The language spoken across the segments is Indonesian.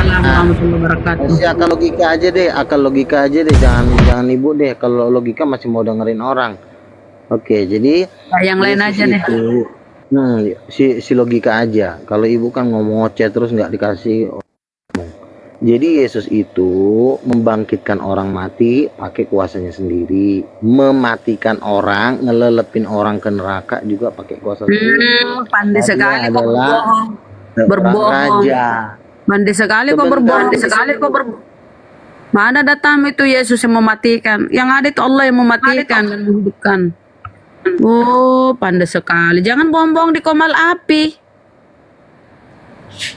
Waalaikumsalam warahmatullahi wabarakatuh. Kasih akal logika aja deh, jangan ibu deh. Kalau logika masih mau dengerin orang. Oke, jadi Nah, yang lain Yesus aja deh. itu, si logika aja. Kalau ibu kan ngomong ngoceh terus nggak dikasih. Jadi Yesus itu membangkitkan orang mati pakai kuasanya sendiri, mematikan orang, ngelelepin orang ke neraka juga pakai kuasa sendiri. Pandai Dia sekali kok adalah berbohong. seorang Berbohong. raja. Pandai sekali kok Sebentar. berbohong. Mana datang itu Yesus yang mematikan? Yang ada itu Allah yang mematikan dan menghidupkan. Oh, pandai sekali. Jangan bohong-bohong di komal api.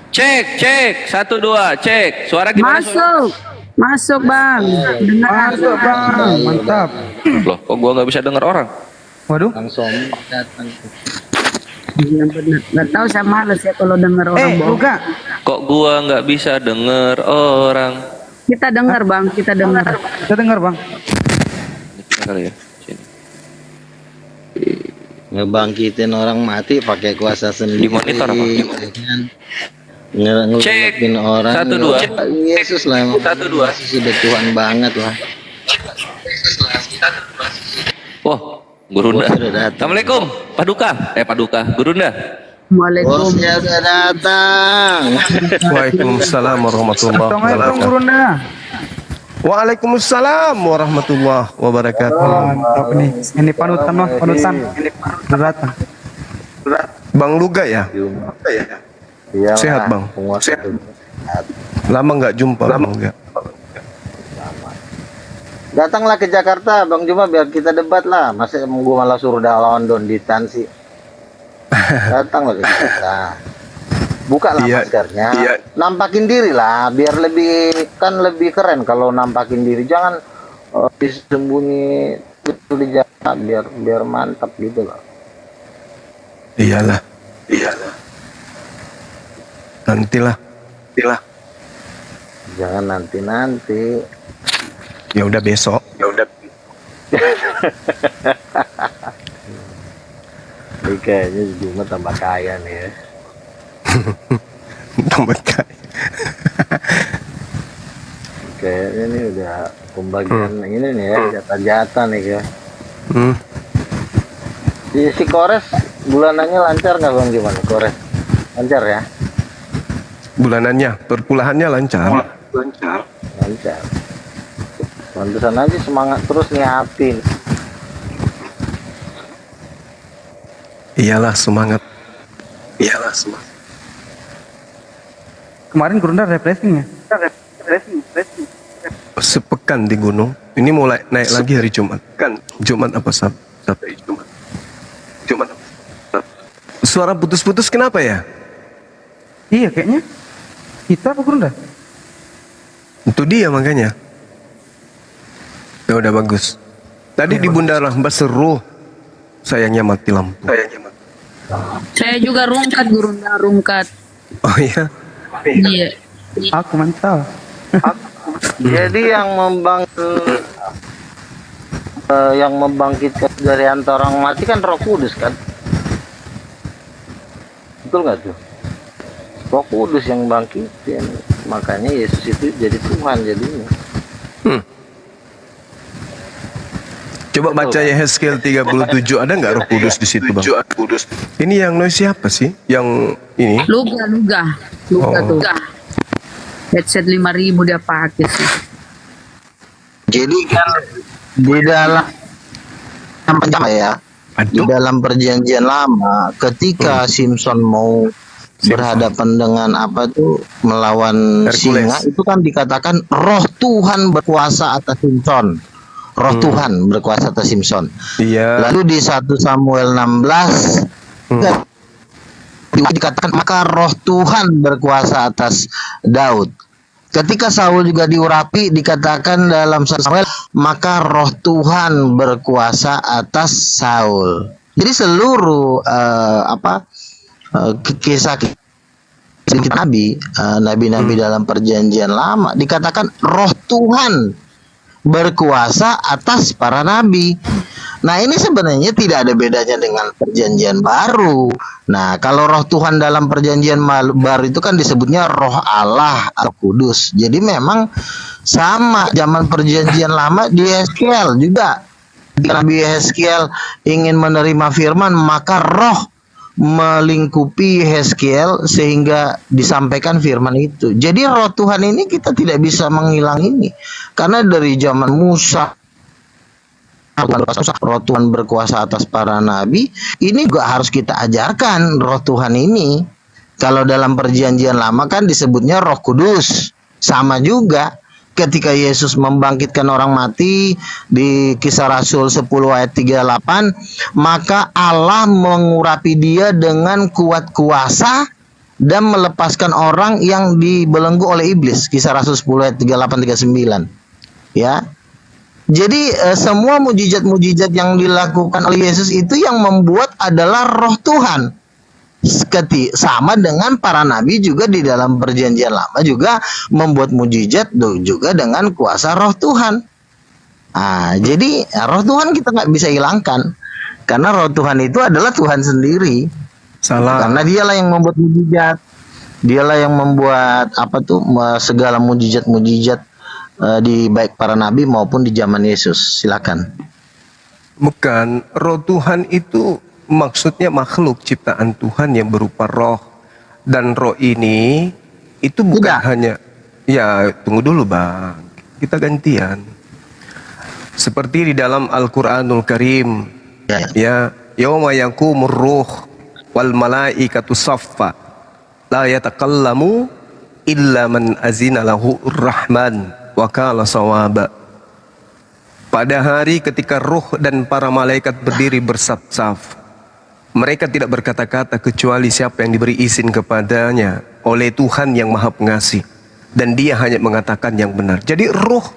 Cek, 1 2, cek. Suara gimana? Masuk Bang. Dengar. Masuk bang, mantap. Loh, kok gua nggak bisa dengar orang? Waduh. Langsung datang. Iya benar. Nggak tahu saya males ya kalau dengar orang bohong. Luka. Kok gua nggak bisa dengar orang? Kita dengar Bang, kita dengar. Kita dengar bang. Ini kali ya. Sini. Ngebangkitin orang mati pakai kuasa sendiri. Di monitor apa? Ngelepin orang. 1 2. Yesus lah emang. 1 2. Yesus udah Tuhan banget lah. Wah, Gurunda. Bosnya udah datang. Assalamualaikum, Paduka, Gurunda. Waalaikumsalam. Bosnya udah datang. Waalaikumsalam warahmatullahi Assalamualaikum wabarakatuh. Gurunda. Waalaikumsalam warahmatullahi wabarakatuh. Mantap nih. Ini panutan bang, panutan. Udah datang. Bang Luga ya? Iya, Sehat, Bang? Penguasa Sehat. itu. Lama nggak jumpa Bang Luga. Datanglah ke Jakarta, Bang Juma, biar kita debat lah. Masa gua malah suruh dah London di Tansi. Datanglah ke Jakarta. Buka lah Iya, maskernya. iya. Nampakin diri lah, biar lebih keren kalau nampakin diri. Jangan disembunyi itu di Jakarta, biar mantap gitu loh. Iyalah. Nantilah. Jangan nanti. Ya udah besok. Ini kayaknya Juma tambah kaya nih ya. Tambah kaya. Kayaknya ini udah pembagian ini nih ya, jatah-jatah nih ya. Hmm. Si Kores bulanannya lancar nggak Bang Juma? Kores lancar ya? Bulanannya, perpulahannya lancar. Lancar. Pantesan aja semangat terus nyiapin. Iyalah semangat. Kemarin Gurunda refreshing ya? Sepekan di gunung. Ini mulai naik lagi hari Jumat. Jumat apa Sabtu? Jumat. Suara putus-putus kenapa ya? Iya kayaknya. Kita apa Gurunda? Itu dia makanya. Ya udah bagus. Tadi di Bundaran seru. Sayangnya mati lampu. Saya juga rungkat. Oh iya. Iya. Aku mantap. Jadi yang membangkitkan dari antara orang mati kan Roh Kudus kan? Betul nggak tuh? Roh Kudus yang bangkitin. Makanya Yesus itu jadi Tuhan jadinya. Coba baca Yehezkiel 37, ada nggak Roh Kudus di situ, Bang? Ini yang noise siapa sih? Yang ini? Luga Oh. tuh. Headset 5.000 dia pakai sih. Jadi kan di dalam di Aduh. dalam perjanjian lama, ketika Simpson mau berhadapan dengan apa tuh melawan Hercules. singa, itu kan dikatakan Roh Tuhan berkuasa atas Simpson. Roh Tuhan berkuasa atas Simpson. Iya. Lalu di 1 Samuel 16 dikatakan maka Roh Tuhan berkuasa atas Daud. Ketika Saul juga diurapi dikatakan dalam 1 Samuel maka Roh Tuhan berkuasa atas Saul. Jadi seluruh kisah nabi-nabi dalam perjanjian lama dikatakan Roh Tuhan berkuasa atas para nabi. Nah, ini sebenarnya tidak ada bedanya dengan perjanjian baru. Nah, kalau roh Tuhan dalam perjanjian baru itu kan disebutnya roh Allah atau kudus. Jadi memang sama zaman perjanjian lama di Yeskiel juga. Nabi Yeskiel ingin menerima firman, maka roh melingkupi Yeskiel sehingga disampaikan firman itu. Jadi roh Tuhan ini kita tidak bisa menghilang ini. Karena dari zaman Musa, roh Tuhan berkuasa atas para nabi, ini juga harus kita ajarkan roh Tuhan ini. Kalau dalam perjanjian lama kan disebutnya Roh Kudus. Sama juga ketika Yesus membangkitkan orang mati di Kisah Rasul 10 ayat 38, maka Allah mengurapi dia dengan kuat kuasa dan melepaskan orang yang dibelenggu oleh iblis. Kisah Rasul 10 ayat 38-39. Ya. Jadi semua mujizat-mujizat yang dilakukan oleh Yesus itu yang membuat adalah roh Tuhan. Sama dengan para nabi juga di dalam perjanjian lama juga membuat mujizat juga dengan kuasa roh Tuhan. Jadi roh Tuhan kita nggak bisa hilangkan. Karena roh Tuhan itu adalah Tuhan sendiri. Salah. Karena dialah yang membuat mujizat. Dialah yang membuat segala mujizat-mujizat di baik para nabi maupun di zaman Yesus. Silakan. Bukan, roh Tuhan itu maksudnya makhluk ciptaan Tuhan yang berupa roh. Dan roh ini itu bukan Tidak. hanya, ya tunggu dulu Bang, kita gantian. Seperti di dalam Al-Quranul Karim, ya, yauma yakumur ruh wal malaikatu saffa la yatakallamu illa man azina lahu rahman wa qala sawaba. Pada hari ketika ruh dan para malaikat berdiri bersaf-saf, mereka tidak berkata-kata kecuali siapa yang diberi izin kepadanya oleh Tuhan yang Maha Pengasih, dan dia hanya mengatakan yang benar. Jadi ruh,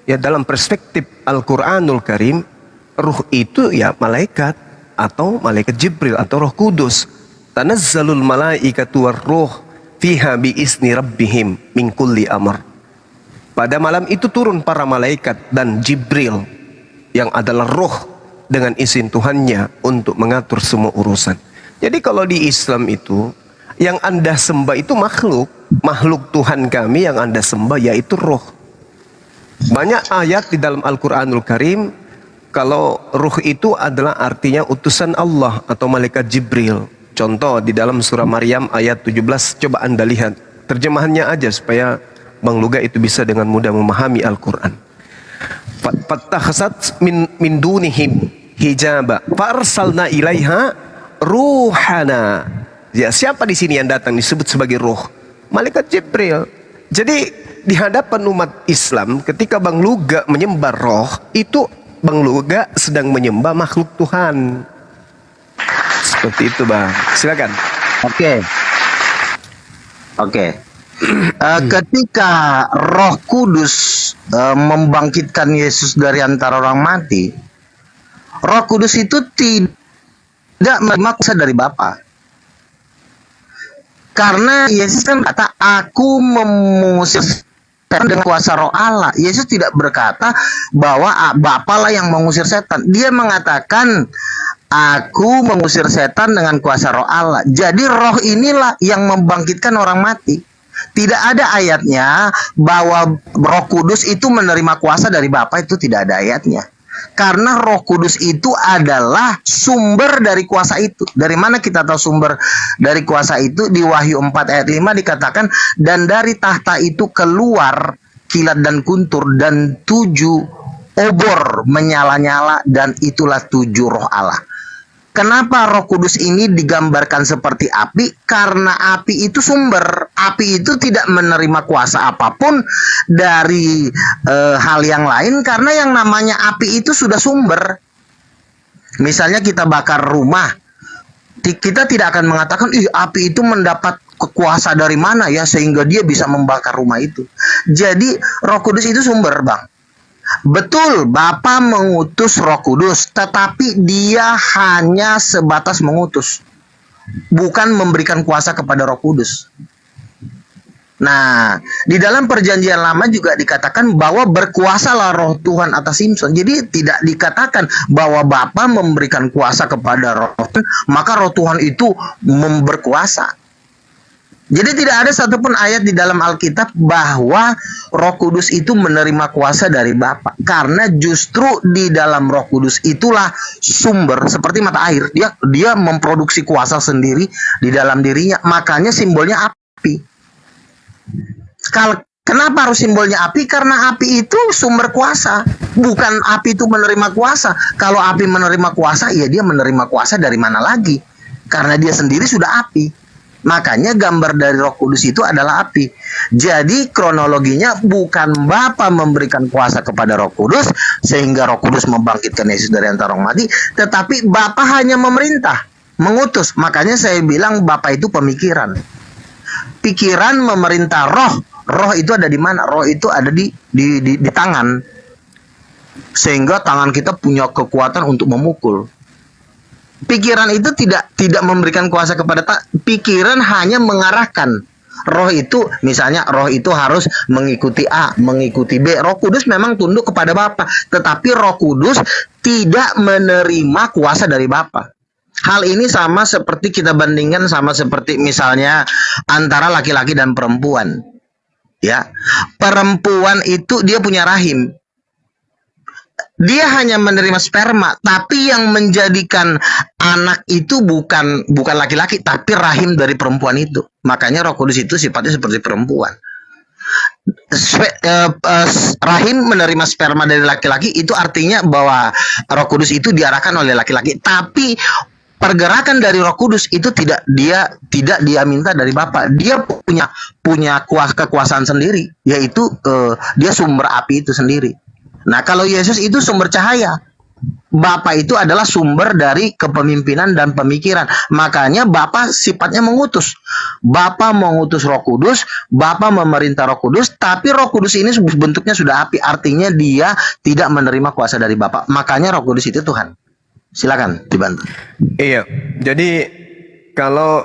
ya dalam perspektif Al-Quranul Karim, ruh itu ya malaikat atau malaikat Jibril atau Roh Kudus. Tanazzalul malaikatu warruh fiha biizni rabbihim min kulli amr. Pada malam itu turun para malaikat dan Jibril yang adalah roh dengan izin Tuhannya untuk mengatur semua urusan. Jadi kalau di Islam itu yang Anda sembah itu makhluk Tuhan kami yang Anda sembah yaitu roh. Banyak ayat di dalam Al-Quranul Karim kalau ruh itu adalah artinya utusan Allah atau malaikat Jibril. Contoh di dalam surah Maryam ayat 17, coba Anda lihat terjemahannya aja supaya Bang Luga itu bisa dengan mudah memahami Al-Quran. Fattakhasat min dunihim hijaba farsalna ilaiha ruhana. Ya, siapa di sini yang datang disebut sebagai ruh? Malaikat Jibril. Jadi di hadapan umat Islam ketika Bang Luga menyembah roh, itu Bang Luga sedang menyembah makhluk Tuhan. Seperti itu Bang. Silakan. Oke. Ketika Roh Kudus membangkitkan Yesus dari antara orang mati, Roh Kudus itu tidak menerima kuasa dari Bapa. Karena Yesus kan kata, aku mengusir setan dengan kuasa roh Allah. Yesus tidak berkata bahwa Bapa lah yang mengusir setan. Dia mengatakan, aku mengusir setan dengan kuasa roh Allah. Jadi roh inilah yang membangkitkan orang mati. Tidak ada ayatnya bahwa Roh Kudus itu menerima kuasa dari Bapa, itu tidak ada ayatnya. Karena Roh Kudus itu adalah sumber dari kuasa itu. Dari mana kita tahu sumber dari kuasa itu? Di Wahyu 4 ayat 5 dikatakan, dan dari tahta itu keluar kilat dan kuntur, dan 7 obor menyala-nyala, dan itulah 7 roh Allah. Kenapa Roh Kudus ini digambarkan seperti api? Karena api itu sumber. Api itu tidak menerima kuasa apapun dari hal yang lain, karena yang namanya api itu sudah sumber. Misalnya kita bakar rumah, kita tidak akan mengatakan, api itu mendapat kuasa dari mana ya sehingga dia bisa membakar rumah itu. Jadi Roh Kudus itu sumber, Bang. Betul, Bapa mengutus Roh Kudus, tetapi dia hanya sebatas mengutus, bukan memberikan kuasa kepada Roh Kudus. Nah, di dalam perjanjian lama juga dikatakan bahwa berkuasalah roh Tuhan atas Simson. Jadi tidak dikatakan bahwa Bapa memberikan kuasa kepada roh Tuhan, maka roh Tuhan itu berkuasa. Jadi tidak ada satupun ayat di dalam Alkitab bahwa Roh Kudus itu menerima kuasa dari Bapa. Karena justru di dalam Roh Kudus itulah sumber, seperti mata air. Dia memproduksi kuasa sendiri di dalam dirinya. Makanya simbolnya api. Kenapa harus simbolnya api? Karena api itu sumber kuasa. Bukan api itu menerima kuasa. Kalau api menerima kuasa, ya dia menerima kuasa dari mana lagi? Karena dia sendiri sudah api. Makanya gambar dari Roh Kudus itu adalah api. Jadi kronologinya bukan Bapa memberikan kuasa kepada Roh Kudus sehingga Roh Kudus membangkitkan Yesus dari antara orang mati, tetapi Bapa hanya memerintah, mengutus. Makanya saya bilang Bapa itu pemikiran. Pikiran memerintah roh. Roh itu ada di mana? Roh itu ada di tangan. Sehingga tangan kita punya kekuatan untuk memukul. Pikiran itu tidak memberikan kuasa kepada pikiran, hanya mengarahkan. Roh itu, misalnya roh itu harus mengikuti A, mengikuti B. Roh Kudus memang tunduk kepada Bapa, tetapi Roh Kudus tidak menerima kuasa dari Bapa. Hal ini sama seperti kita bandingkan sama seperti misalnya antara laki-laki dan perempuan. Ya, perempuan itu dia punya rahim. Dia hanya menerima sperma, tapi yang menjadikan anak itu bukan laki-laki, tapi rahim dari perempuan itu. Makanya Roh Kudus itu sifatnya seperti perempuan. Rahim menerima sperma dari laki-laki, itu artinya bahwa Roh Kudus itu diarahkan oleh laki-laki. Tapi pergerakan dari Roh Kudus itu tidak dia minta dari Bapa. Dia punya kekuasaan sendiri, yaitu dia sumber api itu sendiri. Nah, kalau Yesus itu sumber cahaya. Bapa itu adalah sumber dari kepemimpinan dan pemikiran. Makanya Bapa sifatnya mengutus. Bapa mengutus Roh Kudus, Bapa memerintah Roh Kudus, tapi Roh Kudus ini bentuknya sudah api. Artinya dia tidak menerima kuasa dari Bapa. Makanya Roh Kudus itu Tuhan. Silakan dibantu. Iya, jadi kalau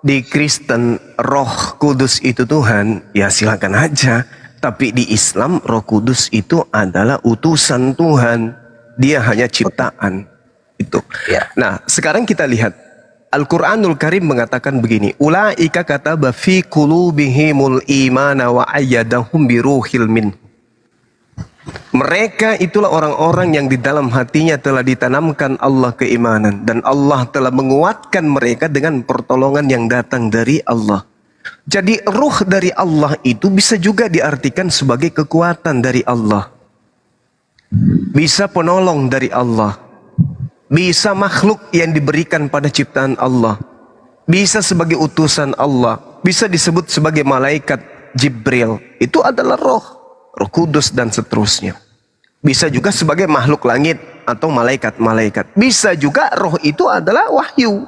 di Kristen Roh Kudus itu Tuhan, ya silakan aja. Tapi di Islam Roh Kudus itu adalah utusan Tuhan. Dia hanya ciptaan. Itu. Ya. Nah, sekarang kita lihat Al-Qur'anul Karim mengatakan begini, ulaika kataba fi qulubihimul imana wa ayyadahum biruhil min. Mereka itulah orang-orang yang di dalam hatinya telah ditanamkan Allah keimanan, dan Allah telah menguatkan mereka dengan pertolongan yang datang dari Allah. Jadi ruh dari Allah itu bisa juga diartikan sebagai kekuatan dari Allah. Bisa penolong dari Allah. Bisa makhluk yang diberikan pada ciptaan Allah. Bisa sebagai utusan Allah. Bisa disebut sebagai malaikat Jibril. Itu adalah roh. Roh Kudus dan seterusnya. Bisa juga sebagai makhluk langit atau malaikat-malaikat. Bisa juga roh itu adalah wahyu.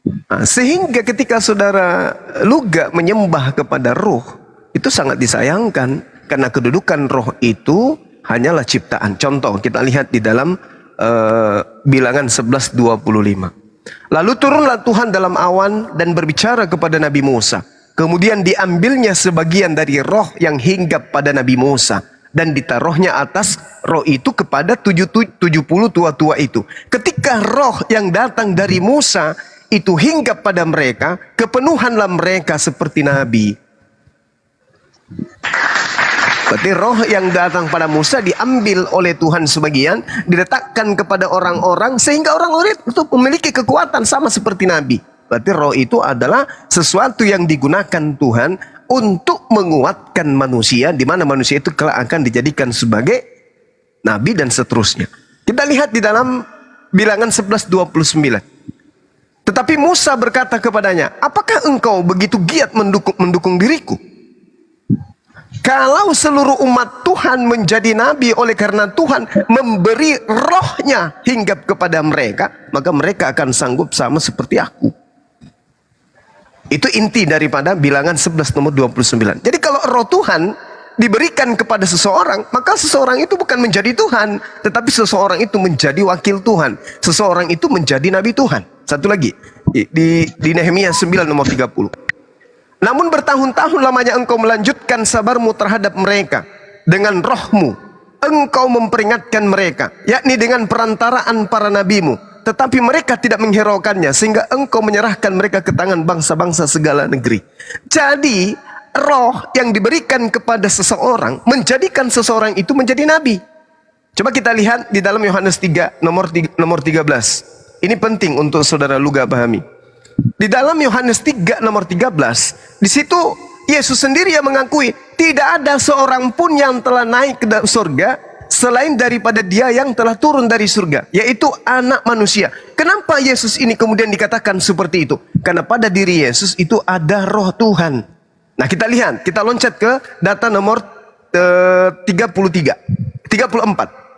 Nah, sehingga ketika saudara luga menyembah kepada roh, itu sangat disayangkan. Karena kedudukan roh itu hanyalah ciptaan. Contoh, kita lihat di dalam Bilangan 11:25. Lalu turunlah Tuhan dalam awan dan berbicara kepada Nabi Musa. Kemudian diambilnya sebagian dari roh yang hinggap pada Nabi Musa. Dan ditaruhnya atas roh itu kepada 70 tua-tua itu. Ketika roh yang datang dari Musa itu hinggap pada mereka, kepenuhanlah mereka seperti Nabi. Berarti roh yang datang pada Musa diambil oleh Tuhan sebagian, diletakkan kepada orang-orang, sehingga orang-orang itu memiliki kekuatan sama seperti Nabi. Berarti roh itu adalah sesuatu yang digunakan Tuhan untuk menguatkan manusia, di mana manusia itu kelak akan dijadikan sebagai Nabi dan seterusnya. Kita lihat di dalam Bilangan 11:29. Tetapi Musa berkata kepadanya, apakah engkau begitu giat mendukung diriku? Kalau seluruh umat Tuhan menjadi nabi oleh karena Tuhan memberi rohnya hinggap kepada mereka, maka mereka akan sanggup sama seperti aku. Itu inti daripada Bilangan 11 nomor 29. Jadi kalau roh Tuhan diberikan kepada seseorang, maka seseorang itu bukan menjadi Tuhan, tetapi seseorang itu menjadi wakil Tuhan. Seseorang itu menjadi nabi Tuhan. Satu lagi, di Nehemia 9 nomor 30. Namun bertahun-tahun lamanya engkau melanjutkan sabarmu terhadap mereka. Dengan rohmu engkau memperingatkan mereka, yakni dengan perantaraan para nabimu. Tetapi mereka tidak menghiraukannya, sehingga engkau menyerahkan mereka ke tangan bangsa-bangsa segala negeri. Jadi roh yang diberikan kepada seseorang menjadikan seseorang itu menjadi nabi. Coba kita lihat di dalam Yohanes 3 nomor 13. Ini penting untuk saudara Luga pahami. Di dalam Yohanes 3 nomor 13, di situ Yesus sendiri yang mengakui tidak ada seorang pun yang telah naik ke dalam surga selain daripada Dia yang telah turun dari surga, yaitu Anak Manusia. Kenapa Yesus ini kemudian dikatakan seperti itu? Karena pada diri Yesus itu ada roh Tuhan. Nah, kita lihat, kita loncat ke data nomor 34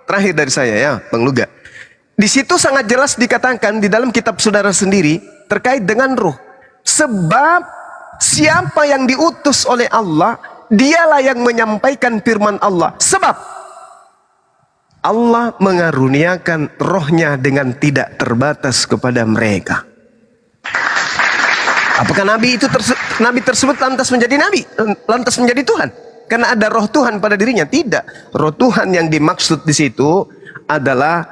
terakhir dari saya ya, Bang Luga. Di situ sangat jelas dikatakan di dalam kitab saudara sendiri terkait dengan roh. Sebab siapa yang diutus oleh Allah, dialah yang menyampaikan firman Allah. Sebab Allah mengaruniakan rohnya dengan tidak terbatas kepada mereka. Apakah nabi tersebut lantas menjadi nabi? Lantas menjadi Tuhan? Karena ada roh Tuhan pada dirinya? Tidak. Roh Tuhan yang dimaksud di situ adalah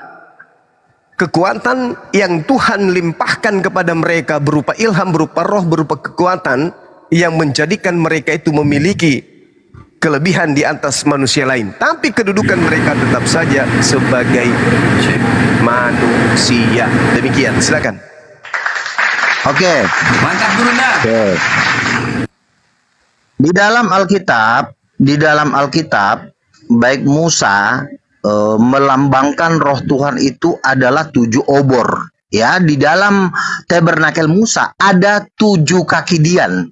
kekuatan yang Tuhan limpahkan kepada mereka berupa ilham, berupa roh, berupa kekuatan yang menjadikan mereka itu memiliki kelebihan di atas manusia lain. Tapi kedudukan mereka tetap saja sebagai manusia. Demikian, silakan. Oke. Mantap Gurunda. Oke. Di dalam Alkitab, baik Musa melambangkan roh Tuhan itu adalah 7 obor. Ya, di dalam tabernakel Musa ada 7 kaki dian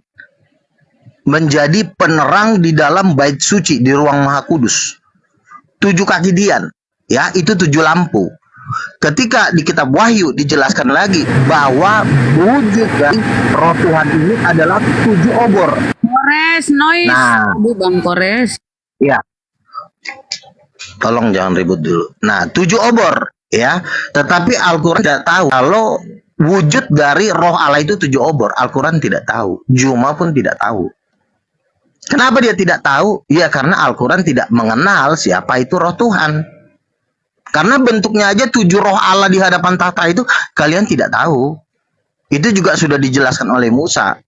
menjadi penerang di dalam bait suci di ruang Maha Kudus. 7 kaki dian, ya, itu 7 lampu. Ketika di kitab Wahyu dijelaskan lagi bahwa wujud dari roh Tuhan ini adalah 7 obor. Kores, noise. Nah. Aduh, Bang Kores. Ya. Tolong jangan ribut dulu. Nah, 7 obor, ya. Tetapi Al-Quran tidak tahu kalau wujud dari roh Allah itu 7 obor. Al-Quran tidak tahu. Juma pun tidak tahu. Kenapa dia tidak tahu? Ya, karena Al-Quran tidak mengenal siapa itu roh Tuhan. Karena bentuknya aja 7 roh Allah di hadapan tahta itu kalian tidak tahu. Itu juga sudah dijelaskan oleh Musa.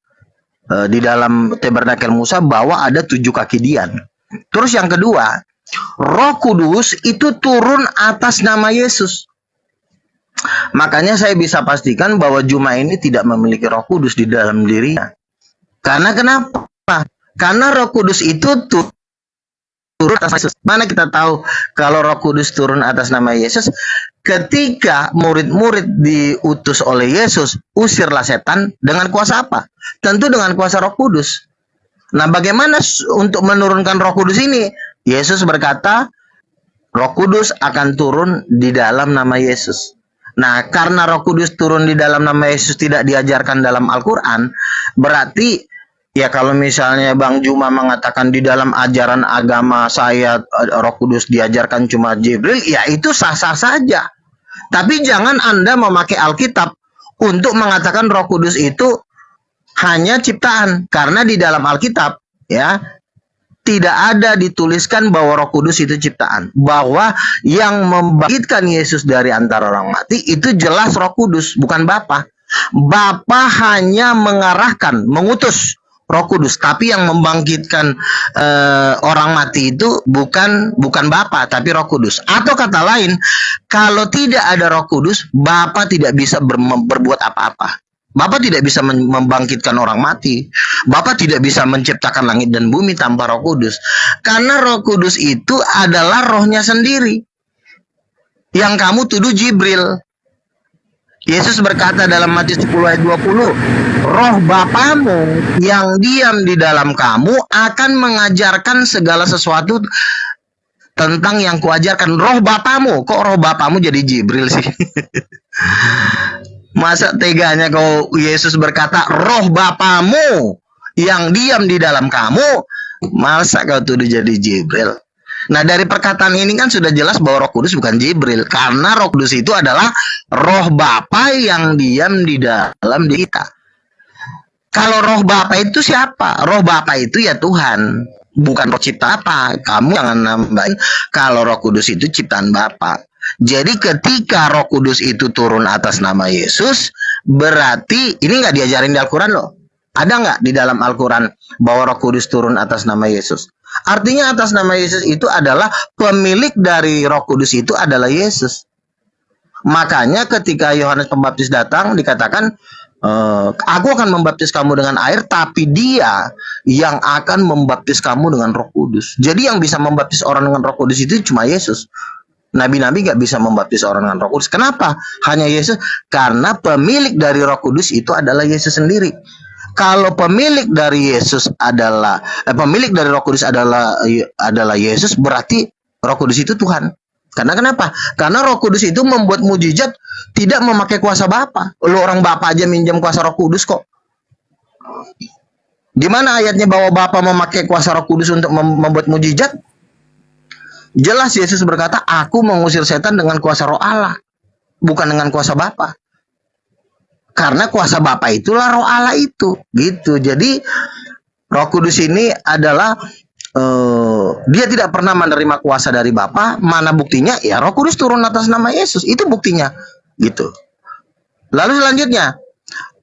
Di dalam tabernakel Musa bahwa ada 7 kaki dian. Terus yang kedua, Roh Kudus itu turun atas nama Yesus. Makanya saya bisa pastikan bahwa Juma ini tidak memiliki Roh Kudus di dalam dirinya. Karena kenapa? Karena Roh Kudus itu turun atas Yesus. Mana kita tahu kalau Roh Kudus turun atas nama Yesus? Ketika murid-murid diutus oleh Yesus, usirlah setan dengan kuasa apa? Tentu dengan kuasa Roh Kudus. Nah, bagaimana untuk menurunkan Roh Kudus ini? Yesus berkata, Roh Kudus akan turun di dalam nama Yesus. Nah, karena Roh Kudus turun di dalam nama Yesus tidak diajarkan dalam Al-Quran, berarti ya kalau misalnya Bang Juma mengatakan di dalam ajaran agama saya Roh Kudus diajarkan cuma Jibril, ya itu sah-sah saja. Tapi jangan Anda memakai Alkitab untuk mengatakan Roh Kudus itu hanya ciptaan. Karena di dalam Alkitab, ya, tidak ada dituliskan bahwa Roh Kudus itu ciptaan. Bahwa yang membangkitkan Yesus dari antara orang mati itu jelas Roh Kudus, bukan Bapa. Bapa hanya mengarahkan, mengutus Roh Kudus, tapi yang membangkitkan orang mati itu bukan Bapa, tapi Roh Kudus. Atau kata lain, kalau tidak ada Roh Kudus, Bapa tidak bisa berbuat apa-apa. Bapa tidak bisa membangkitkan orang mati. Bapa tidak bisa menciptakan langit dan bumi tanpa Roh Kudus. Karena Roh Kudus itu adalah rohnya sendiri. Yang kamu tuduh Jibril. Yesus berkata dalam Matius 10 ayat 20, Roh Bapamu yang diam di dalam kamu akan mengajarkan segala sesuatu tentang yang kuajarkan. Roh Bapamu, kok Roh Bapamu jadi Jibril sih? Masa teganya kau Yesus berkata Roh Bapamu yang diam di dalam kamu, masa kau tuduh jadi Jibril? Nah, dari perkataan ini kan sudah jelas bahwa Roh Kudus bukan Jibril, karena Roh Kudus itu adalah Roh Bapa yang diam di dalam diri kita. Kalau roh Bapa itu siapa? Roh Bapa itu ya Tuhan, bukan roh cipta apa. Kamu jangan nambahin kalau Roh Kudus itu ciptaan Bapa. Jadi ketika Roh Kudus itu turun atas nama Yesus, berarti ini nggak diajarin di Al-Quran loh. Ada nggak di dalam Al-Quran bahwa Roh Kudus turun atas nama Yesus? Artinya atas nama Yesus itu adalah pemilik dari Roh Kudus itu adalah Yesus. Makanya ketika Yohanes Pembaptis datang dikatakan, aku akan membaptis kamu dengan air, tapi dia yang akan membaptis kamu dengan Roh Kudus. Jadi yang bisa membaptis orang dengan Roh Kudus itu cuma Yesus. Nabi-nabi gak bisa membaptis orang dengan Roh Kudus. Kenapa? Hanya Yesus. Karena pemilik dari Roh Kudus itu adalah Yesus sendiri. Kalau pemilik dari Yesus adalah pemilik dari Roh Kudus adalah Yesus, berarti Roh Kudus itu Tuhan. Karena kenapa? Karena Roh Kudus itu membuat mujizat tidak memakai kuasa Bapa. Lu orang Bapa aja minjem kuasa Roh Kudus kok. Di mana ayatnya bahwa Bapa memakai kuasa Roh Kudus untuk membuat mujizat? Jelas Yesus berkata, aku mengusir setan dengan kuasa Roh Allah, bukan dengan kuasa Bapa. Karena kuasa Bapa itulah Roh Allah itu, gitu. Jadi Roh Kudus ini adalah dia tidak pernah menerima kuasa dari Bapa. Mana buktinya? Ya Roh Kudus turun atas nama Yesus, itu buktinya, gitu. Lalu selanjutnya,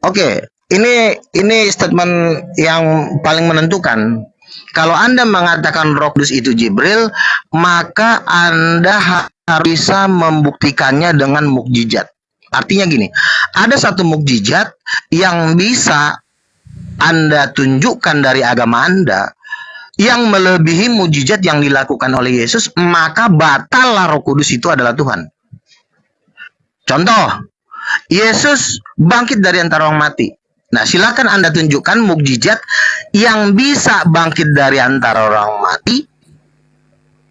oke, ini statement yang paling menentukan. Kalau Anda mengatakan Roh Kudus itu Jibril, maka Anda harus bisa membuktikannya dengan mukjizat. Artinya gini, ada satu mukjizat yang bisa Anda tunjukkan dari agama Anda yang melebihi mukjizat yang dilakukan oleh Yesus, maka batallah Roh Kudus itu adalah Tuhan. Contoh, Yesus bangkit dari antara orang mati. Nah, silakan Anda tunjukkan mukjizat yang bisa bangkit dari antara orang mati,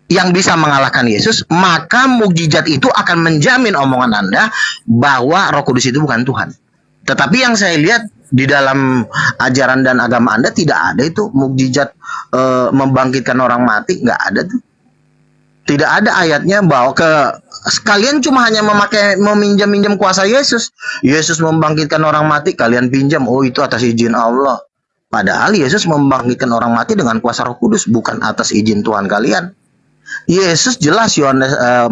yang bisa mengalahkan Yesus, maka mukjizat itu akan menjamin omongan Anda bahwa Roh Kudus itu bukan Tuhan. Tetapi yang saya lihat di dalam ajaran dan agama Anda tidak ada itu mukjizat membangkitkan orang mati, nggak ada tuh. Tidak ada ayatnya bahwa kalian cuma hanya meminjam kuasa Yesus. Yesus membangkitkan orang mati, kalian pinjam. Oh, itu atas izin Allah. Padahal Yesus membangkitkan orang mati dengan kuasa Roh Kudus, bukan atas izin Tuhan kalian. Yesus jelas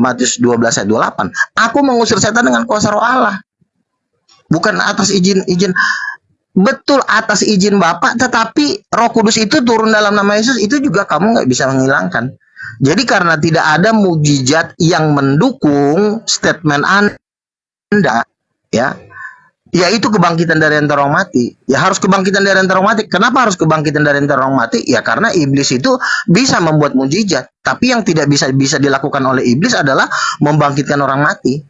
Matius 12 ayat 28. Aku mengusir setan dengan kuasa Roh Allah. Bukan atas izin. Betul atas izin Bapa, tetapi Roh Kudus itu turun dalam nama Yesus, itu juga kamu nggak bisa menghilangkan. Jadi karena tidak ada mukjizat yang mendukung statement Anda, ya, yaitu kebangkitan dari antara orang mati. Ya harus kebangkitan dari antara orang mati. Kenapa harus kebangkitan dari antara orang mati? Ya karena iblis itu bisa membuat mukjizat, tapi yang tidak bisa dilakukan oleh iblis adalah membangkitkan orang mati.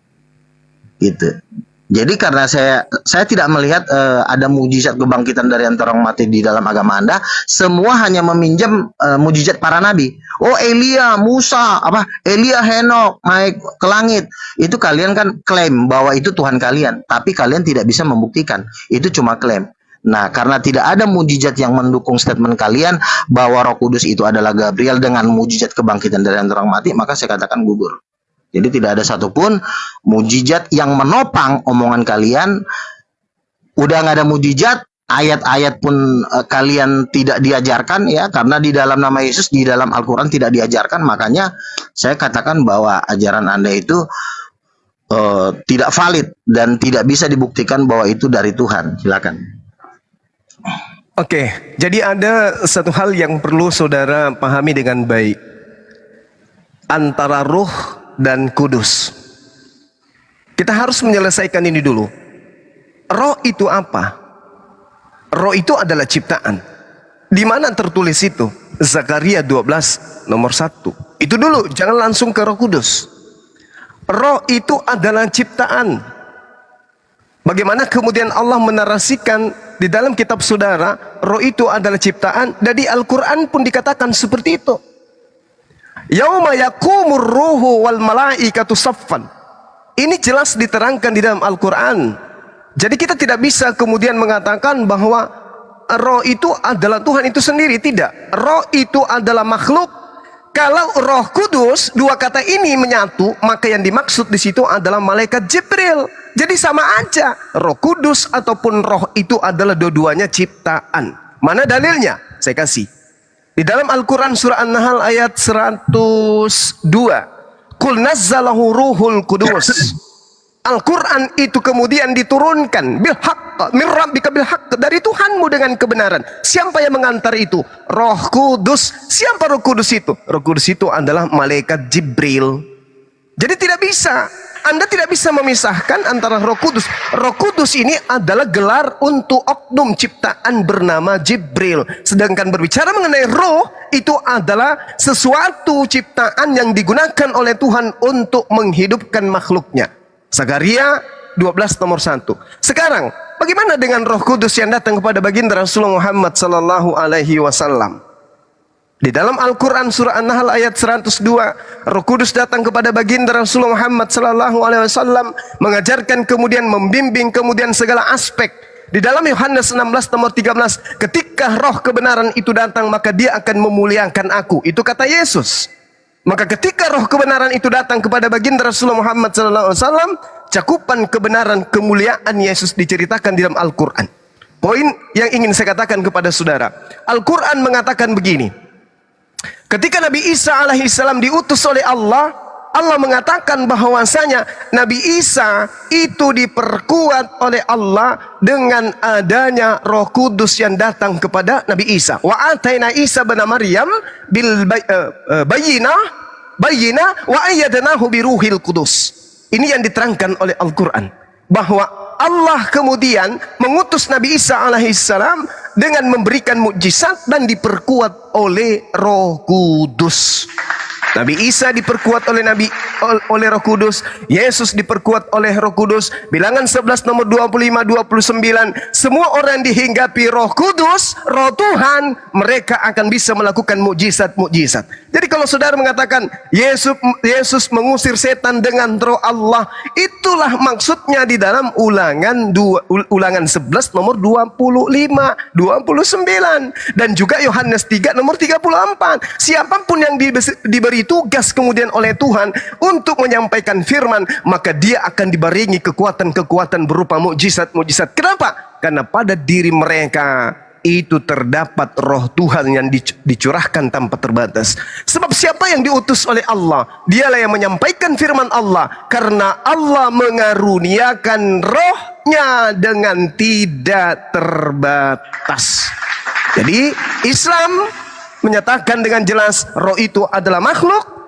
Gitu. Jadi karena saya tidak melihat ada mujizat kebangkitan dari antara orang mati di dalam agama Anda, semua hanya meminjam mujizat para nabi. Oh, Elia, Musa, Elia, Henok naik ke langit. Itu kalian kan klaim bahwa itu Tuhan kalian, tapi kalian tidak bisa membuktikan. Itu cuma klaim. Nah, karena tidak ada mujizat yang mendukung statement kalian bahwa Roh Kudus itu adalah Gabriel dengan mujizat kebangkitan dari antara orang mati, maka saya katakan gugur. Jadi tidak ada satupun mujizat yang menopang omongan kalian. Udah nggak ada mujizat, ayat-ayat pun kalian tidak diajarkan, ya, karena di dalam nama Yesus di dalam Al-Quran tidak diajarkan. Makanya saya katakan bahwa ajaran Anda itu tidak valid dan tidak bisa dibuktikan bahwa itu dari Tuhan. Silakan. Oke, jadi ada satu hal yang perlu saudara pahami dengan baik. Antara Ruh dan Kudus. Kita harus menyelesaikan ini dulu. Roh itu apa? Roh itu adalah ciptaan. Di mana tertulis itu? Zakaria 12 nomor 1. Itu dulu, jangan langsung ke Roh Kudus. Roh itu adalah ciptaan. Bagaimana kemudian Allah menarasikan di dalam kitab saudara, roh itu adalah ciptaan, dan di Al-Quran pun dikatakan seperti itu. Yauma yakumur ruhu wal malaikatu saffan. Ini jelas diterangkan di dalam Al-Quran. Jadi kita tidak bisa kemudian mengatakan bahwa roh itu adalah Tuhan itu sendiri. Tidak. Roh itu adalah makhluk kalau Roh Kudus, dua kata ini menyatu, maka yang dimaksud di situ adalah malaikat Jibril. Jadi sama aja, Roh Kudus ataupun roh itu adalah dua-duanya ciptaan. Mana dalilnya? Saya kasih. Di dalam Al-Quran surah An-Nahl ayat 102. Qul nazzalahu ruhul kudus. Al-Quran itu kemudian diturunkan bil haqq min rabbika bil haqq, dari Tuhanmu dengan kebenaran. Siapa yang mengantar itu? Roh Kudus. Siapa Roh Kudus itu? Roh Kudus itu adalah malaikat Jibril. Jadi tidak bisa, Anda tidak bisa memisahkan antara Roh Kudus. Roh Kudus ini adalah gelar untuk oknum ciptaan bernama Jibril. Sedangkan berbicara mengenai roh, itu adalah sesuatu ciptaan yang digunakan oleh Tuhan untuk menghidupkan makhluknya. Zakaria 12 nomor 1. Sekarang, bagaimana dengan Roh Kudus yang datang kepada baginda Rasulullah Muhammad sallallahu alaihi wasallam? Di dalam Al-Quran surah An-Nahl ayat 102, Roh Kudus datang kepada baginda Rasulullah Muhammad sallallahu alaihi wasallam, mengajarkan, kemudian membimbing, kemudian segala aspek. Di dalam Yohanes 16 nomor 13, ketika roh kebenaran itu datang, maka dia akan memuliakan aku. Itu kata Yesus. Maka ketika roh kebenaran itu datang kepada baginda Rasulullah Muhammad SAW, cakupan kebenaran kemuliaan Yesus diceritakan di dalam Al-Quran. Poin yang ingin saya katakan kepada saudara, Al-Quran mengatakan begini. Ketika Nabi Isa alaihissalam diutus oleh Allah, Allah mengatakan bahwasanya Nabi Isa itu diperkuat oleh Allah dengan adanya Roh Kudus yang datang kepada Nabi Isa. Wa ataina Isa bin Maryam bil bayyinah wa ayyadnahu bi ruhil kudus. Ini yang diterangkan oleh Al-Qur'an, bahwa Allah kemudian mengutus Nabi Isa alaihissalam dengan memberikan mukjizat dan diperkuat oleh Roh Kudus. Nabi Isa diperkuat oleh Roh Kudus, Yesus diperkuat oleh Roh Kudus. Bilangan 11 nomor 25 29, semua orang dihinggapi Roh Kudus, Roh Tuhan, mereka akan bisa melakukan mukjizat-mukjizat. Jadi kalau saudara mengatakan Yesus mengusir setan dengan Roh Allah, itulah maksudnya di dalam Ulangan 11 nomor 25 29 dan juga Yohanes 3 nomor 34. Siapapun yang diberi tugas kemudian oleh Tuhan untuk menyampaikan firman, maka dia akan dibarengi kekuatan-kekuatan berupa mukjizat-mukjizat. Kenapa? Karena pada diri mereka itu terdapat roh Tuhan yang dicurahkan tanpa terbatas. Sebab siapa yang diutus oleh Allah, dialah yang menyampaikan firman Allah, karena Allah mengaruniakan rohnya dengan tidak terbatas. Jadi Islam menyatakan dengan jelas roh itu adalah makhluk.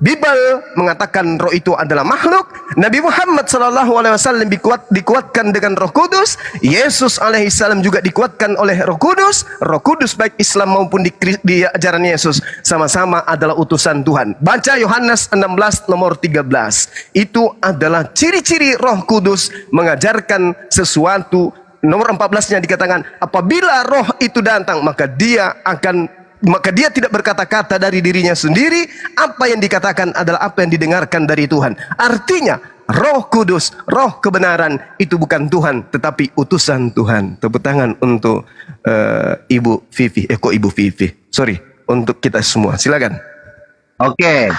Bible mengatakan roh itu adalah makhluk. Nabi Muhammad SAW dikuatkan dengan Roh Kudus. Yesus alaihissalam juga dikuatkan oleh Roh Kudus. Roh Kudus baik Islam maupun di ajaran Yesus sama-sama adalah utusan Tuhan. Baca Yohanes 16 nomor 13. Itu adalah ciri-ciri Roh Kudus mengajarkan sesuatu. Nomor 14-nya dikatakan, apabila roh itu datang, maka dia tidak berkata-kata dari dirinya sendiri. Apa yang dikatakan adalah apa yang didengarkan dari Tuhan. Artinya Roh Kudus, roh kebenaran itu bukan Tuhan, tetapi utusan Tuhan. Tepuk tangan untuk Ibu Vivi. Kok Ibu Vivi? Sorry, untuk kita semua. Silakan. Oke.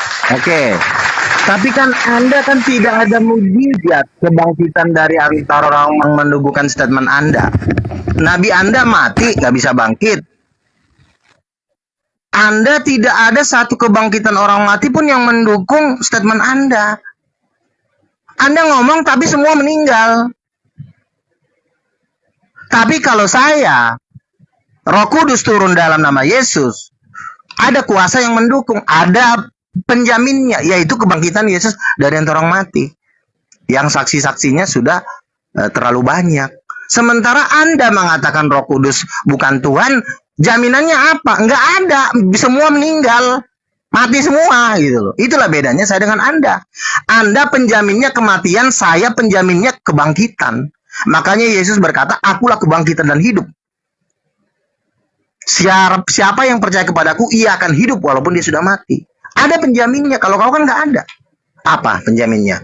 Tapi kan Anda kan tidak ada mukjizat kebangkitan dari antara orang yang mendugukan statement Anda. Nabi Anda mati, nggak bisa bangkit. Anda tidak ada satu kebangkitan orang mati pun yang mendukung statement Anda. Anda ngomong tapi semua meninggal. Tapi kalau saya, Roh Kudus turun dalam nama Yesus, ada kuasa yang mendukung, ada penjaminnya, yaitu kebangkitan Yesus dari antara orang mati. Yang saksi-saksinya sudah terlalu banyak. Sementara Anda mengatakan Roh Kudus bukan Tuhan, jaminannya apa? Enggak ada, semua meninggal, mati semua gitu loh. Itulah bedanya saya dengan Anda. Anda penjaminnya kematian, saya penjaminnya kebangkitan. Makanya Yesus berkata, akulah kebangkitan dan hidup. Siapa yang percaya kepadaku, ia akan hidup walaupun dia sudah mati. Ada penjaminnya, kalau kau kan nggak ada. Apa penjaminnya?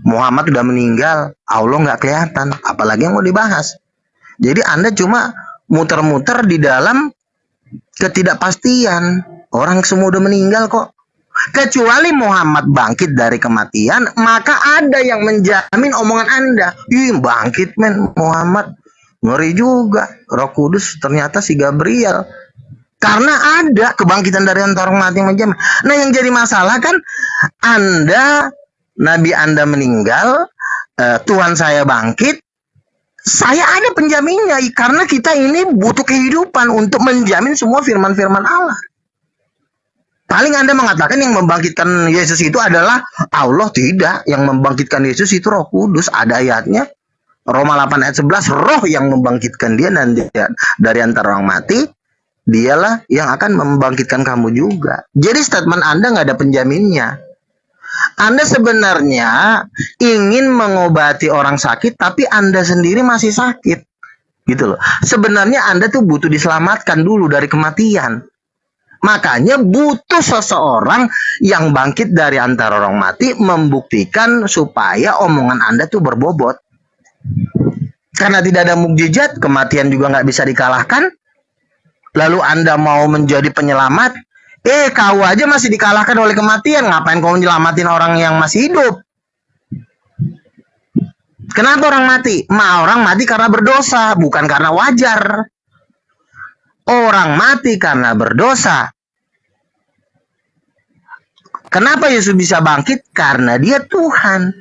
Muhammad sudah meninggal, Allah nggak kelihatan, apalagi yang mau dibahas. Jadi Anda cuma muter-muter di dalam ketidakpastian. Orang semua udah meninggal kok. Kecuali Muhammad bangkit dari kematian, maka ada yang menjamin omongan Anda. Ih, bangkit men Muhammad. Ngeri juga. Roh Kudus ternyata si Gabriel. Karena ada kebangkitan dari antara orang mati yang menjamin. Nah, yang jadi masalah kan Anda, Nabi Anda meninggal, Tuhan saya bangkit, saya ada penjaminnya. Karena kita ini butuh kehidupan untuk menjamin semua firman-firman Allah. Paling Anda mengatakan yang membangkitkan Yesus itu adalah Allah. Tidak. Yang membangkitkan Yesus itu Roh Kudus. Ada ayatnya. Roma 8 ayat 11. Roh yang membangkitkan dia dari antara orang mati. Dialah yang akan membangkitkan kamu juga. Jadi statement Anda nggak ada penjaminnya. Anda sebenarnya ingin mengobati orang sakit, tapi Anda sendiri masih sakit. Gitu loh. Sebenarnya Anda tuh butuh diselamatkan dulu dari kematian. Makanya butuh seseorang yang bangkit dari antara orang mati membuktikan supaya omongan Anda tuh berbobot. Karena tidak ada mukjizat, kematian juga nggak bisa dikalahkan. Lalu Anda mau menjadi penyelamat, kau aja masih dikalahkan oleh kematian. Ngapain kau nyelamatin orang yang masih hidup? Kenapa orang mati? Orang mati karena berdosa, bukan karena wajar. Orang mati karena berdosa. Kenapa Yesus bisa bangkit? Karena dia Tuhan.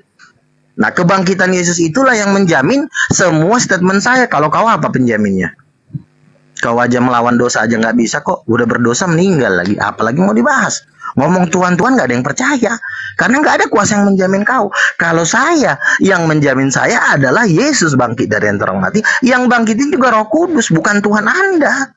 Nah, kebangkitan Yesus itulah yang menjamin semua statement saya. Kalau kau apa penjaminnya? Kau aja melawan dosa aja nggak bisa kok. Udah berdosa meninggal lagi. Apalagi mau dibahas. Ngomong Tuhan-Tuhan nggak ada yang percaya. Karena nggak ada kuasa yang menjamin kau. Kalau saya, yang menjamin saya adalah Yesus bangkit dari antara orang mati. Yang bangkitin juga Roh Kudus, bukan Tuhan Anda.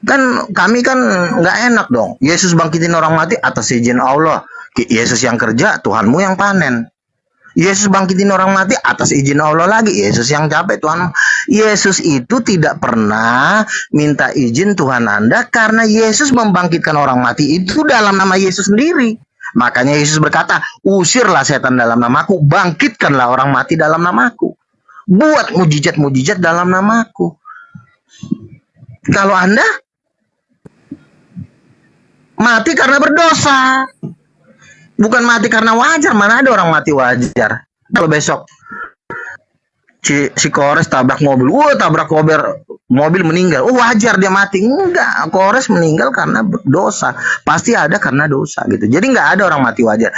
Kan kami kan nggak enak dong. Yesus bangkitin orang mati atas izin Allah. Yesus yang kerja, Tuhanmu yang panen. Yesus bangkitin orang mati atas izin Allah lagi. Yesus yang capek, Tuhan. Yesus itu tidak pernah minta izin Tuhan Anda karena Yesus membangkitkan orang mati itu dalam nama Yesus sendiri. Makanya Yesus berkata, usirlah setan dalam namaku, bangkitkanlah orang mati dalam namaku. Buat mujizat-mujizat dalam namaku. Kalau Anda mati karena berdosa, bukan mati karena wajar. Mana ada orang mati wajar? Kalau besok si Kores tabrak mobil, tabrak mobil meninggal, wajar dia mati? Enggak, Kores meninggal karena dosa. Pasti ada karena dosa gitu. Jadi nggak ada orang mati wajar.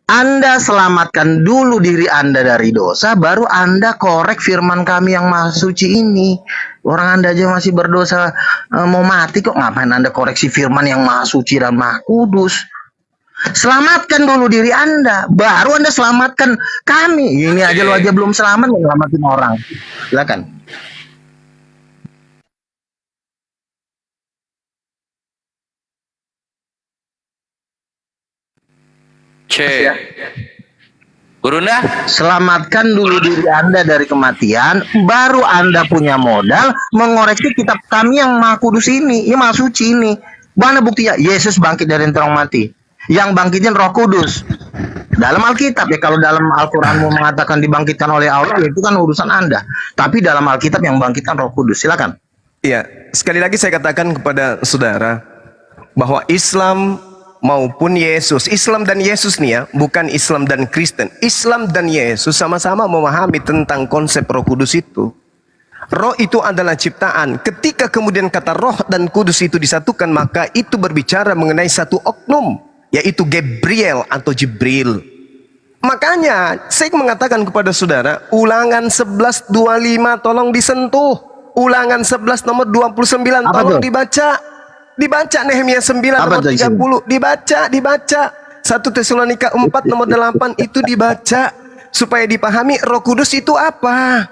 Anda selamatkan dulu diri Anda dari dosa, baru Anda korek firman kami yang maha suci ini. Orang Anda aja masih berdosa, mau mati kok, ngapain Anda koreksi firman yang maha suci dan maha kudus? Selamatkan dulu diri Anda, baru Anda selamatkan kami. Ini aja lo aja belum selamat, mau selamatin orang. Silakan. Gurunda? Selamatkan dulu diri Anda dari kematian, baru Anda punya modal mengoreksi kitab kami yang maha kudus ini, yang maha suci ini. Mana buktinya? Yesus bangkit dari antara orang mati. Yang bangkitin Roh Kudus. Dalam Alkitab ya, kalau dalam Al-Quranmu mengatakan dibangkitkan oleh Allah, itu kan urusan Anda. Tapi dalam Alkitab yang bangkitkan Roh Kudus. Silakan. Iya, sekali lagi saya katakan kepada saudara bahwa Islam maupun Yesus, Islam dan Yesus nih ya, bukan Islam dan Kristen. Islam dan Yesus sama-sama memahami tentang konsep Roh Kudus itu. Roh itu adalah ciptaan. Ketika kemudian kata Roh dan Kudus itu disatukan, maka itu berbicara mengenai satu oknum, yaitu Gabriel atau Jibril. Makanya saya mengatakan kepada saudara, Ulangan 11:25 tolong disentuh. Ulangan 11 nomor 29 tolong dibaca. Dibaca Nehemia 9 nomor 30, dibaca 1 Tesalonika 4 nomor 8 itu dibaca supaya dipahami Roh Kudus itu apa.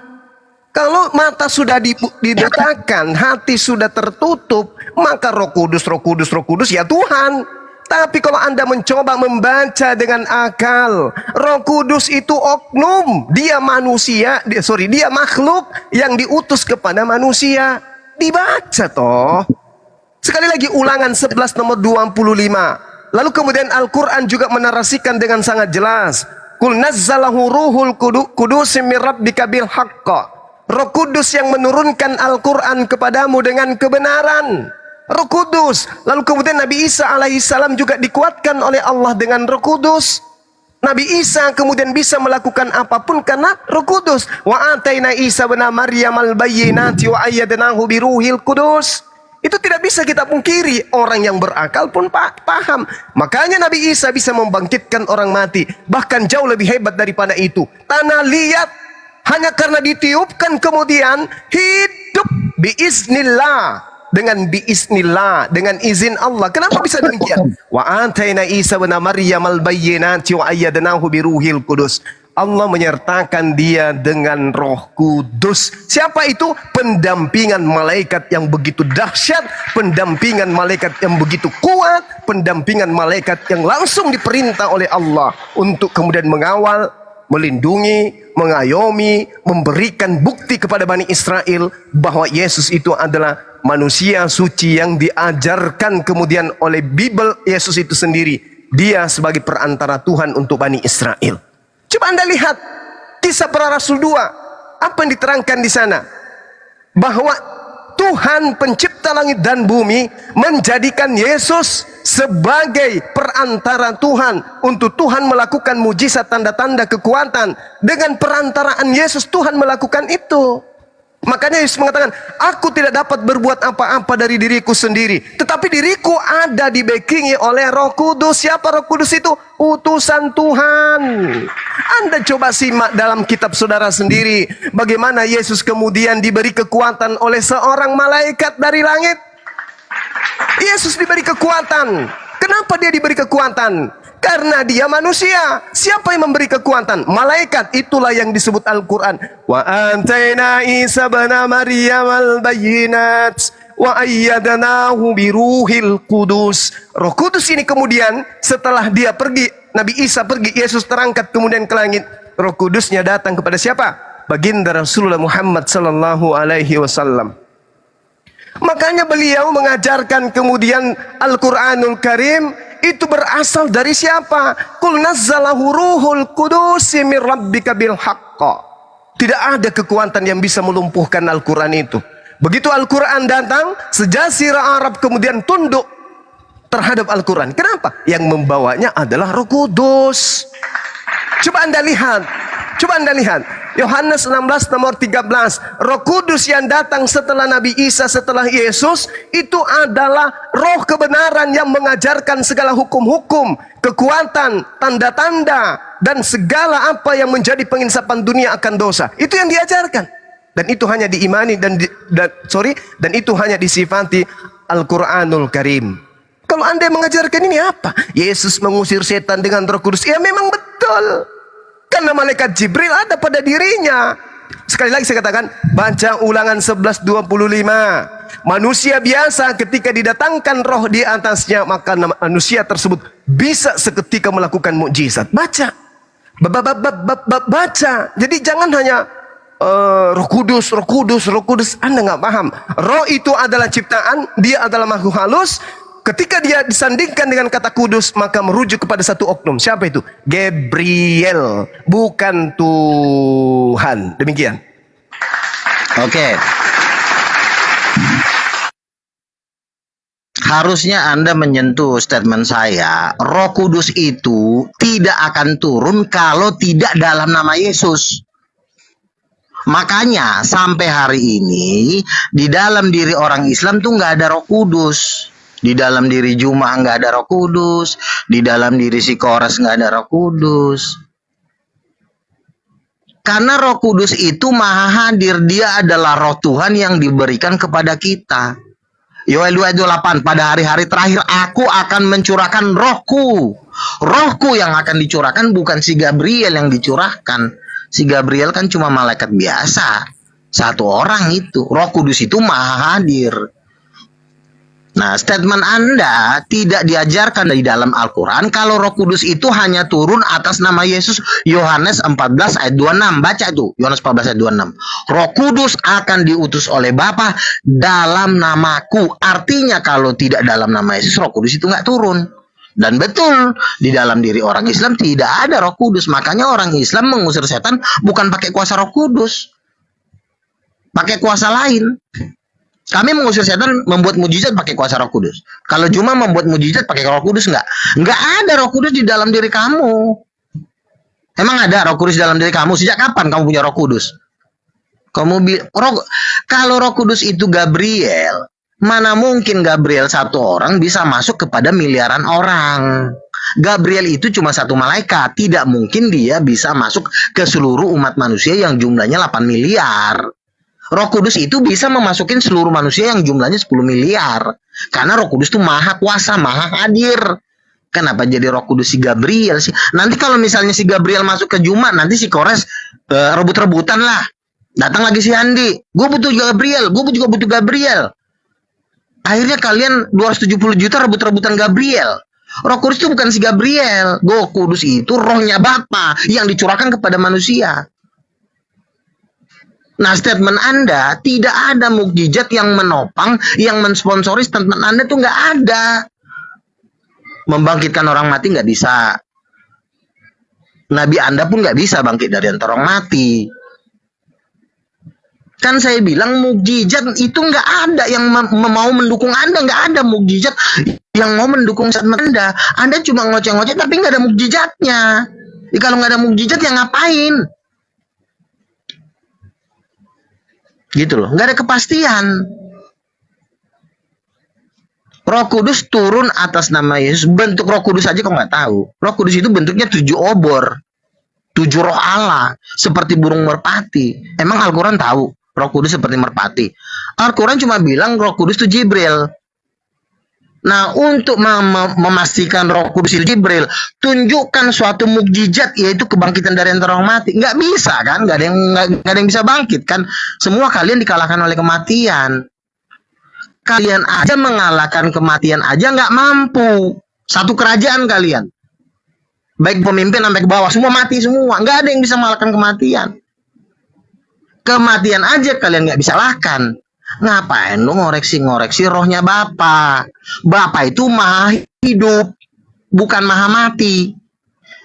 Kalau mata sudah dibutakan, hati sudah tertutup, maka Roh Kudus ya Tuhan. Tapi kalau Anda mencoba membaca dengan akal, Roh Kudus itu oknum, dia dia makhluk yang diutus kepada manusia. Dibaca toh. Sekali lagi Ulangan 11 nomor 25. Lalu kemudian Al-Quran juga menarasikan dengan sangat jelas. Qul nazzalahu ruhul kudus min rabbika bil haqqa. Roh Kudus yang menurunkan Al-Quran kepadamu dengan kebenaran. Roh Kudus. Lalu kemudian Nabi Isa alaihissalam juga dikuatkan oleh Allah dengan Roh Kudus. Nabi Isa kemudian bisa melakukan apapun karena Roh Kudus. Wa ataina Isa bin Maryam al-bayyinati wa ayyadnahu biruhil Kudus. Itu tidak bisa kita pungkiri. Orang yang berakal pun paham. Makanya Nabi Isa bisa membangkitkan orang mati. Bahkan jauh lebih hebat daripada itu. Tanah liat hanya karena ditiupkan kemudian hidup biiznillah. Dengan biiznillah, dengan izin Allah. Kenapa bisa demikian? Wa ataina Isa bin Maryam al-bayyinati wa ayyadnahu biruhil Kudus. Allah menyertakan dia dengan Roh Kudus. Siapa itu? Pendampingan malaikat yang begitu dahsyat, pendampingan malaikat yang begitu kuat, pendampingan malaikat yang langsung diperintah oleh Allah untuk kemudian mengawal, melindungi, mengayomi, memberikan bukti kepada Bani Israel bahwa Yesus itu adalah manusia suci yang diajarkan kemudian oleh Bible Yesus itu sendiri. Dia sebagai perantara Tuhan untuk Bani Israel. Coba Anda lihat kisah para Rasul 2. Apa yang diterangkan di sana? Bahwa Tuhan pencipta langit dan bumi menjadikan Yesus sebagai perantara Tuhan untuk Tuhan melakukan mujizat, tanda-tanda, kekuatan. Dengan perantaraan Yesus Tuhan melakukan itu. Makanya Yesus mengatakan, aku tidak dapat berbuat apa-apa dari diriku sendiri, tetapi diriku ada di backingi oleh Roh Kudus. Siapa Roh Kudus itu? Utusan Tuhan. Anda coba simak dalam kitab saudara sendiri, bagaimana Yesus kemudian diberi kekuatan oleh seorang malaikat dari langit. Yesus diberi kekuatan. Kenapa dia diberi kekuatan? Karena dia manusia. Siapa yang memberi kekuatan? Malaikat. Itulah yang disebut Al-Quran. Wa antaina Isa bin Maryam al-bayyinat wa ayyadnahu biruhil Kudus. Roh Kudus ini kemudian setelah dia pergi, Nabi Isa pergi, Yesus terangkat kemudian ke langit. Roh Kudusnya datang kepada siapa? Baginda Rasulullah Muhammad sallallahu alaihi wasallam. Makanya beliau mengajarkan kemudian Al-Quranul Karim itu berasal dari siapa? Qul nazzalahu ruhul qudus min rabbika bil haqq. Tidak ada kekuatan yang bisa melumpuhkan Al-Quran itu. Begitu Al-Quran datang, sejazirah Arab kemudian tunduk terhadap Al-Quran. Kenapa? Yang membawanya adalah Roh Kudus. Coba Anda lihat. Coba Anda lihat. Yohanes 16 nomor 13. Roh Kudus yang datang setelah Nabi Isa, setelah Yesus, itu adalah roh kebenaran yang mengajarkan segala hukum-hukum, kekuatan, tanda-tanda, dan segala apa yang menjadi penginsapan dunia akan dosa. Itu yang diajarkan. Dan itu hanya diimani dan itu hanya disifati Al-Quranul Karim. Kalau Anda mengajarkan ini apa? Yesus mengusir setan dengan Roh Kudus. Ya memang betul. Karena malaikat Jibril ada pada dirinya. Sekali lagi saya katakan, baca Ulangan 11:25. Manusia biasa ketika didatangkan roh di atasnya, maka manusia tersebut bisa seketika melakukan mukjizat. Baca. Baca. Jadi jangan hanya Roh Kudus, Roh Kudus, Roh Kudus. Anda nggak paham. Roh itu adalah ciptaan, dia adalah makhluk halus. Ketika dia disandingkan dengan kata kudus, maka merujuk kepada satu oknum. Siapa itu? Gabriel, bukan Tuhan. Demikian. Oke. Harusnya Anda menyentuh statement saya. Roh Kudus itu tidak akan turun kalau tidak dalam nama Yesus. Makanya sampai hari ini di dalam diri orang Islam tuh nggak ada Roh Kudus. Di dalam diri Juma nggak ada Roh Kudus. Di dalam diri si Kores nggak ada Roh Kudus. Karena Roh Kudus itu maha hadir. Dia adalah roh Tuhan yang diberikan kepada kita. Yoel 2:8, pada hari-hari terakhir aku akan mencurahkan rohku. Rohku yang akan dicurahkan, bukan si Gabriel yang dicurahkan. Si Gabriel kan cuma malaikat biasa. Satu orang itu. Roh Kudus itu maha hadir. Nah, statement Anda tidak diajarkan di dalam Al-Quran kalau Roh Kudus itu hanya turun atas nama Yesus. Yohanes 14 ayat 26. Baca itu, Yohanes 14 ayat 26. Roh Kudus akan diutus oleh Bapa dalam namaku. Artinya kalau tidak dalam nama Yesus, Roh Kudus itu nggak turun. Dan betul, di dalam diri orang Islam tidak ada Roh Kudus. Makanya orang Islam mengusir setan bukan pakai kuasa Roh Kudus. Pakai kuasa lain. Kami mengusir setan membuat mujizat pakai kuasa Roh Kudus. Kalau cuma membuat mujizat pakai Roh Kudus enggak ada Roh Kudus di dalam diri kamu. Emang ada Roh Kudus di dalam diri kamu? Sejak kapan kamu punya Roh Kudus? Kalau Roh Kudus itu Gabriel, mana mungkin Gabriel satu orang bisa masuk kepada miliaran orang? Gabriel itu cuma satu malaikat, tidak mungkin dia bisa masuk ke seluruh umat manusia yang jumlahnya 8 miliar. Roh Kudus itu bisa memasukin seluruh manusia yang jumlahnya 10 miliar. Karena Roh Kudus itu maha kuasa, maha hadir. Kenapa jadi Roh Kudus si Gabriel sih? Nanti kalau misalnya si Gabriel masuk ke Jumat, nanti si Kores rebut-rebutan lah. Datang lagi si Andi, gue butuh Gabriel, gue juga butuh Gabriel. Akhirnya kalian 270 juta rebut-rebutan Gabriel. Roh Kudus itu bukan si Gabriel. Roh Kudus itu rohnya Bapa yang dicurahkan kepada manusia. Nah, statement Anda tidak ada mukjizat yang menopang, yang mensponsori statement Anda itu nggak ada. Membangkitkan orang mati nggak bisa. Nabi Anda pun nggak bisa bangkit dari antara orang mati. Kan saya bilang mukjizat itu nggak ada yang mau mendukung Anda, nggak ada mukjizat yang mau mendukung statement Anda. Anda cuma ngoceh-ngoceh tapi nggak ada mukjizatnya. Kalau nggak ada mukjizat ya ngapain? Gitu loh, nggak ada kepastian. Roh Kudus turun atas nama Yesus. Bentuk Roh Kudus aja kok nggak tahu. Roh Kudus itu bentuknya 7 obor, 7 roh Allah, seperti burung merpati. Emang Al-Quran tahu Roh Kudus seperti merpati? Al-Quran cuma bilang Roh Kudus itu Jibril. Nah, untuk memastikan Roh Kudus itu Jibril, tunjukkan suatu mukjizat, yaitu kebangkitan dari antara orang mati. Nggak bisa kan? Nggak ada yang bisa bangkit kan? Semua kalian dikalahkan oleh kematian. Kalian aja mengalahkan kematian aja nggak mampu. Satu kerajaan kalian, baik pemimpin sampai ke bawah, semua mati semua. Nggak ada yang bisa mengalahkan kematian. Kematian aja kalian nggak bisa lahkan. Ngapain lu ngoreksi rohnya Bapa? Bapa itu maha hidup, bukan maha mati.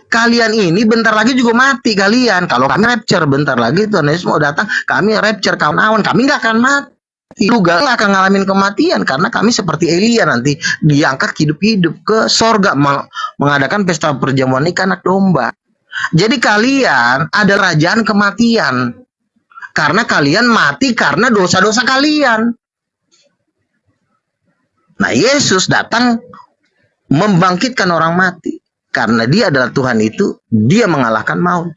Kalian ini bentar lagi juga mati kalian. Kalau kami rapture bentar lagi Tuhan Yesus mau datang, kami rapture kawan-kawan, kami nggak akan mati. Lu gak akan ngalamin kematian karena kami seperti Elia nanti diangkat hidup-hidup ke sorga mengadakan pesta perjamuan ikan anak domba. Jadi kalian ada kerajaan kematian. Karena kalian mati karena dosa-dosa kalian. Nah, Yesus datang membangkitkan orang mati. Karena dia adalah Tuhan itu, dia mengalahkan maut.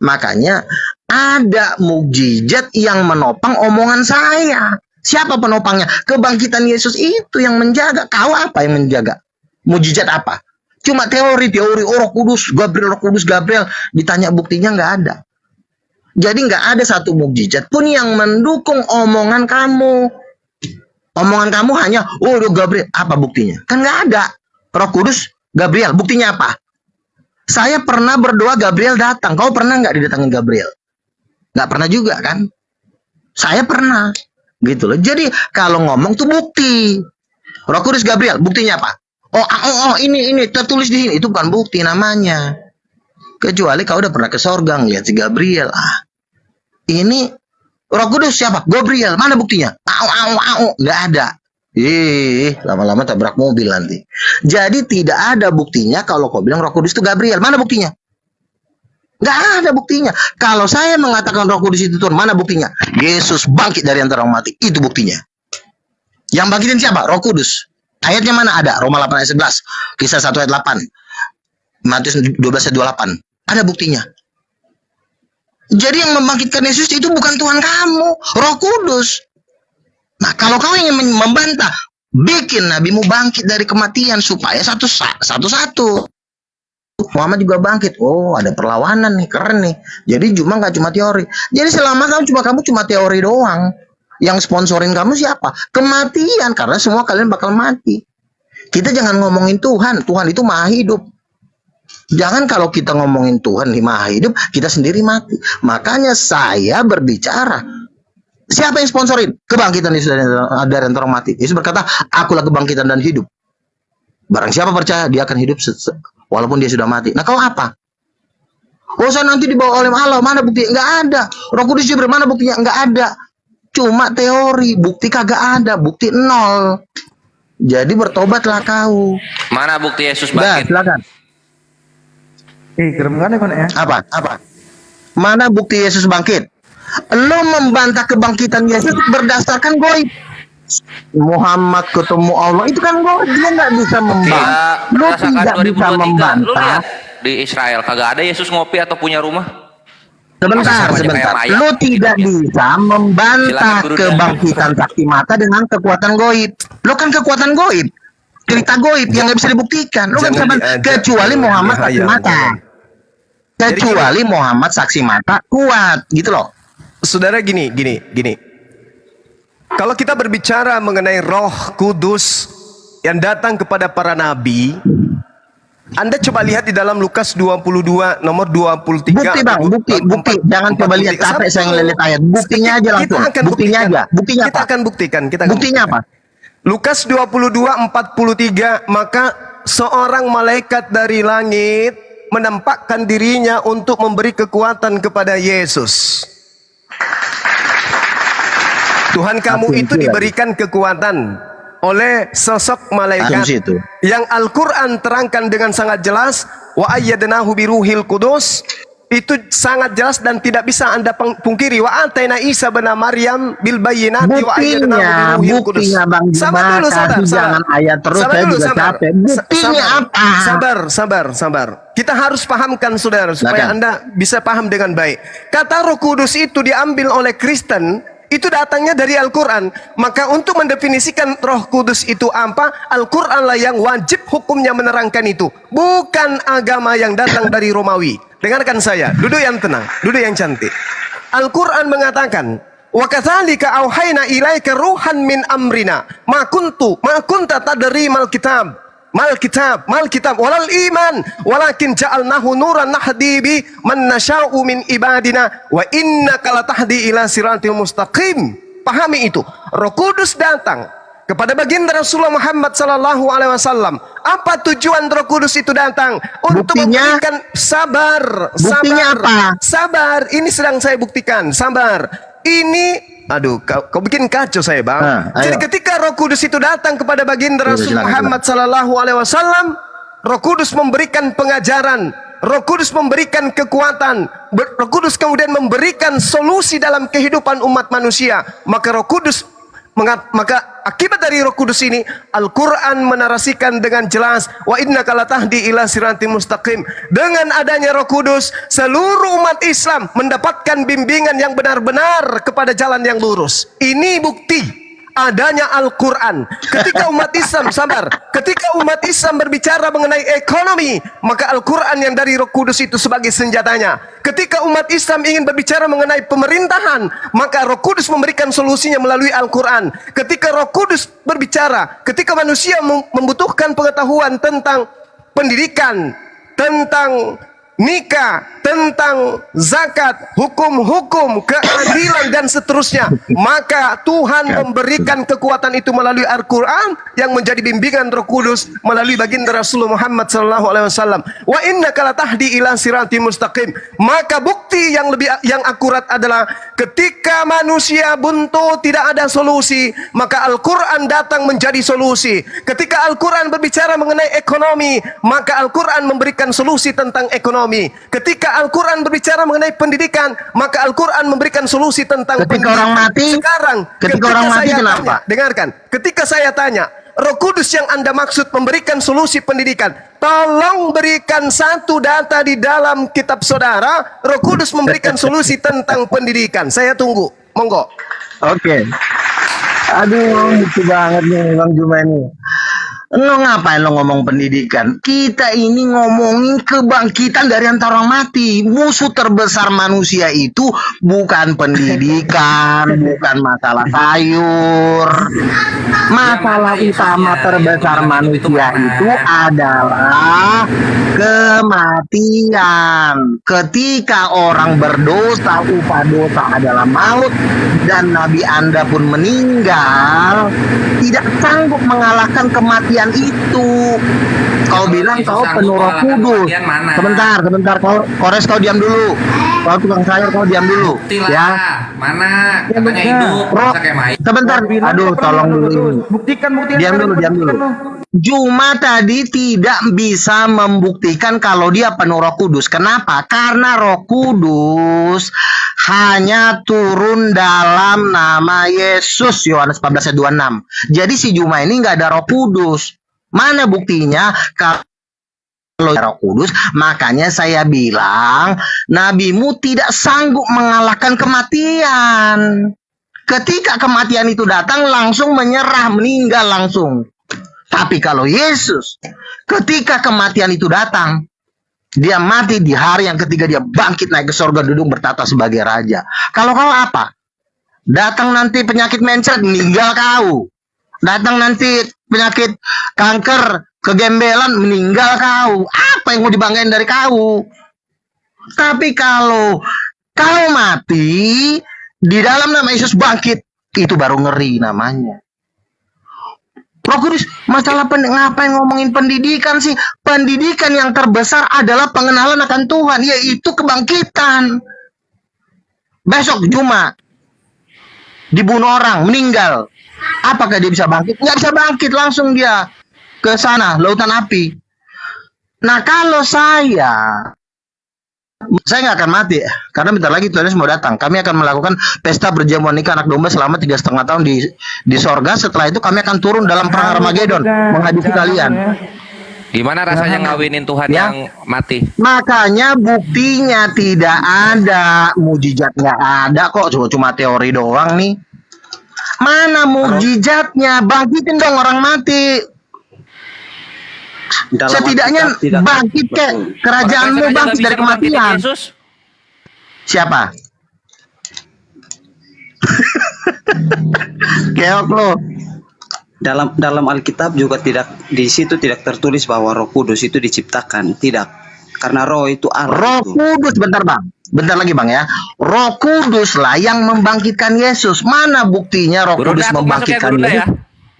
Makanya ada mukjizat yang menopang omongan saya. Siapa penopangnya? Kebangkitan Yesus itu yang menjaga. Kau apa yang menjaga? Mukjizat apa? Cuma teori, oh Roh Kudus, Gabriel, Roh Kudus, Gabriel. Ditanya buktinya nggak ada. Jadi nggak ada satu mukjizat pun yang mendukung omongan kamu. Omongan kamu hanya, oh Gabriel, apa buktinya? Kan nggak ada. Roh Kudus, Gabriel, buktinya apa? Saya pernah berdoa Gabriel datang. Kau pernah nggak didatangin Gabriel? Nggak pernah juga kan? Saya pernah. Gitu loh. Jadi kalau ngomong tuh bukti. Roh Kudus, Gabriel, buktinya apa? Oh, ini tertulis di sini. Itu bukan bukti namanya. Kecuali kau udah pernah ke sorga ngeliat si Gabriel. Ini Roh Kudus siapa? Gabriel. Mana buktinya? Nggak ada. Lama-lama tabrak mobil nanti. Jadi tidak ada buktinya kalau kau bilang Roh Kudus itu Gabriel. Mana buktinya? Nggak ada buktinya. Kalau saya mengatakan Roh Kudus itu Tuhan, mana buktinya? Yesus bangkit dari antara orang mati. Itu buktinya. Yang bangkitin siapa? Roh Kudus. Ayatnya mana ada? Roma 8 ayat 11. Kisah 1 ayat 8. Matius 12 ayat 28. Ada buktinya. Jadi yang membangkitkan Yesus itu bukan Tuhan kamu, Roh Kudus. Nah, kalau kau ingin membantah, bikin nabimu bangkit dari kematian supaya satu-satu. Muhammad juga bangkit. Oh, ada perlawanan nih, keren nih. Jadi nggak cuma teori. Jadi selama kamu cuma teori doang, yang sponsorin kamu siapa? Kematian, karena semua kalian bakal mati. Kita jangan ngomongin Tuhan. Tuhan itu maha hidup. Jangan kalau kita ngomongin Tuhan di maha hidup, kita sendiri mati. Makanya saya berbicara. Siapa yang sponsorin? Kebangkitan Yesus dari antara orang mati. Yesus berkata, akulah kebangkitan dan hidup. Barang siapa percaya, dia akan hidup walaupun dia sudah mati. Nah, kau apa? Oh, saya nanti dibawa oleh Allah. Mana bukti? Nggak ada. Roh Kudus Jibril, mana buktinya? Nggak ada. cuma teori, bukti kagak ada, bukti nol. Jadi bertobatlah kau. Mana bukti Yesus Dah, bangkit? silakan. Gerem kan ya? Apa? Mana bukti Yesus bangkit? Lo membantah kebangkitan Yesus berdasarkan goib. Muhammad ketemu Allah itu kan goib, dia nggak bisa membantah. Lo Berdasarkan tidak bisa 2023, lu membantah. lihat di Israel kagak ada Yesus ngopi atau punya rumah. Sebentar. Masa sama aja kayak mayat? Lo tidak bisa membantah Silakan, Bro. kebangkitan saksi mata dengan kekuatan goib. Lo kan kekuatan goib, cerita goib yang nggak bisa dibuktikan. Lo kan Jangan bisa diajak, kecuali Muhammad saksi bahaya, mata. jangan. Kecuali Muhammad saksi mata kuat, gitu loh. Saudara, gini. Kalau kita berbicara mengenai Roh Kudus yang datang kepada para nabi, Anda coba lihat di dalam Lukas 22 nomor 23. Bukti bang, bukti. Jangan coba lihat capek saya ngelihat ayat. Buktinya aja langsung. Buktinya aja. Buktinya Kita apa? akan buktikan. Buktinya apa? Lukas 22:43, maka seorang malaikat dari langit menampakkan dirinya untuk memberi kekuatan kepada Yesus. Tuhan kamu itu diberikan kekuatan oleh sosok malaikat Asumsi itu. yang Al-Quran terangkan dengan sangat jelas, wa ayyadnahu biruhil kudus, itu sangat jelas dan tidak bisa Anda pungkiri. Wa ataina Isa bin Maryam bil bayyinati wa ayyadnahu biruhil kudus. Buktinya Bang Sabar Juma, dulu, sabar. jangan ayat terus, Sabar saya dulu, juga sabar. capek. Buktinya apa? Sabar. Kita harus pahamkan saudara supaya Silakan. Anda bisa paham dengan baik. Kata Roh Kudus itu diambil oleh Kristen, itu datangnya dari Al-Quran. Maka untuk mendefinisikan Roh Kudus itu apa, Al-Quran lah yang wajib hukumnya menerangkan itu, bukan agama yang datang dari Romawi. Dengarkan saya, duduk yang tenang, duduk yang cantik. Al-Quran mengatakan, wa kadzalika auhayna ilaika ruhan min amrina ma kunta tadri mal kitab walal iman walakin ja'alnahu nuran nahdi bi man nasha'u min ibadina wa innaka latahdi ila siratil mustaqim. Pahami itu. Roh Kudus datang kepada baginda Rasulullah Muhammad sallallahu alaihi wasallam. Apa tujuan Roh Kudus itu datang? Untuk Buktinya? memberikan sabar. Buktinya apa? Sabar. Ini sedang saya buktikan. Sabar. Ini aduh, kau bikin kacau saya, Bang. Jadi Ayo. ketika Roh Kudus itu datang kepada baginda Rasul Silakan, Muhammad sallallahu alaihi wasallam, Roh Kudus memberikan pengajaran, Roh Kudus memberikan kekuatan, Roh Kudus kemudian memberikan solusi dalam kehidupan umat manusia. Maka maka akibat dari Roh Kudus ini, Al-Quran menarasikan dengan jelas, wa innaka latahdi ila siratil mustaqim. Dengan adanya Roh Kudus, seluruh umat Islam mendapatkan bimbingan yang benar-benar kepada jalan yang lurus. Ini bukti adanya Al-Quran. Ketika umat Islam ketika umat Islam berbicara mengenai ekonomi, maka Al-Quran yang dari Roh Kudus itu sebagai senjatanya. Ketika umat Islam ingin berbicara mengenai pemerintahan, maka Roh Kudus memberikan solusinya melalui Al-Quran. Ketika Roh Kudus berbicara, ketika manusia membutuhkan pengetahuan tentang pendidikan, tentang nikah, tentang zakat, hukum-hukum, keadilan dan seterusnya, maka Tuhan memberikan kekuatan itu melalui Al-Quran yang menjadi bimbingan Roh Kudus melalui baginda Rasulullah Muhammad sallallahu alaihi wasallam. Wa innaka latahdi ila siratil mustaqim. Maka bukti yang akurat adalah ketika manusia buntu tidak ada solusi, maka Al-Quran datang menjadi solusi. Ketika Al-Quran berbicara mengenai ekonomi, maka Al-Quran memberikan solusi tentang ekonomi. Ketika Al-Quran berbicara mengenai pendidikan, maka Al-Quran memberikan solusi tentang Ketika pendidikan. orang mati, Sekarang, ketika orang mati saya kenapa? tanya, dengarkan, ketika saya tanya, Roh Kudus yang Anda maksud memberikan solusi pendidikan, tolong berikan satu data di dalam kitab saudara, Roh Kudus memberikan solusi tentang pendidikan. Saya tunggu, monggo. Oke. Aduh, lucu banget nih Bang Juma ini. Lo ngapain lo ngomong pendidikan? Kita ini ngomongin kebangkitan dari antara orang mati. Musuh terbesar manusia itu bukan pendidikan, bukan masalah sayur. Masalah utama terbesar manusia itu adalah kematian. Ketika orang berdosa, upah dosa adalah maut, dan Nabi Anda pun meninggal, tidak sanggup mengalahkan kematian itu. Kau bilang kau penuh Roh Kudus. Sebentar, kau diam dulu. Kau tukang sayur, kau diam dulu. Bukti lah. Ya. Mana? Katanya hidup. Bro, Masa kayak main. sebentar. Aduh, tolong dulu ini. Buktikan Diam dulu, diam dulu. Juma tadi tidak bisa membuktikan kalau dia penuh Roh Kudus. Kenapa? Karena Roh Kudus hanya turun dalam nama Yesus, Yohanes 14 ayat 26. Jadi si Juma ini nggak ada Roh Kudus. Mana buktinya? Kalau Roh Kudus, makanya saya bilang nabimu tidak sanggup mengalahkan kematian. Ketika kematian itu datang, langsung menyerah, meninggal langsung. Tapi kalau Yesus, ketika kematian itu datang, dia mati di hari yang ketiga, dia bangkit naik ke surga, duduk bertata sebagai raja. Kalau kau apa? Datang nanti penyakit mencret, meninggal kau. Datang nanti penyakit kanker, kegembelan, meninggal kau. Apa yang mau dibanggain dari kau? Tapi kalau kau mati, di dalam nama Yesus bangkit, itu baru ngeri namanya. Roh Kudus, masalah ngapain ngomongin pendidikan sih? Pendidikan yang terbesar adalah pengenalan akan Tuhan, yaitu kebangkitan. Besok Juma dibunuh orang, meninggal. Apakah dia bisa bangkit? Nggak bisa bangkit, langsung dia ke sana, lautan api. Nah, kalau saya nggak akan mati, karena bentar lagi Tuhan Yesus mau datang. Kami akan melakukan pesta berjamuan nikah anak domba selama 3,5 tahun di sorga. Setelah itu kami akan turun dalam perang Armageddon menghabisi kalian. Gimana rasanya ngawinin Tuhan Ya. yang mati? Makanya buktinya tidak ada, mujizat nggak ada kok, cuma teori doang nih. Mana mujizatnya? Bangkitin dong orang mati. Setidaknya bangkit kek, kerajaanmu Profesor aja bangkit nggak dari bisa ngebangkitin kematian. Yesus. Siapa? Keok lo. Dalam Alkitab juga di situ tidak tertulis bahwa Roh Kudus itu diciptakan, tidak. Karena Roh itu Allah. Roh Kudus, bentar bang, bentar lagi bang ya. Roh Kudus lah yang membangkitkan Yesus. Mana buktinya Roh Kudus membangkitkan Yesus?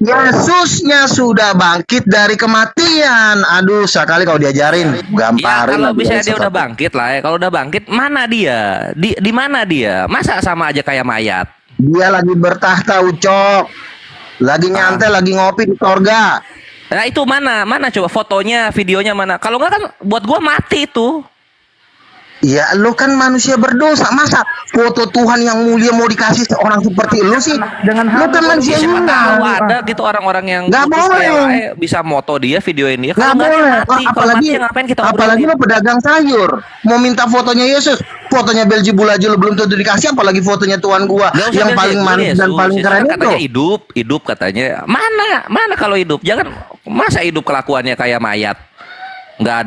Yesusnya sudah bangkit dari kematian. Aduh, sekali kau diajarin, Ya gamparin. kalau lagi bisa dari dia udah satu. bangkit lah ya. Kalau udah bangkit, mana dia? Di mana dia? Masa sama aja kayak mayat? Dia lagi bertahta, Ucok. Lagi nyantai, lagi ngopi di sorga. Nah itu mana? Mana coba fotonya, videonya mana? Kalau nggak kan buat gua mati itu. Ya, lo kan manusia berdosa. Masa foto Tuhan yang mulia mau dikasih seorang seperti lo sih? Dengan Lo kan manusia Siapa juga. tahu ada gitu orang-orang yang Nggak kudus boleh. kayak bisa moto dia, videoin dia. Nggak Kalau nggak dia boleh. mati. Kalau Apalagi, mati ngapain kita apalagi obrolin? lo pedagang sayur. Mau minta fotonya Yesus. Fotonya Belzebul aja lo belum tentu dikasih. Apalagi fotonya Tuhan gua Nggak usah yang Belzebul, paling manis dan Yesus. paling Yesus keren kan itu. katanya hidup katanya. Mana kalau hidup? Jangan, masa hidup kelakuannya kayak mayat. Nggak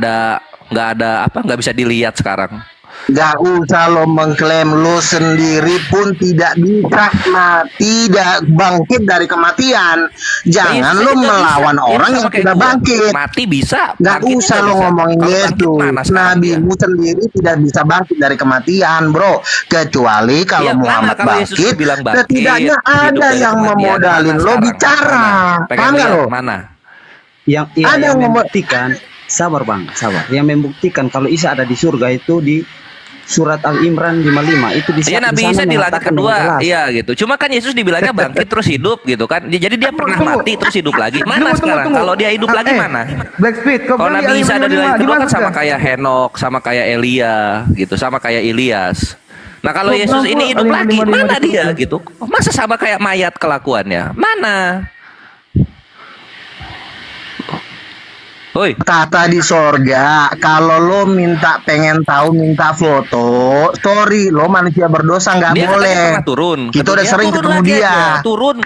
ada apa? Nggak bisa dilihat sekarang. Gak usah lo mengklaim, lo sendiri pun tidak bisa tidak bangkit dari kematian. Jangan Yesus lo juga melawan bisa. orang Yesus yang sama kayak sudah gua. bangkit. Mati bisa. Gak bangkit usah juga lo bisa. ngomongin Kalau bangkit Yesus. mana sekarang dia? Nabimu sendiri tidak bisa bangkit dari kematian, bro. Kecuali kalau Iya, mana Muhammad kalau Yesus bangkit, bilang bangkit, setidaknya hidup ada dari yang kematian, memodalin mana lo sekarang? bicara. Mana? Pengen Paham gak lihat lo? mana? Yang Ada yang yang membuktikan, sabar bang, sabar. Yang membuktikan kalau Isa ada di surga itu di surat Al-Imran 55 itu di Iya, Nabi Isa di langit mengatakan dengan kedua, jelas. iya gitu. Cuma kan Yesus dibilangnya bangkit terus hidup gitu kan. Jadi dia pernah mati terus hidup lagi. Mana sekarang? Kalau dia hidup lagi mana? Black Speed, kau Kalau bilang Nabi di Isa ada di langit Al-Imran kedua kan 55, sama dimana kayak Henok, sama kayak Elia gitu, sama kayak Ilyas. Nah kalau Oh, Yesus berapa? ini hidup Al-Imran lagi, 55 mana di dia surga. gitu? Masa sama kayak mayat kelakuannya? Mana? Woi, Tata di sorga, kalau lo pengen tahu minta foto, sorry, lo manusia berdosa nggak dia katanya boleh. pernah turun. Kita udah Dia sering turun ketemu lagi dia. aja. Turun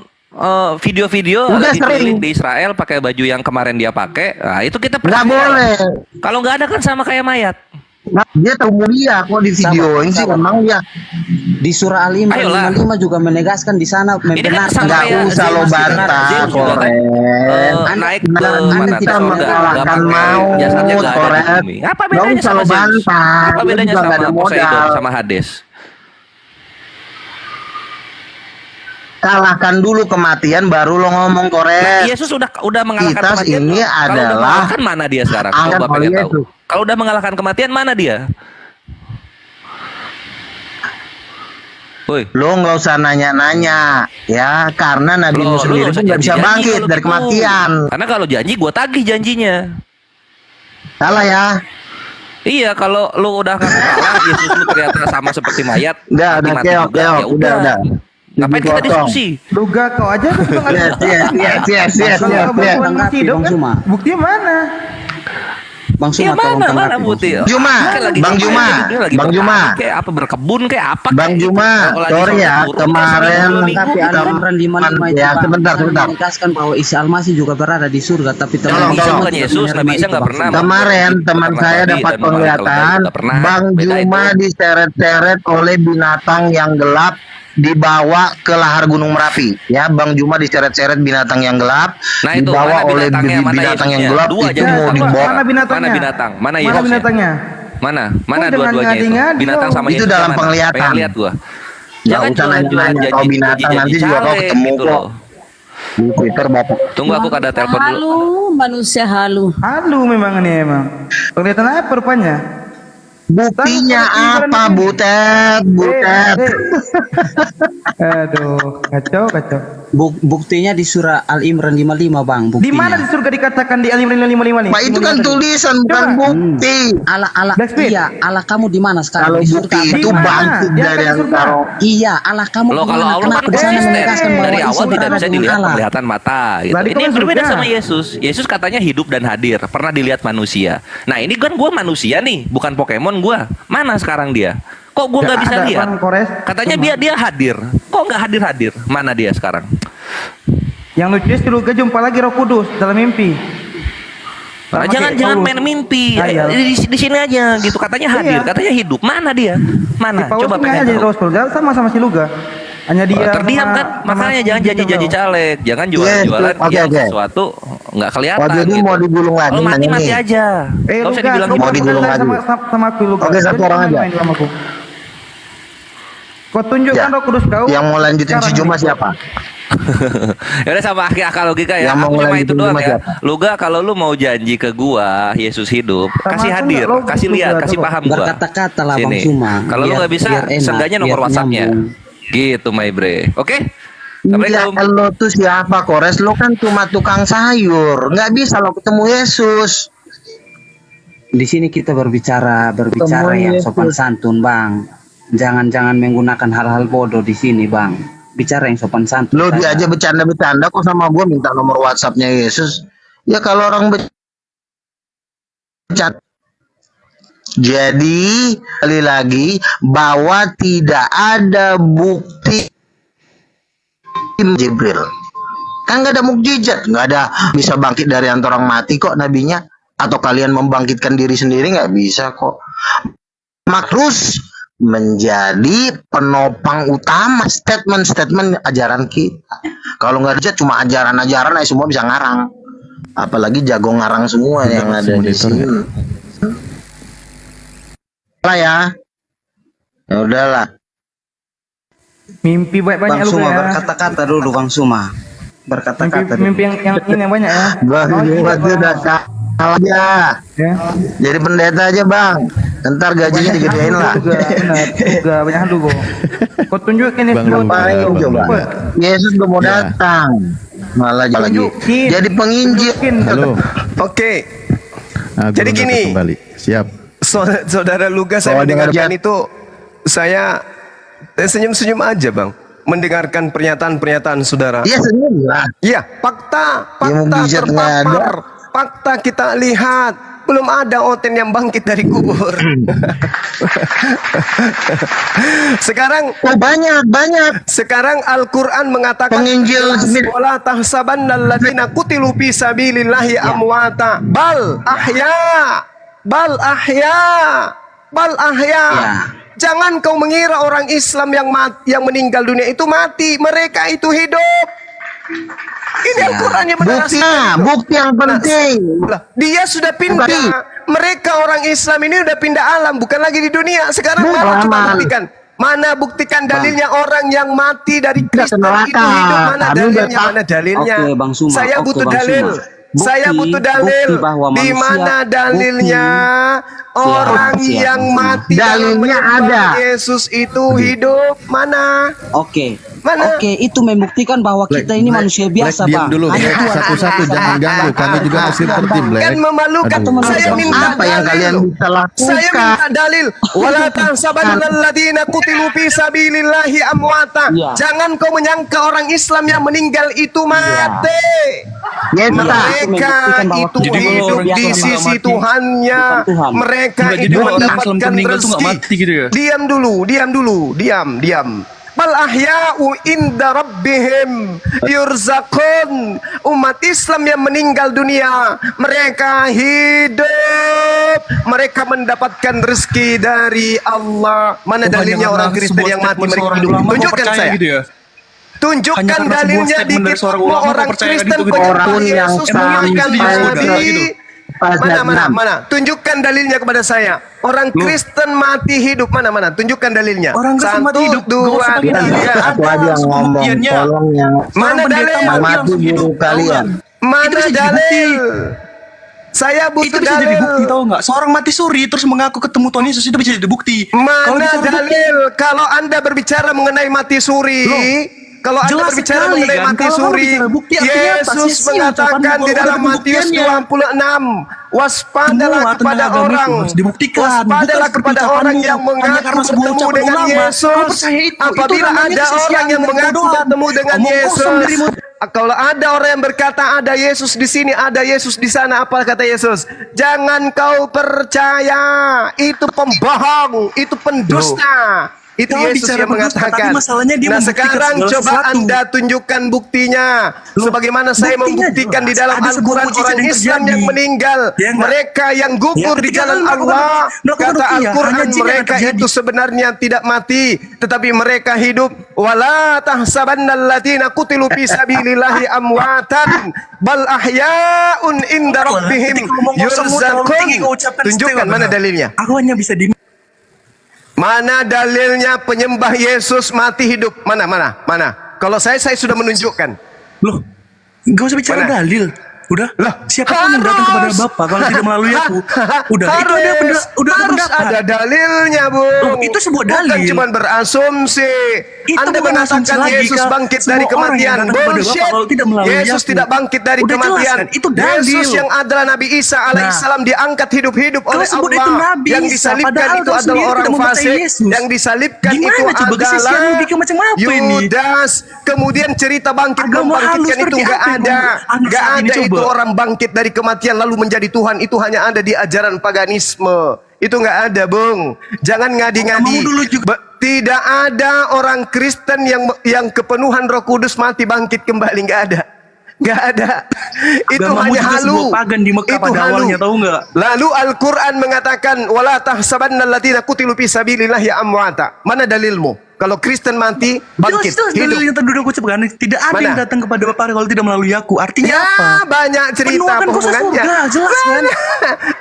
video-video Udah lagi sering. keliling di Israel pakai baju yang kemarin dia pakai. Nah, itu kita Nggak percaya. boleh. Kalau nggak ada kan sama kayak mayat. Nah, dia tahu mulia kok di videoin sih Sabar. memang ya. Di surah Al-Imran Ayolah. 55 juga menegaskan di sana Ini kan membenarkan. sama Nggak kayak usah lo Zeus bantah, Zeus juga kan, Koret. naik Nah, ke nanti mana? kita Ke surga, mengalahkan nggak pakai maut, jasadnya nggak ada di Koret. bumi. Apa Nggak bedanya usah sama lo Zeus? bantah. Apa Dia bedanya juga nggak sama ada Poseidon modal. sama Hades? Kalahkan dulu kematian baru lo ngomong, Nah, Koret. Yesus udah mengalahkan Kita kematian. ini Kalau udah adalah mengalahkan mana dia sekarang? angkat Coba pengen oleh tahu. Yesus. Kalau udah mengalahkan kematian mana dia? Woi, Lo nggak usah nanya-nanya ya, karena Nabi lo sendiri usah pun nggak bisa janji-janji bangkit kalau dari gitu. kematian. Karena kalau janji gue tagih janjinya. Salah ya. Iya, kalau lu udah ngaku kalah, Yesus lu ternyata sama seperti mayat, Udah, mati keok, juga, ya udah. Ngapain kita Dipotong. diskusi? Luga kau aja kan juga nggak Yes. Kalau Tuhan masih hidup Bang kan, Suma. buktinya mana? Bang Ya Suma tolong mana tanggapi, bukti? Bang Suma. Juma, Kayak lagi Bang ngapain, Juma, dia lagi Bang bertani Juma. kayak apa, berkebun kayak apa? Bang kayak Juma, gitu. Kalau lagi sorry sholat ya, turun, kemarin kayak seminggu, Tapi gitu. Al-Imran 55 itu ya, Bang, sebentar. menegaskan bahwa Isa Al-Masih juga berada di surga, tapi Nabi Tolong, Isa tolong. bukan Yesus, Nabi Isa nggak pernah. Kemarin teman Pernah saya babi dapat dan memakan penglihatan nggak pernah. Bang Beda Juma itu. diseret-seret oleh binatang yang gelap, dibawa ke lahar Gunung Merapi. Ya, Bang Juma diseret-seret binatang yang gelap, Nah, itu dibawa mana oleh binatangnya, mana binatang yang Yesusnya? gelap Dua itu aja mau binatang. dibawa. Mana binatangnya? Mana binatang? Mana Mana Yesusnya? binatangnya? Mana Oh, dua-duanya itu? dengar-dengar Binatang dong. sama Itu Yesus dalam mana? penglihatan. Pengen lihat gua. Nggak Jangan usah jualan-jualan nanya-nanya, kau binatang, nanti juga kau caleg ketemu gitu kok. loh. Di Twitter Bapak. Tunggu aku kada telepon dulu. Halu, manusia halu. Halu memang ini emang. Kelihatan apa rupanya? Buktinya apa, Butet? Eh. Aduh, kacau. Buktinya di surah Al-Imran 55 Bang, Di buktinya. mana di surga dikatakan di Al-Imran 55 nih? Pak, itu kan tulisan bukan Coba. bukti. Allah Black Speed. iya, Allah kamu di mana sekarang? Kalau Di surga. bukti apa? itu Di mana? bangkit Dia dari kan yang surga. taruh. Iya, Allah kamu Loh, di kalau mana? Allah Kenapa kan di sana konsisten menegaskan bahwa dari Isa awal tidak berada bisa dengan dilihat Allah? penglihatan mata gitu. Lah, itu Ini kan berbeda surga. sama Yesus. Yesus katanya hidup dan hadir, pernah dilihat manusia. Nah, ini kan gua manusia nih, bukan Pokemon gua. Mana sekarang dia? Kok gua nggak bisa ada, lihat? Bang Kores. Katanya Cuma. dia hadir. Kok nggak hadir? Mana dia sekarang? Yang lucu si Luga jumpa lagi Roh Kudus dalam mimpi. Nah, Sama jangan kayak Paulus. main mimpi. Iya. Di sini aja gitu. Katanya hadir, Iya. katanya hidup. Mana dia? Mana? Si Paulus Coba nggak pengen jadi tahu. Rasul, sama si Luga. Hanya dia Terdiam sama- kan? sama Makanya jangan si janji-janji Jomblo. caleg, jangan Yes, jualan-jualan oke, yang oke. sesuatu nggak kelihatan. Oh, jadi gitu. mau digulung lagi Kalau mati nanya nih. aja. Nggak usah Luga, dibilang kau gitu. Mau digulung bertanya lagi. sama aku Luga. Oke, satu Jadi orang aja. main sama aku. Kau tunjukkan Ya. Roh Kudus kau. Yang mau lanjutin si sekarang Juma nih. siapa? Ya udah sama akal logika ya. Yang mau Aku cuma ngelanjutin itu doang cuma ya. siapa? Luga kalau lu mau janji ke gua Yesus hidup, Sama kasih aku hadir, nggak logis kasih lihat, juga, kasih coba. paham gua. Berkata-kata lah, Bang Sini. Suma. Kalau lu Biar- nggak bisa, biar enak, seenggaknya nomor biar WhatsApp-nya. nyambung. Gitu, my bre. Oke? Iya, Assalamualaikum. lo tuh siapa, Kores? Lo kan cuma tukang sayur. Nggak bisa lo ketemu Yesus. Di sini kita berbicara Ketemu yang Yesus. sopan santun, Bang. Jangan menggunakan hal-hal bodoh di sini, Bang. Bicara yang sopan santun. Lo dia saja. aja bercanda-bercanda kok sama gue minta nomor WhatsApp-nya Yesus. Ya kalau orang bercanda. Jadi, kali lagi bahwa tidak ada bukti Jibril. Kan nggak ada mukjizat, nggak ada bisa bangkit dari antara orang mati kok nabinya. Atau kalian membangkitkan diri sendiri nggak bisa kok. Makrus menjadi penopang utama statement-statement ajaran kita. Kalau nggak ada cuma ajaran-ajaran, semua bisa ngarang. Apalagi jago ngarang semua yang ada di sini. Lah ya, ya udahlah. Mimpi banyak Bang Luga Suma ya. berkata-kata dulu, Bang Suma. Berkata-kata dulu. Mimpi yang ini yang banyak ya. Bang Juma tuh udah kalah aja. Ya. Jadi pendeta aja bang. Ntar gajinya digedein lah. Juga banyak hal dulu. Kau tunjukin ya. Ngapain coba? Yesus udah mau datang. Malah lagi. Tunjukin. Jadi penginjil. Halo. Oke, Ah, Jadi guru gini. kembali. Siap. Saudara Luga, saya Oh, mendengarkan dengar. itu, saya senyum-senyum aja, Bang. Mendengarkan pernyataan-pernyataan saudara. Iya senyum lah. Iya, fakta Ya, mujizat nggak ada. terpapar. Fakta kita lihat. Belum ada Oten yang bangkit dari kubur. Sekarang Oh banyak. sekarang Al-Qur'an mengatakan Penginjil wala tahsabannal ladzina qutilu fi sabilillahi amwata bal ahya. Ya. Jangan kau mengira orang Islam yang meninggal dunia itu mati, mereka itu hidup. Ini Ya. Al-Qur'an yang Bukti, menarasikan. bukti yang penting. Lah, dia sudah pindah. Bukti. Mereka orang Islam ini udah pindah alam, bukan lagi di dunia. Sekarang Bukan mana coba aman. buktikan? Mana buktikan dalilnya orang yang mati dari Tidak Kristen neraka. itu hidup? Mana Kami dalilnya? udah Mana dalilnya? Oke, Bang Suma. Saya Oke, butuh Bang dalil. Suma. Saya butuh dalil. bukti bahwa Di manusia- mana dalilnya orang siap. yang mati dalam Dalilnya menyembah ada. Yesus itu hidup? Mana? Oke. Mana? Oke, itu membuktikan bahwa kita ini manusia biasa, Black, diam Bang. dulu. Hanya Tuhan Satu-satu yang jangan bisa ganggu. Kami juga masih tertib, Black. Kan memalukan. Aduh. Saya minta Apa yang kalian dalil. bisa lakukan? Saya minta dalil. Wala tahsabanna alladziina qutilu fi sabilillahi amwata. Iya. Jangan kau menyangka orang Islam yang meninggal itu mati. Yes, Pak. Mereka itu Jadi kalau hidup orang di Islam sisi mati, Tuhannya. bukan Tuhan. Mereka Enggak, jadi itu kalau orang Islam mendapatkan meninggal tuh nggak rezeki. mati gitu ya? Diam dulu. Diam. Bal ahya'u inda rabbihim yurzaqun. Umat Islam yang meninggal dunia, mereka hidup, mereka mendapatkan rezeki dari Allah. Mana dalilnya orang Kristen yang mati mereka hidup? Tunjukkan saya. Gitu ya? Tunjukkan Hanya karena dalilnya sebuah statement di dari seorang kitabmu ulama orang kau percaya Kristen gitu, gitu. penyembah Orang yang Yesus Emang meninggal itu di di surga, Nabi. gitu? Mana? Tunjukkan dalilnya kepada saya. Orang Kristen mati hidup. Mana? Tunjukkan dalilnya. Orang Kristen mati hidup. Gak Dua, usah pakai tiga. dalil. Satu aja yang ngomong. pembuktiannya. Tolong yang Mana pendeta dalil? yang mati mati langsung hidup, guru tahu kalian. nggak? Itu Mana bisa jadi dalil? Saya Itu butuh bisa jadi bukti, dalil. tahu nggak? Seorang mati suri terus mengaku ketemu Tuhan Yesus, itu bisa jadi bukti. Kalau Mana disuruh bukti, dalil? Kalau Anda berbicara mengenai mati suri, kalau Anda jelas berbicara sekali mengenai kan? mati Kalau suri, bicara bukti, artinya apa? Yesus Sia-sia mengatakan ucapanmu di kalau dalam ada Matius pembuktiannya. 26, waspadalah Semua kepada tentang agama orang, itu harus dibuktikan. waspadalah Bukan kepada seperti orang ucapanmu. yang Hanya mengaku karena sebuah bertemu ucapan dengan ulama. Yesus. Kau percaya itu? Itu Apabila namanya ada orang kesia-siaan yang dan mengaku kebodohan. bertemu dengan Omong kosong Yesus, dirimu. kalau ada orang yang berkata ada Yesus di sini, ada Yesus di sana, apa kata Yesus? Jangan kau percaya, itu pembohong, itu pendusta. Itu Kau Yesus bicara yang pendusta, mengatakan. tapi masalahnya dia Nah membuktikan sekarang segala coba sesuatu. Anda tunjukkan buktinya. Sebagaimana saya buktinya membuktikan di jelas. dalam Ada sebuah Al-Quran mukjizat orang yang Islam terjadi. yang meninggal. Ya enggak? Mereka yang gugur Ya, di ketika jalan kalian Allah. melakukan Kata ruqyah, Al-Quran hanya jin yang mereka terjadi. itu sebenarnya tidak mati. Tetapi mereka hidup. Wala tahsabannal ladzina qutilu fi sabilillahi amwatan. Bal ahya'un inda rabbihim Ketika ngomong kosongmu terlalu tinggi, kau yurzaqun. ucapkan Tunjukkan istilah, mana benar. dalilnya. Aku hanya bisa di Mana dalilnya penyembah Yesus mati hidup? Mana? Kalau saya sudah menunjukkan. Loh, gak usah bicara Mana? dalil. Udah, Lah, siapapun yang datang kepada Bapa kalau tidak melalui aku, udah itu ada udah ada harus pendapat. ada dalilnya, Bu. Loh, itu sebuah Bukan dalil. cuma berasumsi. Itu Anda bukan asumsi mengatakan lagi, Yesus Kak. bangkit Semua dari orang kematian. yang datang kepada Bapa Bullshit. kalau tidak melalui Yesus aku. tidak bangkit dari Udah jelas kematian. kan? Itu dalil. Yesus yang adalah Nabi Isa alaihissalam diangkat hidup-hidup Kau oleh sebut Allah. itu Nabi Yang Isa, disalibkan padahal itu kau adalah sendiri orang tidak mempercayai fasik. Yesus. Yang disalibkan Gimana itu coba kesaksian adalah logika macam apa ini? Yudas. Kemudian cerita bangkit Agama halus membangkitkan itu seperti nggak apa yang ada. anak Nggak saat ini ada itu coba? orang bangkit dari kematian lalu menjadi Tuhan. Itu hanya ada di ajaran paganisme. Itu nggak ada, Bung. Jangan ngadi-ngadi. Kamu dulu juga. Tidak ada orang Kristen yang kepenuhan Roh Kudus mati bangkit kembali, nggak ada. Nggak ada. Itu Agamamu hanya juga halu. sebuah pagan di Mekah Itu pada halu. awalnya, tahu nggak? Lalu Al-Quran mengatakan wala tahsabannal ladzina qutilu fi sabilillahi amwata. Mana dalilmu? Kalau Kristen mati bangkit, Jelas dalil hidup. yang tadi udah aku ucapkan. Tidak ada Mana? yang datang kepada Bapa kalau tidak melalui aku. Artinya Ya, apa? banyak cerita Penuh akan kuasa hubungannya. surga, jelas kan?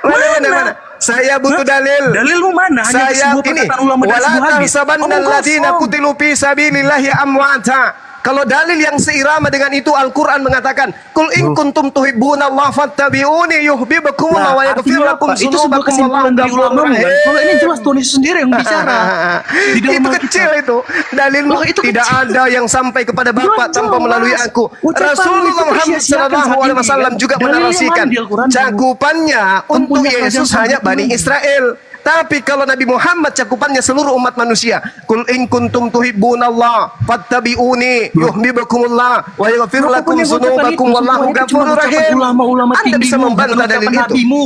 Mana? Saya butuh Hah? dalil. Dalilmu mana? Hanya Saya sebuah ini perkataan ulama dari wala sebuah hadis. tahsabannal Omong ladzina kosong. qutilu fi sabilillahi amwata. Kalau dalil yang seirama dengan itu Al-Quran mengatakan, "Qul in kuntum tuhibbunallaha fattabi'uni yuhibbukumullah wa yaghfir Artinya lakum apa? Itu sebuah dzunubakum kesimpulan dari wallahu ulama ghafurur kan? rahim." Kalau ini jelas Tuhan Yesus sendiri yang bicara. Di dalam Itu Alkitab. kecil itu. Dalilmu Loh, itu tidak kecil. ada yang sampai kepada Bapa Jelas. tanpa melalui aku. Ucapan Rasulullah itu Muhammad sia-siakan sallallahu saat alaihi ini, wasallam kan? juga Dalilnya menarasikan mana di Al-Quran? cakupannya untuk Mempunyai Yesus kerajaan hanya surga Bani itu. Israel. Tapi kalau Nabi Muhammad cakupannya seluruh umat manusia. Qul in kuntum tuhibbunallah fattabi'uni yuhibbukumullah wa yaghfir Loh, lakum pokoknya ucapan dzunubakum itu, wallahu semua itu cuma ghafurur ucapan rahim. ulama-ulama Anda bisa tinggimu, membantah bukan dalil ucapan itu. nabimu.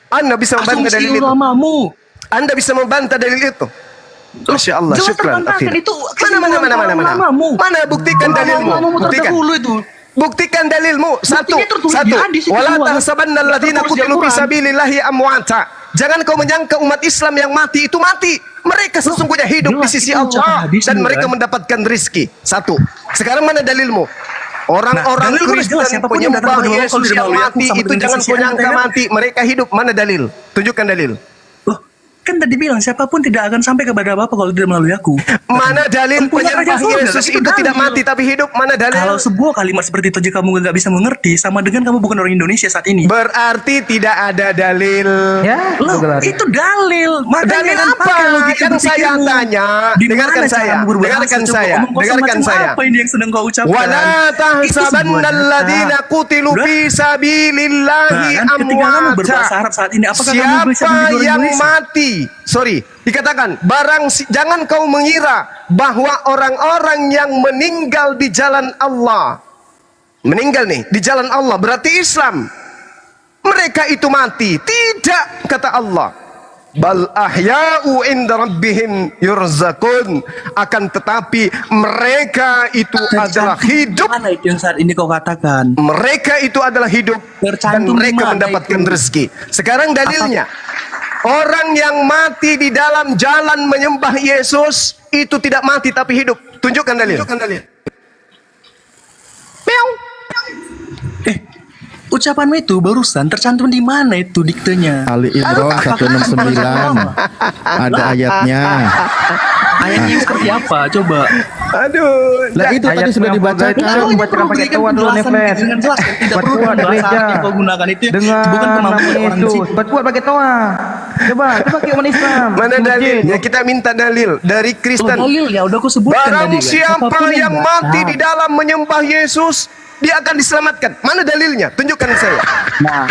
Anda bisa membantah Asumsi dalil itu. ulamamu. Anda bisa membantah dalil itu. Masya Allah, Jelas syukran. terbantahkan, Akhir. itu Mana kesimpulan ulamamu. Mana buktikan dalilmu? Ulamamu Buktikan. terdahulu itu. Buktikan dalilmu. Satu. Buktinya tertulis di hadis itu Wala semua. tahsabannal ladzina Tertulis di qutilu fi Al-Quran. sabilillahi amwata. Jangan kau menyangka umat Islam yang mati itu mati. Mereka sesungguhnya hidup di jelas, sisi itu ucapan Allah hadis dan itu, mereka kan? mendapatkan rizki. Satu. Sekarang mana dalilmu? Orang-orang dalil udah jelas, Kristen siapapun yang datang penyembah kepada Allah, Yesus kalau tidak yang melalui aku, mati sama itu dengan jangan kau kesaksian nyangka yang mati. Mereka hidup. Mana dalil? Tunjukkan dalil. Loh, Kan tadi bilang siapapun tidak akan sampai kepada Bapa kalau tidak melalui aku. Mana dalil Punya penyembah kerajaan surga, Yesus itu itu tidak dalil. mati tapi hidup? Mana dalil? Kalau sebuah kalimat seperti itu aja kamu nggak bisa mengerti, sama dengan kamu bukan orang Indonesia saat ini. Berarti tidak ada dalil. Ya, Loh, itu dalil. Makanya Dalil kan apa pakai logika yang saya berpikirmu. tanya? Di Dengarkan mana saya, caramu berbahasa? dengarkan Coba saya, omong kosong dengarkan macam saya. Apa ini yang sedang kau ucapkan? Wala Itu tahsabanna sebuah alladziina qutilu Lah. fi sabilillahi Nah, kan ketika kamu berbahasa amwata. Arab saat ini, apakah kamu bisa Siapa menjadi orang yang Indonesia? mati? Sorry, dikatakan jangan kau mengira bahwa orang-orang yang meninggal di jalan Allah, meninggal nih di jalan Allah berarti Islam, mereka itu mati. Tidak, kata Allah. Bal ahya'u inda rabbihim yurzakun. Akan tetapi mereka itu adalah hidup. Mana itu yang saat ini kau katakan? Mereka itu adalah hidup dan Tercantum di mereka mana mendapatkan itu? rezeki. Sekarang dalilnya. Orang yang mati di dalam jalan menyembah Yesus itu tidak mati tapi hidup. Tunjukkan dalil. Meow. Ucapanmu itu barusan tercantum di mana itu diktenya? Ali Imran 169. Ada ayatnya. Ayatnya yang seperti apa? Coba. Aduh. Lah itu tadi sudah dibacakan. Kamu bacakan pakai tua dulu nih, dengan jelas kan? Tidak perlu dengan bahasa Arab yang kau gunakan itu. Bukan kemampuan orang di situ. Buat pakai toa. Coba pakai umat Islam. Mana dalilnya? Kita minta dalil dari Loh, Kristen. dalil ya udah aku sebutkan Barang tadi kan. siapa Siapapun yang nggak mati tahu. di dalam menyembah Yesus, dia akan diselamatkan. Mana dalilnya? Tunjukkan saya. Nah,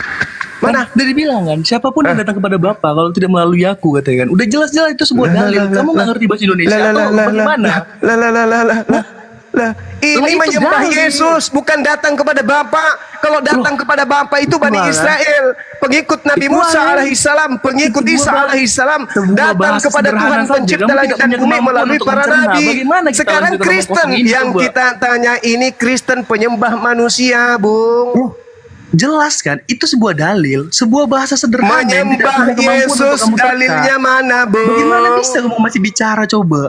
Mana? Dari bilang kan, siapapun yang datang kepada Bapak kalau tidak melalui aku katanya kan. Udah jelas-jelas itu sebuah dalil. Kamu nggak ngerti bahasa Indonesia atau bagaimana? Ini Lah, itu menyembah dalil. Yesus, bukan datang kepada Bapa. Kalau datang kepada Bapa itu Bani Itulah. Israel, pengikut Nabi Musa alaihissalam, pengikut Isa alaihissalam, datang bahasa kepada sederhana Tuhan saja. pencipta Kamu langit tidak dan punya bumi kemampuan melalui untuk para mencerna. nabi. Bagaimana kita Sekarang lanjutkan Kristen ngomong kosong ini, yang coba? kita tanya ini Kristen penyembah manusia, Bung. Jelas kan, itu sebuah dalil, sebuah bahasa sederhana yang tidak Menyembah punya kemampuan Yesus, untuk kamu terka. dalilnya mana, Bung? Bagaimana bisa kamu masih bicara coba?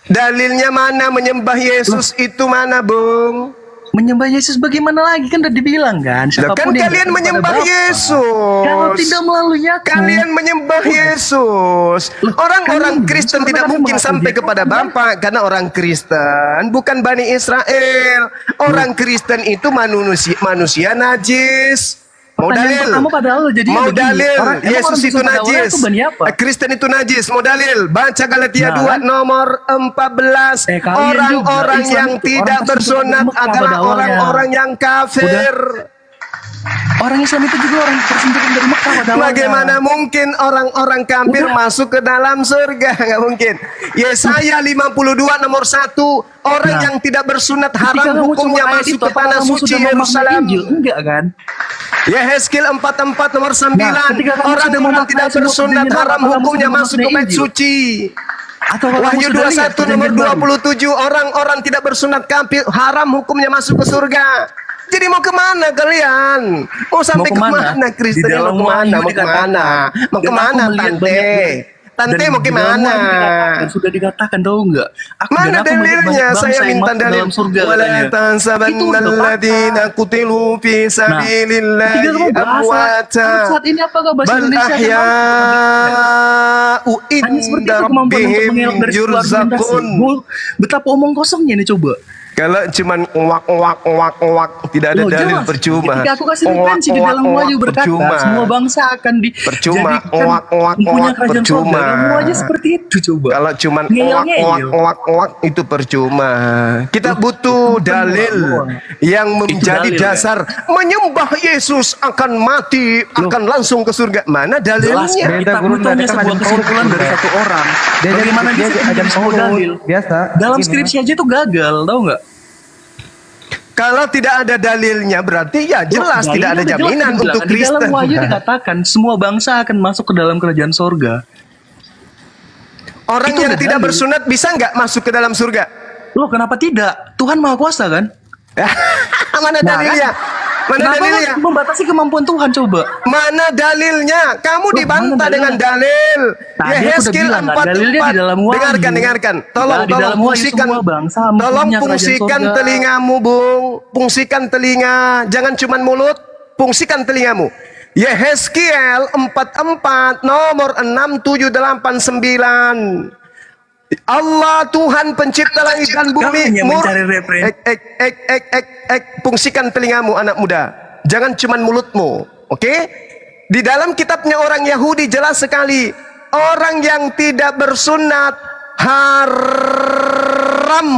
Dalilnya mana menyembah Yesus itu mana, Bung? Menyembah Yesus bagaimana lagi kan udah dibilang kan? Loh, kan Siapapun yang kalian datang menyembah kepada Bapa, Yesus. kalau tidak melalui aku, Kalian menyembah Yesus. Orang-orang kan Kristen sebenarnya tidak kamu mungkin mengaku sampai dia. kepada Bapa karena orang Kristen bukan Bani Israel. Orang Kristen itu manusia najis. Mau Pertanyaan dalil? pertama padahal jadi Mau begini, dalil? emang Yesus orang itu Kristen pada awalnya najis. itu Bani apa? Kristen itu najis. Mau dalil? Baca Galatia Nah. 2 nomor 14. Kalian Orang-orang juga, Islam yang itu tidak orang bersunat tersebut Mekah adalah pada awalnya. orang-orang yang kafir. orang Islam itu juga orang tersentuhan dari Mekah pada awalnya. Bagaimana mungkin orang-orang kafir masuk ke dalam surga? Nggak mungkin. Yesaya 52 nomor 1. Orang Nah, yang tidak bersunat Ketika haram kamu hukumnya cuma ayat masuk itu, ke apakah tanah kamu suci sudah memaknai Yerusalem. Injil? Enggak kan? Yehezkiel 44 nomor 9. Nah, ketika kamu sudah Orang-orang memaknai tidak semua bersunat kejadian, haram apakah kamu hukumnya sudah masuk ke memaknai bait Injil? suci. Atau kalau Wahyu kamu sudah lihat 21 nomor perjanjian baru? 27. Orang-orang tidak bersunat kafir haram hukumnya masuk ke surga. Jadi mau kemana kalian? Mau sampai Mau kemana? kemana Kristen? Di dalam Mau kemana? Wahyu Mau dikatakan. kemana? Mau Dan kemana aku melihat Tante? banyak- Tante dan mau di dalam kemana? Wahyu dikatakan, sudah dikatakan tahu enggak? Mana dalilnya? Saya minta dalil. dalam surga Wala katanya. Itu tansabanna udah alladziina qutilu fi sabilillahi ketika kamu bahasa amwata. saat ini apakah bahasa Bal Indonesia akan mampu? ahya'u Hanya seperti inda itu kemampuan untuk rabbihim mengelak dari sebuah argumentasi. yurzaqun. Betapa omong kosongnya nih coba. Kalau cuman uak tidak ada Loh, dalil jelas. percuma. Ketika aku kasih referensi di dalam Wahyu berkata, percuma. semua bangsa akan Percuma. dijadikan Uak, mempunyai kerajaan percuma. surga. Kamu aja seperti itu coba. Kalau cuman Ngeyel-ngeyel. uak itu percuma. Kita butuh dalil yang menjadi dalil, dasar menyembah Yesus akan mati, akan langsung ke surga. Mana Jelas dalilnya? kita butuh hanya sebuah kesimpulan dari satu orang. Bagaimana bisa menjadi sebuah dalil? Biasa. Dalam Gini. skripsi aja itu gagal, tahu nggak? Kalau tidak ada dalilnya berarti ya jelas Loh, tidak ada dalilnya jaminan jelas untuk dibilang. Di Kristen. dalam Wahyu dikatakan semua bangsa akan masuk ke dalam kerajaan surga. Orang Itu yang udah tidak dalil. bersunat bisa nggak masuk ke dalam surga? Loh, kenapa tidak? Tuhan Maha Kuasa kan? Mana Nah, dalilnya? Mana Kenapa dalilnya? harus membatasi kemampuan Tuhan coba? Mana dalilnya? Kamu Loh, dibantah mana dengan dalilnya? dalil. Tadi aku udah Yehezkiel bilang kan, dalilnya di dalam Wahyu. Dengarkan. Tolong, Nah, di dalam Wahyu fungsikan. semua bangsa Tolong mempunyai kerajaan fungsikan surga. telingamu, Bung. Fungsikan telinga, jangan cuman mulut. Fungsikan telingamu. Yehezkiel 44 nomor 6789. Allah Tuhan pencipta langit dan Kau bumi. hanya mencari referensi. Fungsikan telingamu anak muda. Jangan cuman mulutmu. Oke? Di dalam kitabnya orang Yahudi jelas sekali. Orang yang tidak bersunat haram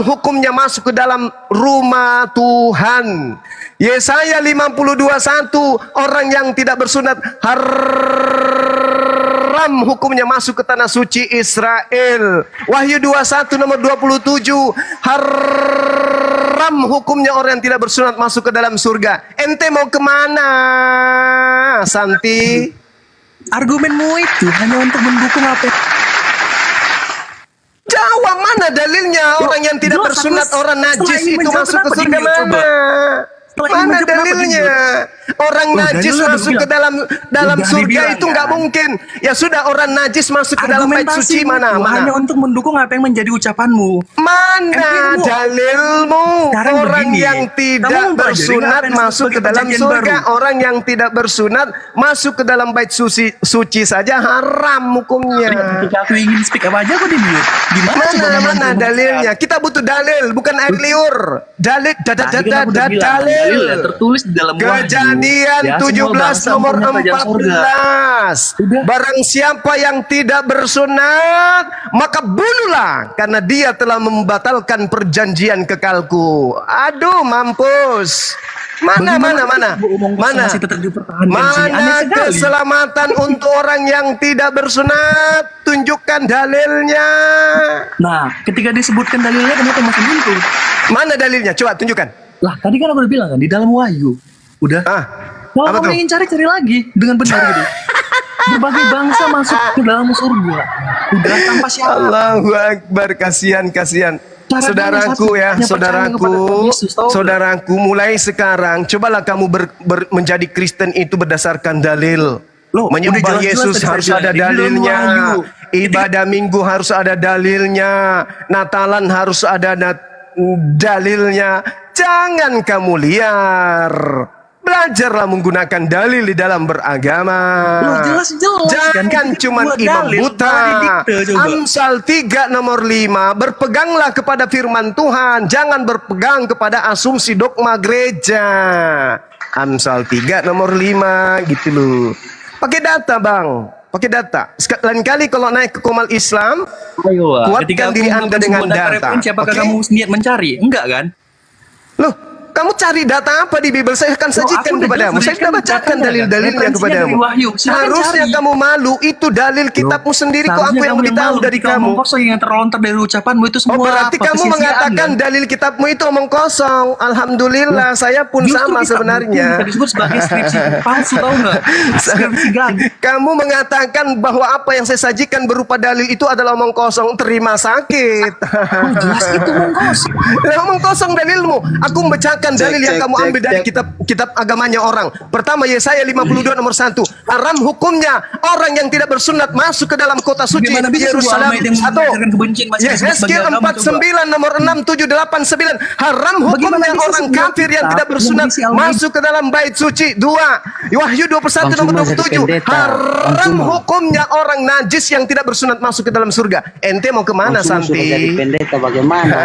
hukumnya masuk ke dalam rumah Tuhan. Yesaya 52:1, orang yang tidak bersunat haram hukumnya masuk ke tanah suci Israel. Wahyu 21 nomor 27, haram hukumnya orang yang tidak bersunat masuk ke dalam surga. Ente mau kemana, Santi? Argumenmu itu hanya untuk mendukung apa? Jawab, mana dalilnya orang yang tidak jelas, bersunat, aku orang najis setelah ini itu menjawab, masuk ke kenapa surga dia coba? mana? Setelah ini Mana menjawab, kenapa dalilnya? dia Orang Loh, najis dalilnya masuk udah ke dalam Udah surga dibilang, itu nggak kan? mungkin. Ya sudah, orang najis masuk ke dalam bait suci Argumentasimu mana? hanya Mana? untuk mendukung apa yang menjadi ucapanmu. Mana Empirmu. dalilmu? Sekarang Orang begini, yang kamu tidak mempelajari bersunat apa yang masuk disebut ke dalam perjanjian surga. baru. Orang yang tidak bersunat masuk ke dalam bait suci saja haram hukumnya. Ketika aku ingin speak apa aja aku di mute. Gimana coba Mana membantu dalilnya? Kita butuh dalil, bukan air liur. Dalil, Tadi kan aku udah bilang, dalilnya tertulis di dalam Wahyu. Kejadian Ya, semua 17 bangsa nomor mempunyai kerajaan surga. 14. Udah. Barang siapa yang tidak bersunat, maka bunuhlah, karena dia telah membatalkan perjanjian kekalku. Aduh, mampus. Mana? Masih tetap dipertahankan sini. Aneh Mana sekali. keselamatan untuk orang yang tidak bersunat? Tunjukkan dalilnya. Nah, ketika disebutkan dalilnya kenapa masih muncul? Mana dalilnya? Coba tunjukkan. Lah, tadi kan aku udah bilang kan di dalam Wahyu. Udah. Kalau Apa kamu tuh? ingin cari lagi dengan benar gitu. Berbagai bangsa masuk ke dalam surga. Udah tanpa syarat. Allahu Akbar, kasihan. Cara Saudaraku kamu ya, hanya percaya kepada Tuhan Yesus, tahu nggak? saudaraku, mulai sekarang cobalah kamu menjadi Kristen itu berdasarkan dalil. Loh, udah Menyembah jelas-jelas Yesus tadi harus saya ada bilang, di dalam dalilnya. Wahyu. Ibadah Minggu harus ada dalilnya. Natalan harus ada dalilnya. Jangan kamu liar. Belajarlah menggunakan dalil di dalam beragama. Loh, jelas-jelas kan, Jangan kita cuman buat imam dalil, buta. mari dikte coba. Amsal 3 nomor 5, berpeganglah kepada firman Tuhan, jangan berpegang kepada asumsi dogma gereja. Amsal 3 nomor 5 gitu loh. Pakai data, Bang. Pakai data. Lain kali kalau naik ke Komal Islam, Ayo, kuatkan diri Anda dengan data. Apakah Oke? kamu niat mencari? Enggak kan? Loh, kamu cari data apa di Bible? Saya akan sajikan aku udah kepadamu. Saya sudah berikan bacakan datanya, dalil-dalilnya referensinya kepadamu. dari Wahyu. Silakan Harusnya cari. kamu malu. Itu dalil kitabmu sendiri kok. Aku yang lebih tahu dari kamu. Kosong yang terlontar dari ucapanmu itu semua. Oh, berarti apa? kamu Kesia-siaan, mengatakan kan? dalil kitabmu itu omong kosong. Alhamdulillah, saya pun Justru sama kitabmu sebenarnya. itu bisa disebut sebagai skripsi palsu, tahu nggak? Skripsi gagal. Kamu mengatakan bahwa apa yang saya sajikan berupa dalil itu adalah omong kosong. Terima sakit. Oh, jelas itu omong kosong. Omong kosong dalilmu. Aku membacakan dalil yang kamu ambil dari kitab agamanya orang. Pertama, Yesaya 52 nomor 1. Haram hukumnya orang yang tidak bersunat masuk ke dalam kota suci Bagaimana bisa sebuah Yerusalem. agama yang Satu. mengajarkan kebencian masih disebut sebagai Yesaya agama, 49 nomor 6, 7, 8, 9. Haram hukumnya Bagaimana bisa orang sebuah kafir yang kitab tidak bersunat yang berisi Alkitab? masuk ke dalam bait suci. 2. Wahyu 21 nomor 27. Haram hukumnya orang najis yang tidak bersunat masuk ke dalam surga. Ente mau kemana, Santi? pendeta bagaimana?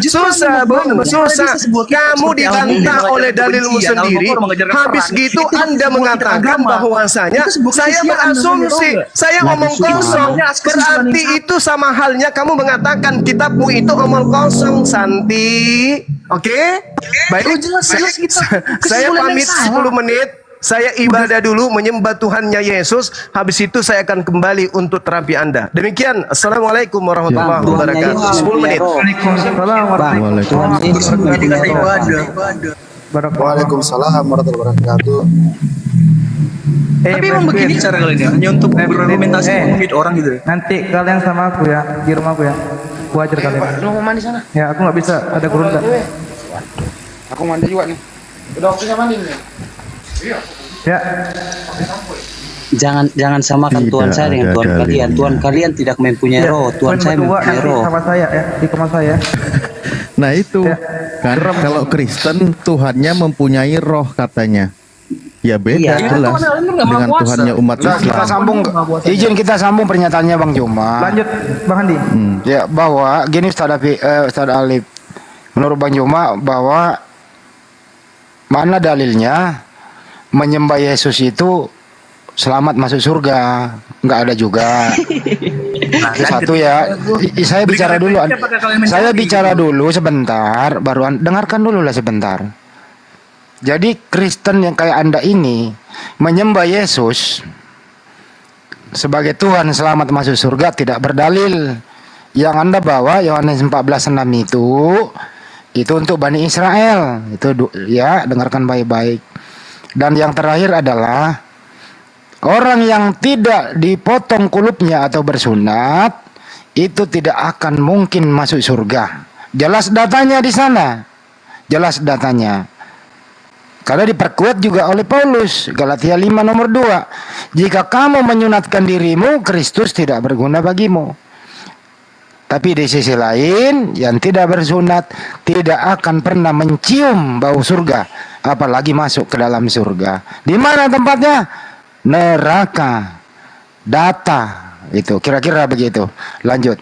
Susah, Bung, susah. Kamu dibantah oleh dalilmu sendiri. Habis gitu Anda mengatakan bahwasanya saya berasumsi, saya omong kosong. Berarti itu sama halnya kamu mengatakan kitabmu itu omong kosong, Santi. Oke? Baik. Saya pamit 10 menit. Saya ibadah dulu menyembah Tuhannya Yesus. Habis itu saya akan kembali untuk terapi Anda. Demikian. Assalamualaikum warahmatullahi wabarakatuh. 10 menit. Waalaikumsalam warahmatullahi wabarakatuh. Waalaikumsalam warahmatullahi wabarakatuh. Tapi emang begini cara kalian ya, hanya untuk berargumentasi menghit orang gitu. Nanti kalian sama aku ya, di rumahku ya. Aku ajar kalian. Lu mau mandi sana? Ya, aku nggak bisa, ada gurunda. Aku mandi juga nih. Udah waktunya mandi nih. Ya. Jangan samakan Tidak Tuhan saya dengan ada Tuhan kalian. dalilnya. Tuhan kalian tidak mempunyai roh. Tuhan saya berdua mempunyai nanti roh. sama saya ya, di kamar saya. Nah itu kan kalau Kristen Tuhannya mempunyai roh katanya. Ya beda Iya. jelas Tuhan lain kan nggak dengan mau puasa. Tuhannya umat Nah, kita Islam. sambung, izin kita sambung pernyataannya Bang Juma. Lanjut Bang Andi. Ya, bahwa gini Ustaz Alif. Menurut Bang Juma bahwa mana dalilnya menyembah Yesus itu selamat masuk surga? Nggak ada juga. Itu satu ya. Saya bicara dulu. Saya bicara dulu sebentar. Baru dengarkan dulu lah sebentar. Jadi Kristen yang kayak Anda ini menyembah Yesus sebagai Tuhan selamat masuk surga tidak berdalil. Yang Anda bawa Yohanes 14:6 itu untuk Bani Israel. Itu ya, dengarkan baik-baik. Dan yang terakhir adalah orang yang tidak dipotong kulupnya atau bersunat itu tidak akan mungkin masuk surga. Jelas datanya di sana. Jelas datanya. Karena diperkuat juga oleh Paulus, Galatia 5 nomor 2. Jika kamu menyunatkan dirimu, Kristus tidak berguna bagimu. Tapi di sisi lain, yang tidak bersunat tidak akan pernah mencium bau surga, apalagi masuk ke dalam surga. Di mana tempatnya? Neraka. Data. Itu kira-kira begitu. Lanjut.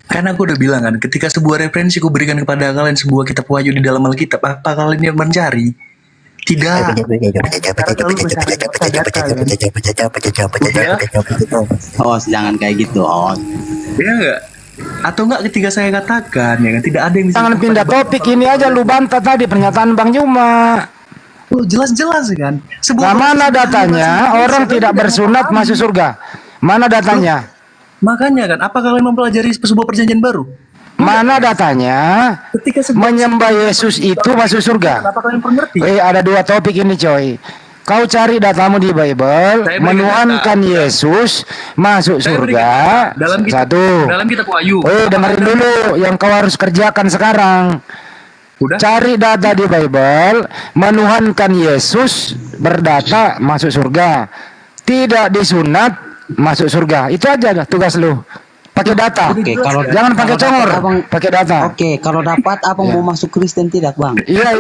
Karena aku udah bilang kan, ketika sebuah referensi ku berikan kepada kalian sebuah kitab wahyu di dalam Alkitab, apa kalian yang mencari? Tidak. Oh, jangan kayak gitu. Oh, Ya enggak? Atau enggak ketika saya katakan ya kan tidak ada yang bisa Jangan pindah topik, ini aja lu bantah tadi pernyataan Bang Juma. Oh, jelas-jelas kan. Nah, mana datanya orang tidak bersunat masuk surga? Mana datanya? Makanya kan, apa kalian mempelajari sebuah perjanjian baru? Mana datanya? Ketika Menyembah Yesus itu masuk surga. Kenapa kalian mengerti? Ada dua topik ini coy. Kau cari datamu di Bible, Saya berikan menuhankan data. Yesus masuk Saya surga. dalam kitab, Satu. dalam kitab wahyu. Dengerin dulu yang kau harus kerjakan sekarang. Udah? Cari data di Bible, menuhankan Yesus, berdata masuk surga. Tidak disunat masuk surga. Itu aja dah tugas lu. Pakai data. Oke, kalau Jangan pakai kalau congor, dapat, abang- pakai data. Oke, kalau dapat abang mau masuk Kristen tidak, Bang? Iya.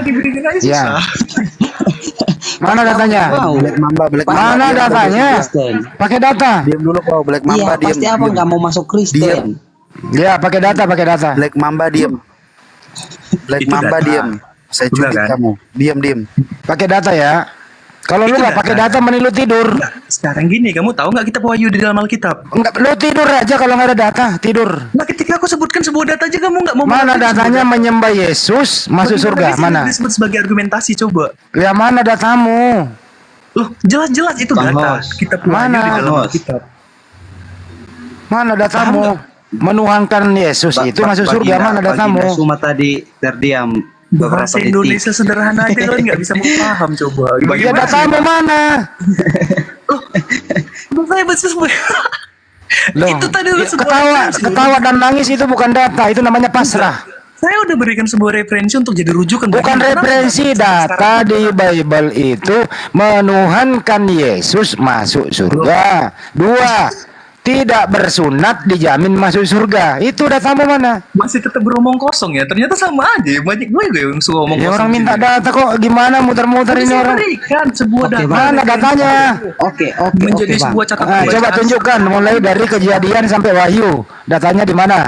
Diberikan aja Iya. susah. Mana datanya? Mau. Black Mamba Mana diam. datanya? Kristen. Pakai data. Diam dulu kau Black Iya, Mamba diam. pasti abang nggak mau masuk Kristen. Ya, pakai data. Black Mamba diam. Black Itu Mamba data. diam. Saya Udah cubit kan? kamu. Diam. Pakai data ya. Kalau lu Itu nggak pakai data. data, mending lu tidur. Sekarang gini, kamu tahu nggak kitab wahyu di dalam Alkitab? Enggak, lu tidur aja kalau nggak ada data, tidur. Nah, ketika aku sebutkan sebuah data aja kamu nggak mau Mana mengerti datanya sebuah data. menyembah Yesus masuk Bagaimana surga? bisa Mana? disebut sebagai argumentasi coba? Ya mana datamu? Loh, jelas-jelas itu Bang data. Hos. Kitab wahyu Mana? di dalam Hos. Alkitab. Mana datamu? Menuhankan Yesus itu masuk surga, mana datamu? Cuma tadi terdiam beberapa Bahasa detik. Indonesia sederhana aja kalian nggak bisa paham coba. Ya Bagaimana? datamu mana? Saya baca semua. Loh, Itu tadi ya, sebuah referensi. ketawa dan nangis itu bukan data, itu namanya pasrah. Saya udah berikan sebuah referensi untuk jadi rujukan. Bukan bagaimana referensi, data di Bible itu menuhankan Yesus masuk surga. Dua, tidak bersunat dijamin masuk surga. Itu datamu mana? masih tetap beromong kosong ya. Ternyata sama aja. Banyak gue juga yang suka omong Ya kosong. orang minta sini. data kok, gimana muter-muter ini Saya orang? berikan sebuah Oke, data. Mana datanya? Oke, Menjadi Bang. sebuah catatan. Ah, coba tunjukkan mulai dari kejadian sampai wahyu. Datanya di mana?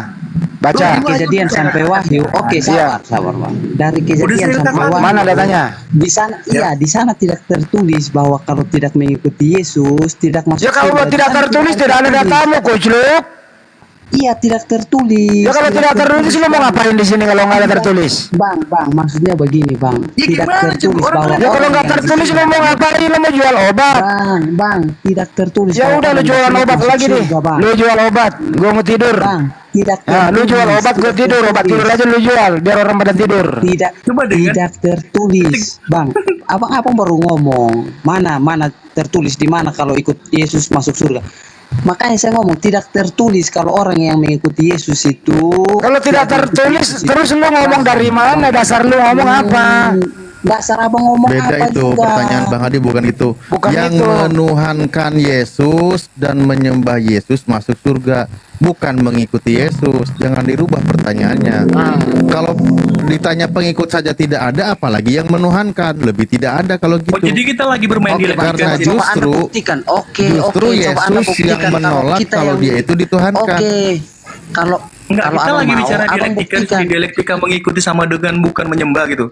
Baca. Dari kejadian sampai wahyu. Oke, sabar, Bang. Dari kejadian saya sampai katakan. wahyu. Mana datanya? Di sana, di sana tidak tertulis bahwa kalau tidak mengikuti Yesus tidak masuk. Ya kalau surga. Di tidak sana tertulis tidak ada datamu, Kocluk. Iya, tidak tertulis. Ya kalau tidak tertulis lu mau ngapain di sini kalau nggak ada tertulis? Bang, maksudnya begini, Bang. Ya Tidak gimana, tertulis coba? bahwa Ya kalau orang nggak yang tertulis di lu mau ngapain? Lu mau jual obat? Bang, tidak tertulis. Ya bahwa udah lu orang jualan yang obat masuk lagi nih. surga, Bang. Lu jual obat, gua mau tidur. Bang, tidak Nah, lu jual tertulis, obat, gua tidak tidur. Obat tidur tertulis. aja lu jual, biar orang pada tidur. Tidak, Coba deh, kan? tidak tertulis, Bang. Abang baru ngomong mana tertulis di mana kalau ikut Yesus masuk surga. Makanya saya ngomong tidak tertulis kalau orang yang mengikuti Yesus itu. Kalau tidak tertulis, terus lu ngomong dari mana? Dasar lu ngomong apa? Dasar abang ngomong Beda apa itu juga. pertanyaan Bang Adi, bukan itu. Bukan yang itu. menuhankan Yesus dan menyembah Yesus masuk surga, bukan mengikuti Yesus. Jangan dirubah pertanyaannya. Kalau ditanya pengikut saja tidak ada, apalagi yang menuhankan, lebih tidak ada kalau gitu. Oh, jadi kita lagi bermain Oke, dialektika. karena coba justru Anda buktikan. Oke, justru oke, coba Anda Yesus buktikan yang menolak kita kalau yang- dia itu dituhankan. Oke. Kalau Enggak, kalau kita abang lagi mau, bicara abang dialektika. buktikan. Di dialektika mengikuti sama dengan bukan menyembah gitu.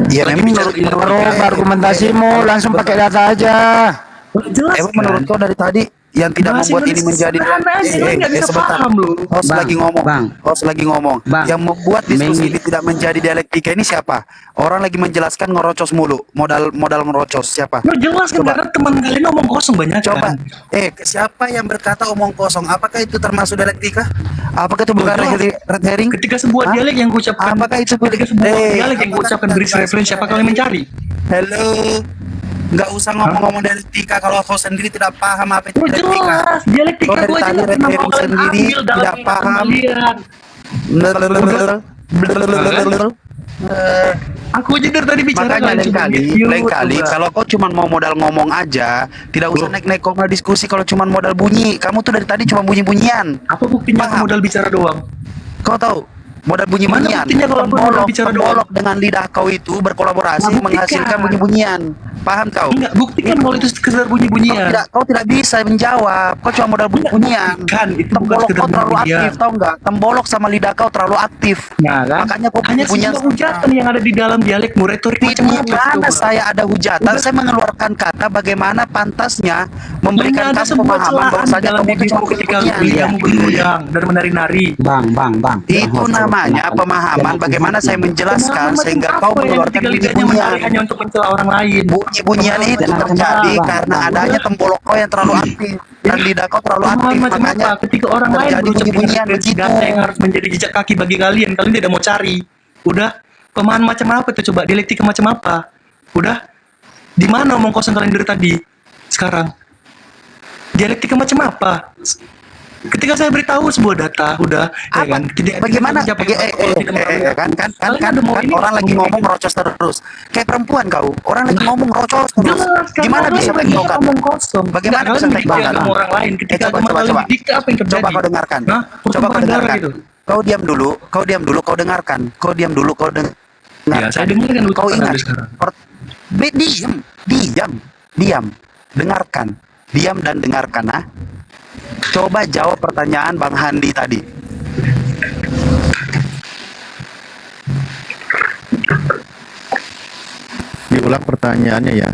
Ya Lagi memang bicara Menurut argumentasimu langsung pakai data aja. Jelas emang menurut kau dari tadi yang tidak Bahasa membuat ini Indonesia menjadi sederhana aja, kan nggak bisa sebentar. paham lu. Host Bang, lagi ngomong. Bang. Host lagi ngomong. Bang. Yang membuat diskusi Mengi- ini tidak menjadi dialektika ini siapa? Orang lagi menjelaskan ngerocos mulu. Modal ngerocos siapa? Lu jelas kan Coba. karena teman kalian ngomong kosong banyak Coba, kan. siapa yang berkata omong kosong? Apakah itu termasuk dialektika? Apakah itu bukan Betul. red herring? Ketika sebuah Hah? dialek yang kuucapkan, Apakah itu ketika sebuah dialek yang apakah kuucapkan kita beri referensi, apa kalian mencari? Hello, nggak usah ngomong-ngomong dialektika kalau kau sendiri tidak paham apa itu Oh dialektika. jelas, dialektika Kau dari gua aja tadi nggak red pernah mau herring kalian sendiri ambil dalam tidak ingatan paham. kalian. Aku aja dari tadi bicara Makanya kalian lain cuma kali, nge-view, lain kali coba. kalau kau cuma mau modal ngomong aja, tidak usah naik-naik kau diskusi kalau cuma modal bunyi. Kamu tuh dari tadi cuma bunyi-bunyian. Apa buktinya aku Paham. modal bicara doang? Kau tahu modal bunyi-bunyian. Mana buktinya kalau aku modal bicara doang? Tembolok dengan lidah kau itu berkolaborasi Nah, buktikan. menghasilkan bunyi-bunyian. Paham kau? Enggak, buktikan kalau itu sekedar Kau bunyi-bunyian. kau tidak bisa menjawab. Kau cuma modal bunyi-bunyian. Buktikan, itu bukan Tembolok sekedar kau terlalu bunyi-bunyian. aktif, tahu nggak? Tembolok sama lidah kau terlalu aktif. Nah, kan? Makanya kau Hanya bunyi-bunyian. sebuah hujatan yang ada di dalam dialekmu, retorik Di macam apa? mana coba? saya ada hujatan? Saya mengeluarkan kata bagaimana pantasnya memberikan Hanya ada kamu sebuah pemahaman celahan bahwasanya dalam kamu itu dirimu cuma ketika bunyi-bunyian. kamu bergoyang dan menari-nari. Bang. Itu namanya pemahaman bagaimana saya menjelaskan sehingga kau mengeluarkan bunyi-bunyian. hanya untuk mencela orang lain. Bunyi-bunyian itu Jangan terjadi marah, Bang. karena adanya tembolok kau yang terlalu aktif dan lidah kau terlalu aktif, Pemahaman macam makanya apa? Ketika orang lain terjadi berucap bunyi-bunyian dengan begitu. data yang harus menjadi jejak kaki bagi kalian tidak mau cari. Udah, pemahaman macam apa itu coba? Dialektika macam apa? Udah, di mana omong kosong kalian dari tadi? Sekarang, dialektika macam apa? Ketika saya beritahu sebuah data, udah, ya Apa? kan? Bagaimana? Tidak Kan orang lagi ngomong rocos terus. Kayak perempuan kau. Orang lagi ngomong rocos terus. Gimana bisa begitu tektokan? omong kosong? Bagaimana bisa tektokan? sama orang lain? Ketika coba, sama coba, kalian coba. didikte, apa yang terjadi? Coba kau dengarkan. Hah? Coba kau Pertumpahan darah dengarkan. gitu. Kau diam dulu, kau dengarkan. Kau diam dulu, kau dengarkan. Ya, saya dengarkan Kau ucapan ingat. Anda sekarang. Diam. Dengarkan. Diam dan dengarkan, ah. Coba jawab pertanyaan Bang Handi tadi. Diulang pertanyaannya ya.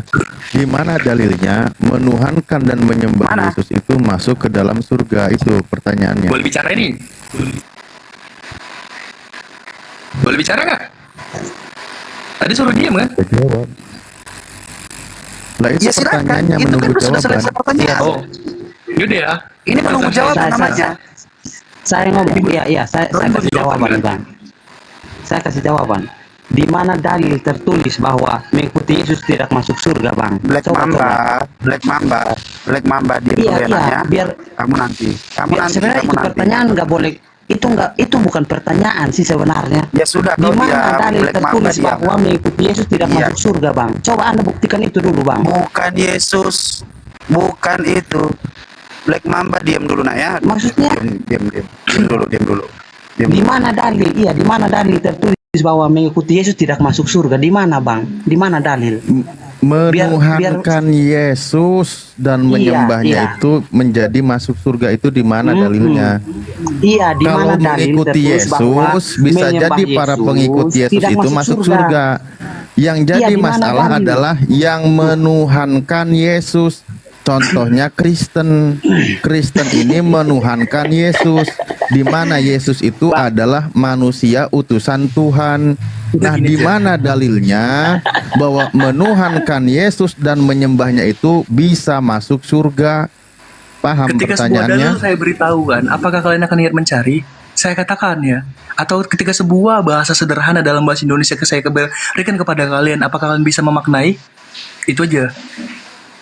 Di mana dalilnya menuhankan dan menyembah Mana? Yesus itu masuk ke dalam surga? Itu pertanyaannya. Boleh bicara ini? Boleh bicara nggak? Tadi suruh diam kan? Jawab. Lah itu Ya silakan. pertanyaannya Itu kan menunggu sudah jawaban. selesai pertanyaan. Oh, yaudah ya. Ini menunggu jawaban Saya- namanya. Saya ngomong, saya kasih jawaban, Bang. Saya kasih jawaban. Di mana dalil tertulis bahwa mengikuti Yesus tidak masuk surga, Bang? Black Mamba diam dulu Iya, ya, Nak, ya. biar Kamu nanti. sebenarnya itu pertanyaan nggak boleh. Itu bukan pertanyaan sih sebenarnya. Ya sudah, Di kau mana diam. dalil Black Mamba tertulis diam. bahwa mengikuti Yesus tidak Iya. masuk surga, Bang? Coba Anda buktikan itu dulu, Bang. Bukan Yesus, bukan itu. Black Mamba diam dulu, Nak, ya. Maksudnya Diam dulu. Diam di dulu. mana dalil? Iya, di mana dalil tertulis bahwa mengikuti Yesus tidak masuk surga? Di mana, Bang? Di mana dalil? Menuhankan Yesus dan Iya, menyembahnya iya. itu menjadi masuk surga, itu di mana dalilnya? Iya, di Kalau mana dalil mengikuti tertulis bahwa Yesus bisa menyembah jadi para pengikut Yesus tidak itu masuk surga. Yang Iya, jadi di mana masalah dalil? adalah yang menuhankan Yesus. Contohnya Kristen. Kristen ini menuhankan Yesus, di mana Yesus itu adalah manusia utusan Tuhan. Nah, di mana dalilnya bahwa menuhankan Yesus dan menyembahnya itu bisa masuk surga? Paham Ketika sebuah pertanyaannya? dalil saya beritahu kan, apakah kalian akan niat mencari? Saya katakan ya. Atau ketika sebuah bahasa sederhana dalam bahasa Indonesia saya berikan kepada kalian, apakah kalian bisa memaknai? Itu aja.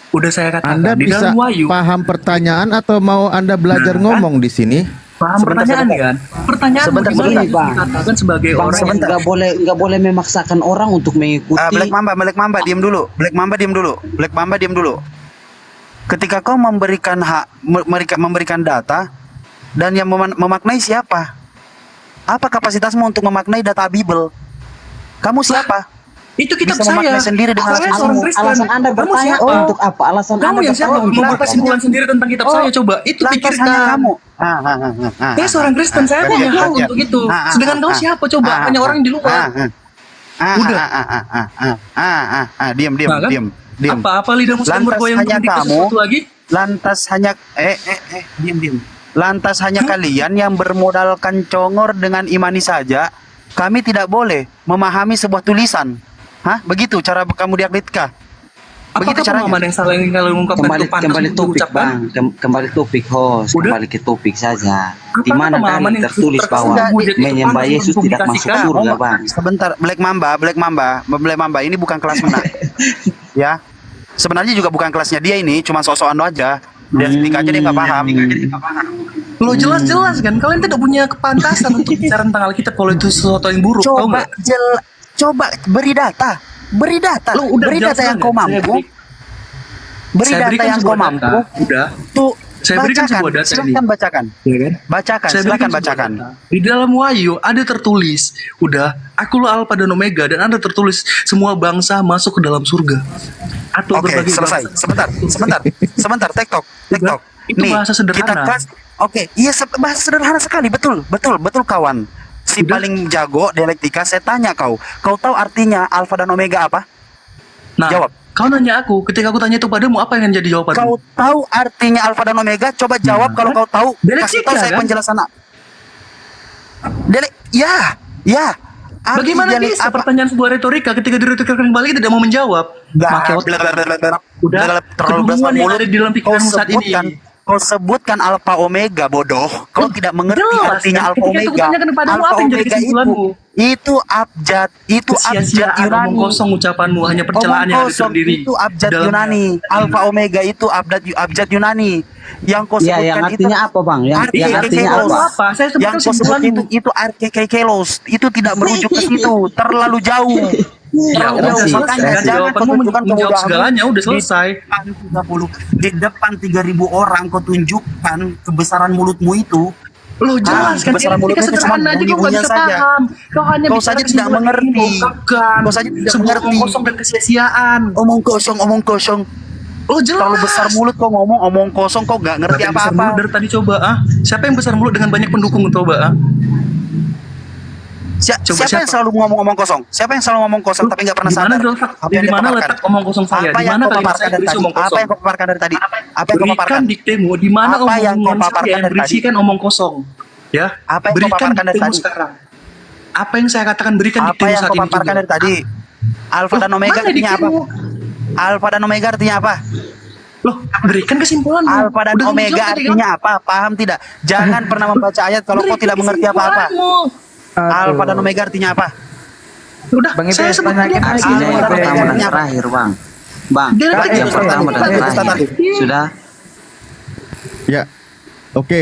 Udah saya katakan Anda di bisa dalam Wahyu. paham pertanyaan atau mau Anda belajar ngomong di sini? Paham Sebentar, pertanyaan sebentar. kan? Pertanyaan Sebentar, gimana sebentar. dikatakan sebagai Bang, orang sebentar. nggak boleh memaksakan orang untuk mengikuti. Black Mamba, diam dulu. Black Mamba, diam dulu. Ketika kau memberikan memberikan data dan yang memaknai siapa? Apa kapasitasmu untuk memaknai data Bible? Kamu siapa? itu kitab Bisa saya. memaknai sendiri dengan Saya alasan seorang kamu. Kristen. Alasan Anda Kamu bertanya siapa? untuk apa? Alasan Kamu Anda yang siapa? bertanya untuk Membuat apa? kesimpulan sendiri tentang kitab saya coba. Itu Lantas hanya pikirkan. kamu. Saya seorang Kristen, saya punya hak untuk itu. Sedangkan kau siapa coba? Hanya orang di luar. Udah. Diam. Nah, kan? Diam. Apa lidahmu sedang Lantas bergoyang hanya untuk kamu. sesuatu lagi? Lantas hanya diam. Lantas hanya kalian yang bermodalkan congor dengan imani saja. Kami tidak boleh memahami sebuah tulisan. Hah? Begitu cara kamu diaklitkah? Begitu Apakah caranya. pemahaman yang salah yang kalau ungkapkan itu pantas Kembali untuk topik diucapkan? bang, kembali topik host, Udah. kembali ke topik saja. Di Apakah mana pemahaman kan yang tertulis bahwa terkesan itu menyembah pantas Yesus untuk tidak masuk dipublikasikan? surga bang. Sebentar, Black Mamba, ini bukan kelas menang. Ya. Sebenarnya juga bukan kelasnya dia ini, cuma sok-sokan aja. Dia speak aja dia nggak paham. Lo jelas-jelas kan kalian tidak punya kepantasan untuk bicara tentang Alkitab kalau itu sesuatu yang buruk, tahu Coba nggak? coba beri data. Lo udah Beri data yang jelas kau kan? mampu. Beri Saya data berikan yang sebuah kau mampu. data. Udah. Tuh, Saya berikan bacakan. sebuah data Silakan ini. bacakan. Ya kan? Bacakan, Saya silakan berikan sebuah bacakan. data. Di dalam Wahyu ada tertulis, udah, akulah Alfa dan Omega, dan ada tertulis semua bangsa masuk ke dalam surga. Atau Oke, berbagai selesai. bangsa. Sebentar, TikTok. Itu bahasa sederhana. Oke, iya bahasa sederhana sekali, betul kawan. Si Udah. paling jago dialektika, saya tanya kau tahu artinya Alfa dan Omega apa? Nah, Jawab. kau nanya aku, ketika aku tanya itu padamu, apa yang jadi jawabanmu? Kau tahu artinya Alfa dan Omega? Coba jawab kalau kau tahu. Kasih tahu Dialektika, saya kan? penjelasan. Ya. Arti Bagaimana bisa apa? pertanyaan sebuah retorika ketika diretorikakan kembali tidak mau menjawab? Pakai otak. Udah, kedunguan yang ada di dalam pikiranmu saat ini. Kau sebutkan Alfa Omega, bodoh. Kau tidak mengerti jelas, artinya kan? Alfa Ketika aku Omega. tanyakan kepadamu, Alfa apa yang jadi Omega kesimpulanmu? itu abjad Sia-siaan omong Yunani. kosong ucapanmu, hanya percelaan yang ada sendiri. Itu abjad Dalam- Yunani. Alfa Omega itu abjad Yunani. Yang kau Ya, sebutkan yang itu artinya apa bang? Yang artinya Arkekekelos. apa? Saya sebutkan Yang kau sebut kesimpulanmu. itu arkekekelos. Itu tidak merujuk ke situ. Terlalu jauh. Ya Terlalu udah jauh. selesai Makanya kan? jangan Jawabanmu kau tunjukkan menjawab kebodohanmu. segalanya, udah selesai. Di depan 3.000 orang kau tunjukkan kebesaran mulutmu itu. Loh jelas kan, kebesaran ketika mulutmu itu cuma sederhana aja kau nggak bunyi-bunyian bisa saja. paham. Kau hanya Kau bicara saja tidak kesimpulan yang mengerti. mengungkapkan Kau saja tidak sebuah mengerti. omong kosong dan kesia-siaan. Omong kosong. Oh jelas. Terlalu besar mulut kau ngomong omong kosong, kau nggak ngerti Siapa yang besar mulut apa-apa. dari tadi coba ah? Siapa yang besar mulut dengan banyak pendukung coba ah? Coba Siapa yang selalu ngomong-ngomong kosong? Siapa yang selalu ngomong kosong tapi nggak pernah Di mana sadar? letak- Apa yang di dia mana paparkan? letak omong kosong saya? Apa Di yang mana kau kalimat paparkan saya dari berisi tadi? omong kosong? Apa yang kau paparkan dari tadi? Apa yang kau paparkan? Berikan diktemu di mana Apa yang kau omongan saya paparkan yang dari tadi? berisikan omong kosong. Ya, Apa yang kau berikan paparkan dari diktemu tadi? sekarang. Apa yang saya katakan berikan Apa diktemu yang saat kau ini paparkan juga. dari tadi? Alfa dan Omega Mana artinya apa? diktemu? Alfa dan Omega artinya apa? Loh, berikan kesimpulanmu. Alfa dan Udah kamu Omega jawab tadi, kan? artinya apa? Paham tidak? Jangan pernah membaca ayat kalau kau Berikan tidak mengerti apa-apa. kesimpulanmu. Alfa dan Omega artinya apa? Udah, Bang saya Ipe, sebutkan tanyakin dia lagi. Artinya yang Alfa dan pertama Omega dan artinya apa? terakhir bang. Bang, Dia yang tadi pertama dan Ustaz terakhir. tadi. Sudah. Ya, oke.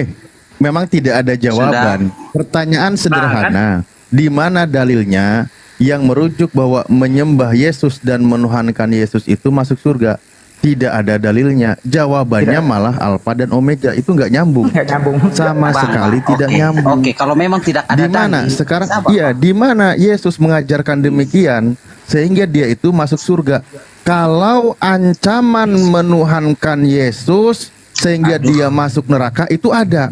Memang tidak ada jawaban. Pertanyaan sederhana. Di mana dalilnya yang merujuk bahwa menyembah Yesus dan menuhankan Yesus itu masuk surga? Tidak ada dalilnya. Jawabannya malah Alfa dan Omega. Itu nggak nyambung. Nggak nyambung. Sama Bang, sekali tidak oke, nyambung. Oke, kalau memang tidak ada Di mana dalil, sekarang? sabar, Iya, Bang. di mana Yesus mengajarkan demikian sehingga dia itu masuk surga? Kalau ancaman menuhankan Yesus sehingga dia masuk neraka itu ada.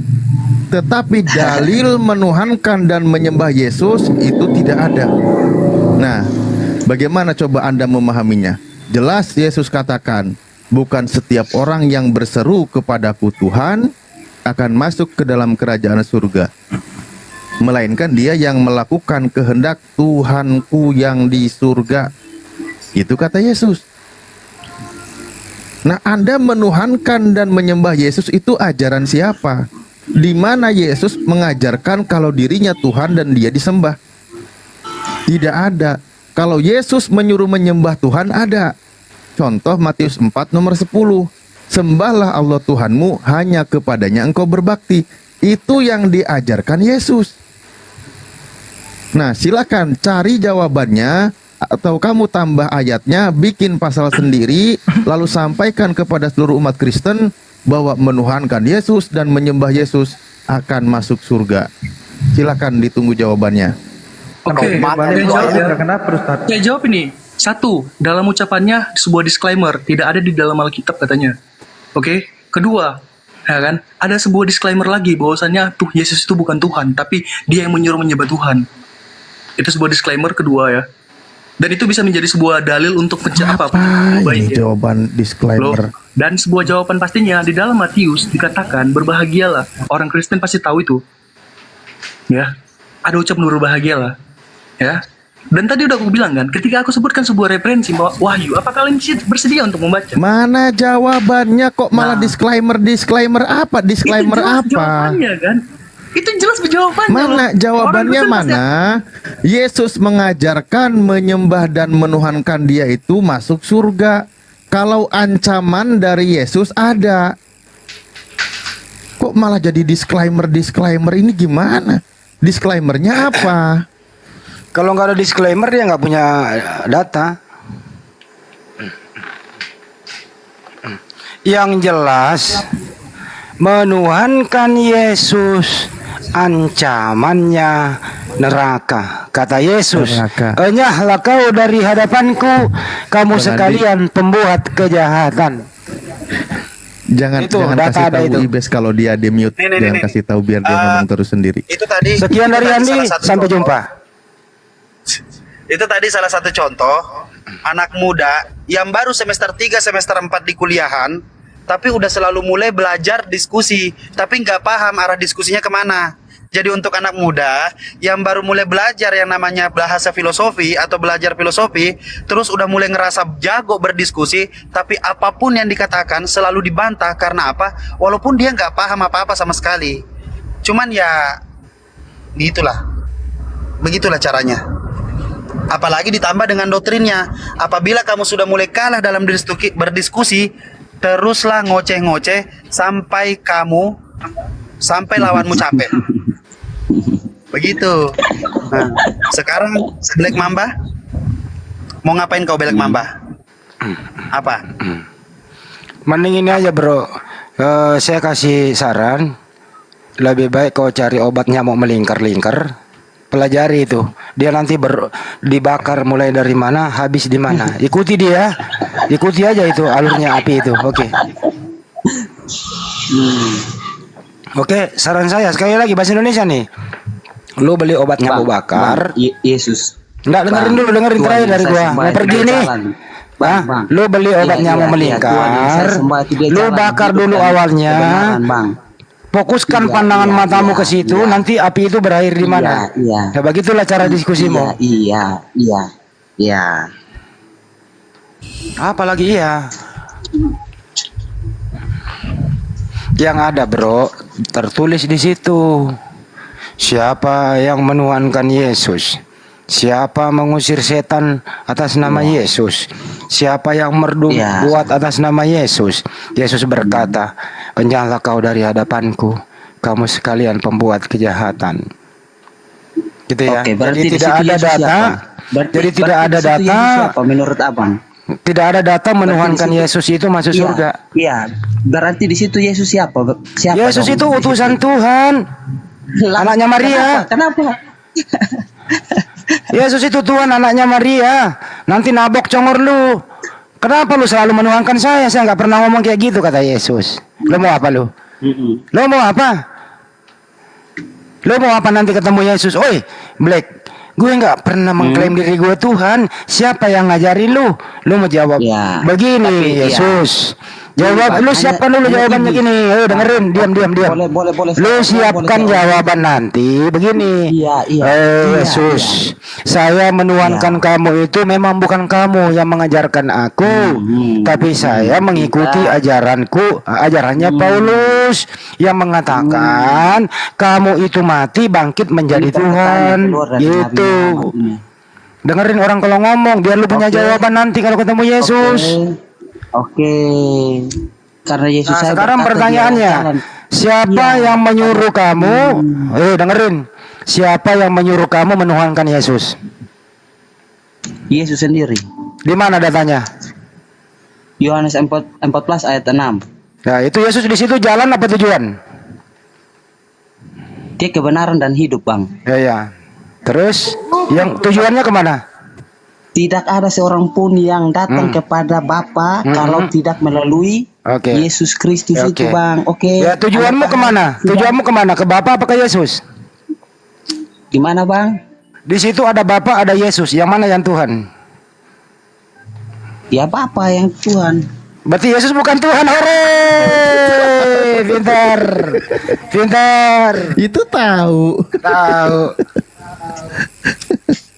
Tetapi dalil menuhankan dan menyembah Yesus itu tidak ada. Nah, bagaimana coba Anda memahaminya? Jelas Yesus katakan, bukan setiap orang yang berseru kepadaku Tuhan akan masuk ke dalam kerajaan surga, melainkan dia yang melakukan kehendak Tuhanku yang di surga. Itu kata Yesus. Nah, Anda menuhankan dan menyembah Yesus itu ajaran siapa? Di mana Yesus mengajarkan kalau dirinya Tuhan dan dia disembah? Tidak ada. Kalau Yesus menyuruh menyembah Tuhan ada. Contoh Matius 4 nomor 10. Sembahlah Allah Tuhanmu, hanya kepadanya engkau berbakti. Itu yang diajarkan Yesus. Nah, silakan cari jawabannya, atau kamu tambah ayatnya, bikin pasal sendiri, lalu sampaikan kepada seluruh umat Kristen bahwa menuhankan Yesus dan menyembah Yesus akan masuk surga. Silakan ditunggu jawabannya. Oke, Kenapa Ustaz? saya jawab ini. Satu, dalam ucapannya sebuah disclaimer, tidak ada di dalam Alkitab katanya. Oke, kedua, ya kan, ada sebuah disclaimer lagi bahwasannya tuh Yesus itu bukan Tuhan, tapi dia yang menyuruh menyembah Tuhan. Itu sebuah disclaimer kedua ya. Dan itu bisa menjadi sebuah dalil untuk apa? Ini jawaban disclaimer. Dan sebuah jawaban pastinya di dalam Matius dikatakan berbahagialah. Orang Kristen pasti tahu itu. Ya, ada ucapan berbahagialah. Ya. Dan tadi udah aku bilang kan, ketika aku sebutkan sebuah referensi bahwa Wahyu, apa kalian bersedia untuk membaca? Mana jawabannya kok malah disclaimer apa? Disclaimer itu jelas apa? Jawabannya kan? Itu jelas jawabannya. Mana jawabannya mana? Yesus mengajarkan menyembah dan menuhankan Dia itu masuk surga. Kalau ancaman dari Yesus ada. Kok malah jadi disclaimer ini gimana? Disclaimernya apa? Kalau nggak ada disclaimer dia nggak punya data. Yang jelas menuhankan Yesus ancamannya neraka. Kata Yesus, "Enyahlah kau dari hadapanku, kamu sekalian pembuat kejahatan." Jangan kasih tahu Ibes kalau dia di mute. Jangan kasih tahu biar dia ngomong terus sendiri. Itu tadi. Sekian dari Andi, sampai jumpa. Itu tadi salah satu contoh anak muda yang baru semester 3, semester 4 di kuliahan, tapi udah selalu mulai belajar diskusi, tapi nggak paham arah diskusinya kemana. Jadi untuk anak muda yang baru mulai belajar yang namanya bahasa filosofi atau belajar filosofi, terus udah mulai ngerasa jago berdiskusi, tapi apapun yang dikatakan selalu dibantah karena apa? Walaupun dia nggak paham apa-apa sama sekali. Cuman ya, begitulah caranya. Apalagi ditambah dengan doktrinnya. Apabila kamu sudah mulai kalah dalam berdiskusi, teruslah ngoceh-ngoceh sampai lawanmu capek. Begitu. Nah, sekarang Black Mamba, mau ngapain kau Black Mamba? Apa? Mending ini aja bro, saya kasih saran, lebih baik kau cari obat nyamuk melingkar-lingkar, pelajari itu, dia nanti dibakar mulai dari mana, habis di mana, ikuti dia, ikuti aja itu alurnya api itu, oke. Oke, saran saya sekali lagi bahasa Indonesia nih. Lu beli obat nyamuk bakar. Yesus. Enggak, dengerin terakhir dari gua. Mau pergi nih. Lu beli obat nyamuk melingkar. Lu bakar dulu awalnya. Fokuskan pandangan matamu ke situ, nanti api itu berakhir di mana. Nah, begitulah cara diskusimu. Iya. Apalagi iya. Yang ada bro, tertulis di situ. Siapa yang menuhankan Yesus? Siapa mengusir setan atas nama Yesus? Siapa yang merdu buat atas nama Yesus? Yesus berkata, "Enyahlah kau dari hadapanku, kamu sekalian pembuat kejahatan." Gitu ya. Oke, jadi tidak ada data. Jadi tidak ada data. Menurut abang? Tidak ada data menuhankan Yesus itu masuk surga. Iya. Berarti di situ Yesus siapa? Yesus itu utusan Tuhan. Anaknya Maria. Kenapa? Yesus itu Tuhan, anaknya Maria. Nanti nabok congor lu. Kenapa lu selalu menuhankan saya? Saya nggak pernah ngomong kayak gitu, kata Yesus. Lu mau apa lu? Lu mau apa? Lu mau apa nanti ketemu Yesus? Oi, Black. Gue nggak pernah mengklaim diri gue Tuhan. Siapa yang ngajarin lu? Lu mau jawab begini, Yesus. Jawab, lu siapkan dulu jawabannya gini. Ayo dengerin, diam. Boleh. Lu siapkan jawaban nanti begini. Yesus, saya menuhankan kamu itu memang bukan kamu yang mengajarkan aku, tapi saya mengikuti ajarannya Paulus yang mengatakan kamu itu mati bangkit menjadi Tuhan. Gitu. Dengerin orang kalau ngomong biar lu punya jawaban nanti kalau ketemu Yesus. Oke. Karena Yesus sekarang pertanyaannya, Siapa yang menyuruh kamu? Dengerin. Siapa yang menyuruh kamu menuhankan Yesus? Yesus sendiri. Di mana datanya? Yohanes 14 ayat 6. Nah, itu Yesus di situ jalan apa tujuan? Dia kebenaran dan hidup, Bang. Ya. Terus yang tujuannya kemana? Tidak ada seorang pun yang datang kepada Bapa kalau tidak melalui Oke. Yesus Kristus itu, Oke. Bang. Oke. Ya, tujuanmu kemana? Tujuanmu kemana? Ke Bapa apa ke Yesus? Gimana, Bang? Di situ ada Bapa, ada Yesus. Yang mana yang Tuhan? Ya Bapa yang Tuhan. Berarti Yesus bukan Tuhan. Hore! Pintar. Pintar. Itu tahu. Tahu.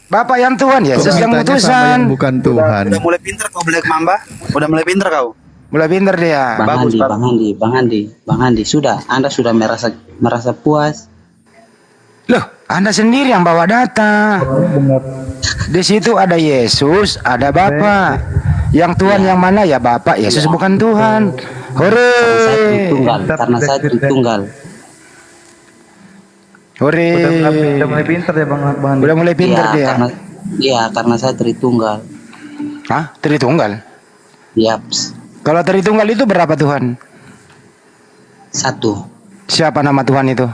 Bapak yang Tuhan, Yesus yang Mintanya sama utusan. yang bukan Tuhan. Udah mulai pinter kau Black Mamba? Udah mulai pinter kau? Mulai pintar dia. Bang Handi, sudah. Anda sudah merasa puas. Loh, Anda sendiri yang bawa data. Di situ ada Yesus, ada Bapa. Yang Tuhan yang mana ya Bapak? Yesus bukan Tuhan. Hore! Karena saya Tritunggal. Hore! Udah mulai pintar ya Bang Andi. Udah mulai pintar dia. Karena saya Tritunggal. Hah? Tritunggal? Yaps. Kalau Tritunggal itu berapa Tuhan? 1. Siapa nama Tuhan itu?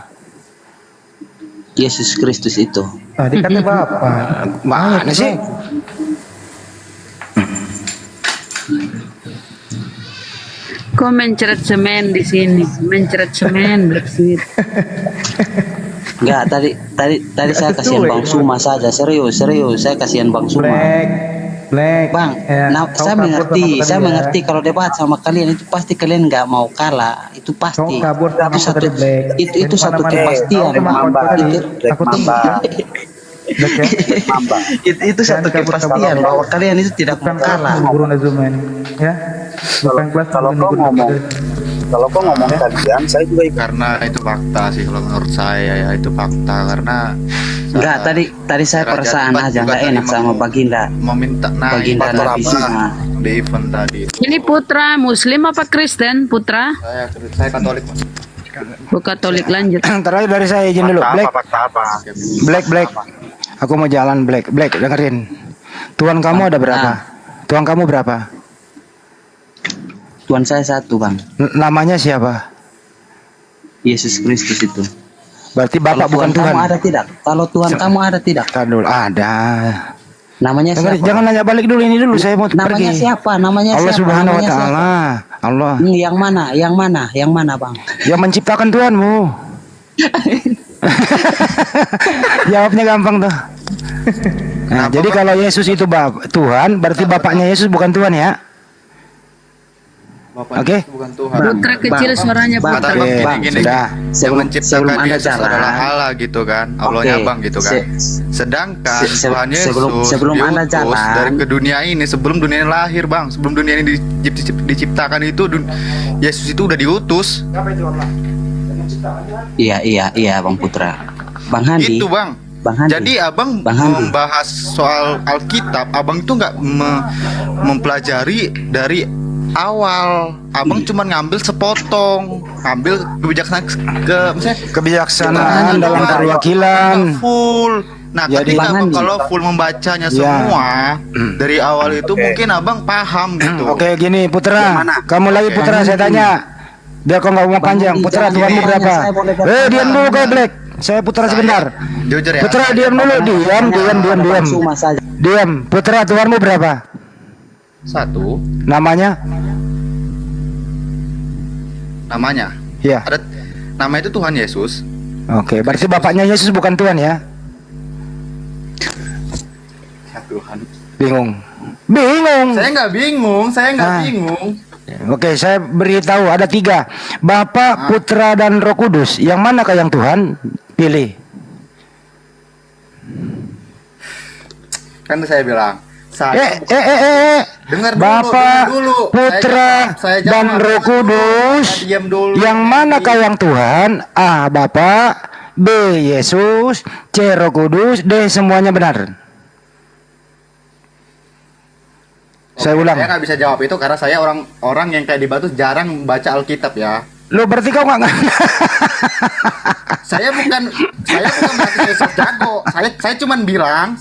Yesus Kristus itu. Tadi kata Bapak. Mana sih? Kok mencret semen di sini? Mencret semen berarti. Enggak, tadi saya kasihan Bang Suma saja. Serius, saya kasihan Bang Suma. Black. Bang, saya mengerti kalau debat sama kalian itu pasti kalian nggak mau kalah, itu pasti. Itu satu kepastian. Itu satu kepastian bahwa kalian itu tidak mau kalah. Guru Nazumen. Ya. Kalau kau ngomong kalian, saya juga ikut. Karena itu fakta sih kalau menurut saya ya, itu fakta karena Enggak, tadi saya perasaan aja nggak enak sama Baginda. meminta Baginda Nabi Suma. di event tadi. Ini Putra Muslim apa Kristen? Putra? Saya Katolik, Mas. Katolik lanjut. Terakhir dari saya izin dulu. Fakta apa? Black. Aku mau jalan Black, dengerin. Tuhan kamu ada berapa? Tuhan kamu berapa? Tuhan saya 1, Bang. Namanya siapa? Yesus Kristus itu. Berarti Bapak Kalau bukan Tuhan. kamu ada tidak? Kalau Tuhan kamu ada tidak? Dulu ada. Namanya siapa? Jangan nanya balik dulu, ini dulu saya mau Namanya pergi. siapa? Namanya Allah siapa? Subhanahu wa Namanya siapa? taala. Allah. Yang mana, Bang? Yang menciptakan Tuhanmu. Jawabnya gampang tuh. Nah, jadi kalau Yesus itu Tuhan, berarti bapaknya Yesus bukan Tuhan ya? Oke. Bukan Tuhan. Putra kecil suaranya Putra. Gini, Sudah. yang menciptakan Anda Yesus jalan. adalah Allah gitu kan, Allahnya Oke. Bang gitu kan. Sedangkan Tuhan Yesus sebelum Anda diutus jalan. dari ke dunia ini sebelum dunia ini lahir Bang, sebelum dunia ini diciptakan itu Yesus itu udah diutus. Iya, Bang Putra. Bang Handi. Itu Bang. Bang Handi. Jadi abang Bang Handi. membahas soal Alkitab, abang itu nggak mempelajari dari awal. Abang cuma ngambil sepotong, ngambil Kebijaksanaan dalam perwakilan. full. Nah, Jadi, ketika Bang Handi. kalau full membacanya Ya. semua dari awal itu mungkin abang paham gitu. Oke, gini Putra. Kamu lagi Putra, saya tanya. Biar kau nggak mau panjang. Handi, Putra, jangan Tuhanmu ditanya, berapa? saya boleh bertanya. Diam dulu kau Black. Saya Putra sebentar. Jujur ya. Putra diam dulu, diam. Bang Suma saja. Diam. Putra, Tuhanmu berapa? 1 Namanya? namanya. Ya. Ada nama itu Tuhan Yesus. Oke, berarti bapaknya Yesus bukan Tuhan ya? Tuhan. Bingung. Bingung. Saya nggak bingung, Ah. bingung. Oke, saya beritahu ada 3. Bapa, Putra, dan Roh Kudus. Yang manakah yang Tuhan pilih? Kan saya bilang, saya dengar dulu, Bapa, dengar dulu. Putra, Saya jawab, dan Roh Kudus. Saya diam dulu. Yang manakah yang Tuhan? A. Bapa, B. Yesus, C. Roh Kudus, D. Semuanya benar. Saya ulang. Saya nggak bisa jawab itu karena saya orang yang kayak di Batu jarang baca Alkitab ya. Lo berarti kau nggak Saya bukan berarti saya sok jago. Saya cuman bilang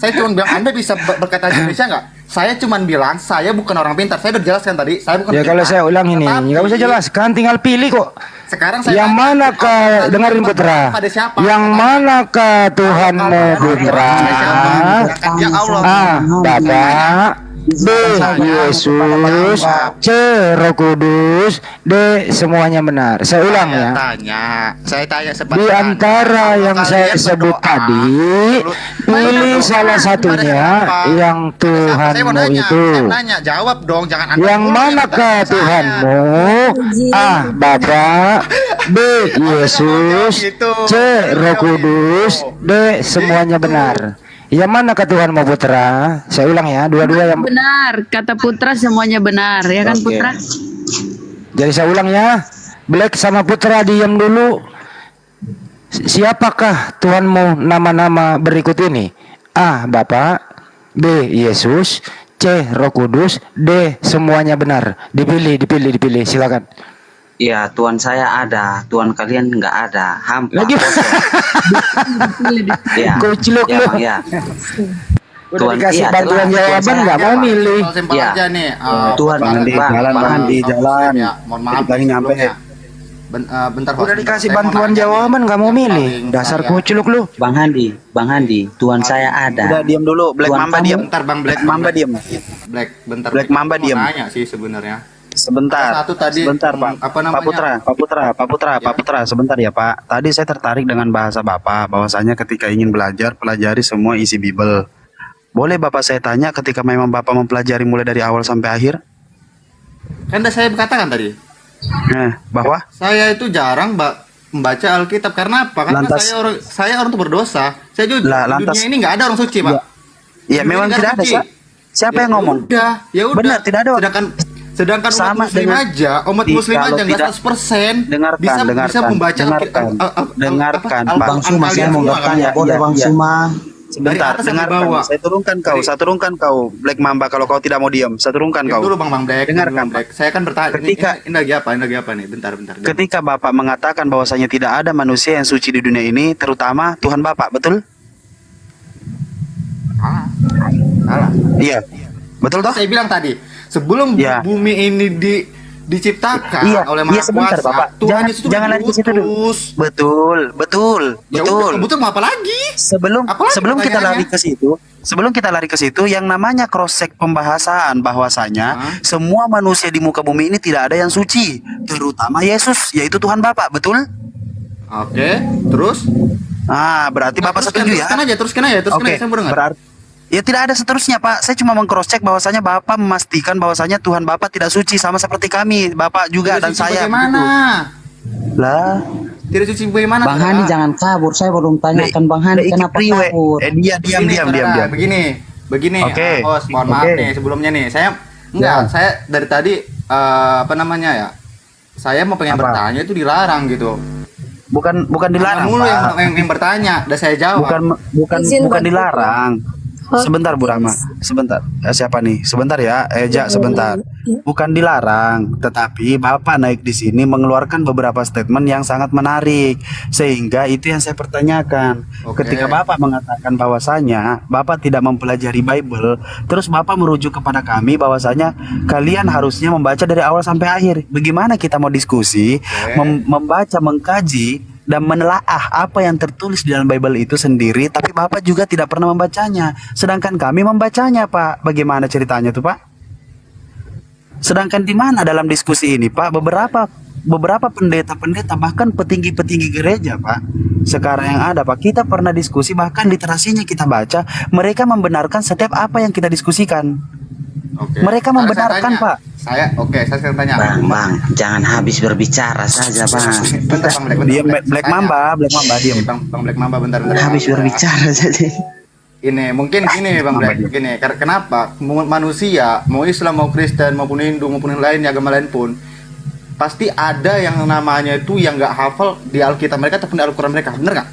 Anda bisa berkata Indonesia nggak? Saya cuman bilang saya bukan orang pintar. Saya udah jelaskan tadi. Saya bukan Ya kalau pintar. saya ulang ini, Tetapi, nggak usah jelaskan, tinggal pilih kok. Sekarang saya Yang manakah, dengerin Putra, pada siapa? yang manakah Tuhanmu Putra? Ya Allah. A. Bapa, B. Yesus, C. Roh Kudus, D. Semuanya benar. Saya ulang ya. Saya tanya Di antara yang saya sebut tadi, pilih salah satunya yang Tuhanmu itu. Saya mau nanya, jawab dong, jangan Anda Yang mulu manakah bertanya. Tuhanmu? A. Bapa, B. Yesus, C. Roh Kudus, D. Semuanya benar. Yang manakah Tuhanmu Putra? Saya ulang ya, dua-dua yang Benar, kata Putra semuanya benar, ya kan Oke. Putra? Jadi saya ulang ya. Black sama Putra diam dulu. Siapakah Tuhanmu nama-nama berikut ini? A. Bapa, B. Yesus, C. Roh Kudus, D. Semuanya benar. Dipilih. Silakan. Ya, Tuhan saya ada, Tuhan kalian nggak ada. Hampa. Lagi. Ya, Koclok ya, lu. Bang, ya. Udah dikasih iya, bantuan jelas. jawaban Tuhan nggak saya mau ada. milih. Simpel Ya. aja nih. Tuhan Bang Andi, Bang, jalan Bang Andi, jalan. Ya, mohon maaf Lagi nyampe. sebelumnya. Bentar, Udah Bos. dikasih Saya mau bantuan nanya jawaban nih. nggak mau Yang milih. paling Dasar saya- kuculuk lu. Bang Handi, Tuhan saya ada. Udah diam dulu, Black Tuhan Mamba kamu- diam. Bentar Bang Black Mamba diam. Black, bentar. Black Mamba Mau diam. nanya sih sebenarnya. Sebentar. Satu tadi, Sebentar, Pak. apa namanya? Pak Putra, sebentar ya, Pak. Tadi saya tertarik dengan bahasa Bapak bahwasanya ketika ingin belajar, pelajari semua isi Bible. Boleh Bapak saya tanya ketika memang Bapak mempelajari mulai dari awal sampai akhir? Kan udah saya katakan tadi. Bahwa Saya itu jarang membaca Alkitab karena apa? Karena Lantas- saya orang tuh berdosa. Saya juga Lah, di lantas- dunia ini nggak ada orang suci, Pak. ya Dunia memang ini tidak ada, suci. Siapa yang ngomong? Ya udah. Benar, tidak ada. Sedangkan umat Sama muslim dengan- aja, umat muslim kalau aja nggak tidak- 100% Dengarkan, bisa membaca dengarkan, dengarkan, Pak. Bang Suma, saya mau bertanya, boleh Bang Suma? Sebentar, Dari atas sampai dengarkan. bawah. Saya turunkan kau, Black Mamba, kalau kau tidak mau diam. Saya turunkan kau. Dulu Bang Black, Dengarkan, Bang Black. Saya kan bertanya. Ketika- ini lagi apa? Ini lagi apa nih? Bentar. Ketika Bapak mengatakan bahwasanya tidak ada manusia yang suci di dunia ini, terutama Tuhan Bapak, betul? Salah. Iya. Betul toh? Saya bilang tadi, sebelum Ya. bumi ini diciptakan Iya, oleh Maha sebentar, Kuasa, Bapak. Tuhan Yesus itu Jangan lari ke situ dulu. diutus. Betul. Ya udah, betul mau apa lagi? Apalagi Sebelum kita lari pertanyaannya? ke situ, yang namanya cross check pembahasan bahwasanya semua manusia di muka bumi ini tidak ada yang suci, terutama Yesus, yaitu Tuhan Bapak, betul? Oke, terus? Berarti Bapak setuju ya? Teruskan aja, Oke, saya mau dengar. berarti ya tidak ada seterusnya, Pak. Saya cuma meng-cross check bahwasanya Bapak memastikan bahwasanya Tuhan Bapak tidak suci sama seperti kami, Bapak juga Tidak dan suci saya. bagaimana? begitu. Lah, Tidak suci bagaimana? Bang saudara? Handi jangan kabur, saya belum tanyakan Bang Handi kenapa kabur. diam. Saudara, Begini. Oke. Host, mohon maaf Oke. nih sebelumnya nih. Saya saya dari tadi apa namanya ya? Saya mau pengen Apa? bertanya itu dilarang gitu. Bukan Anda dilarang, mulu Pak. yang bertanya, udah saya jawab. Bukan dilarang. Sebentar Bu Rama, sebentar. Siapa nih? Sebentar ya, Eja sebentar. Bukan dilarang, tetapi Bapak naik di sini mengeluarkan beberapa statement yang sangat menarik, sehingga itu yang saya pertanyakan. Oke. Ketika Bapak mengatakan bahwasanya Bapak tidak mempelajari Bible, terus Bapak merujuk kepada kami bahwasanya kalian harusnya membaca dari awal sampai akhir. Bagaimana kita mau diskusi, membaca, mengkaji dan menelaah apa yang tertulis di dalam Bible itu sendiri, tapi Bapak juga tidak pernah membacanya. Sedangkan kami membacanya, Pak. Bagaimana ceritanya tuh, Pak? Sedangkan di mana dalam diskusi ini, Pak, beberapa pendeta-pendeta bahkan petinggi-petinggi gereja, Pak, sekarang yang ada, Pak, kita pernah diskusi, bahkan literasinya kita baca, mereka membenarkan setiap apa yang kita diskusikan. Oke. Mereka Sekarang membenarkan, saya tanya. Pak. Saya sekarang tanya. Bang, jangan habis berbicara saja, Bang. Bentar, Bang Black. Diam, Black Mamba diam. Bang Black Mamba bentar. Habis berbicara saja. Ini mungkin gini Bang Black, gini. Kenapa manusia, mau Islam, mau Kristen, maupun Hindu, maupun yang lain, agama lain pun, pasti ada yang namanya itu yang nggak hafal di Alkitab mereka ataupun di Al-Quran mereka, bener nggak?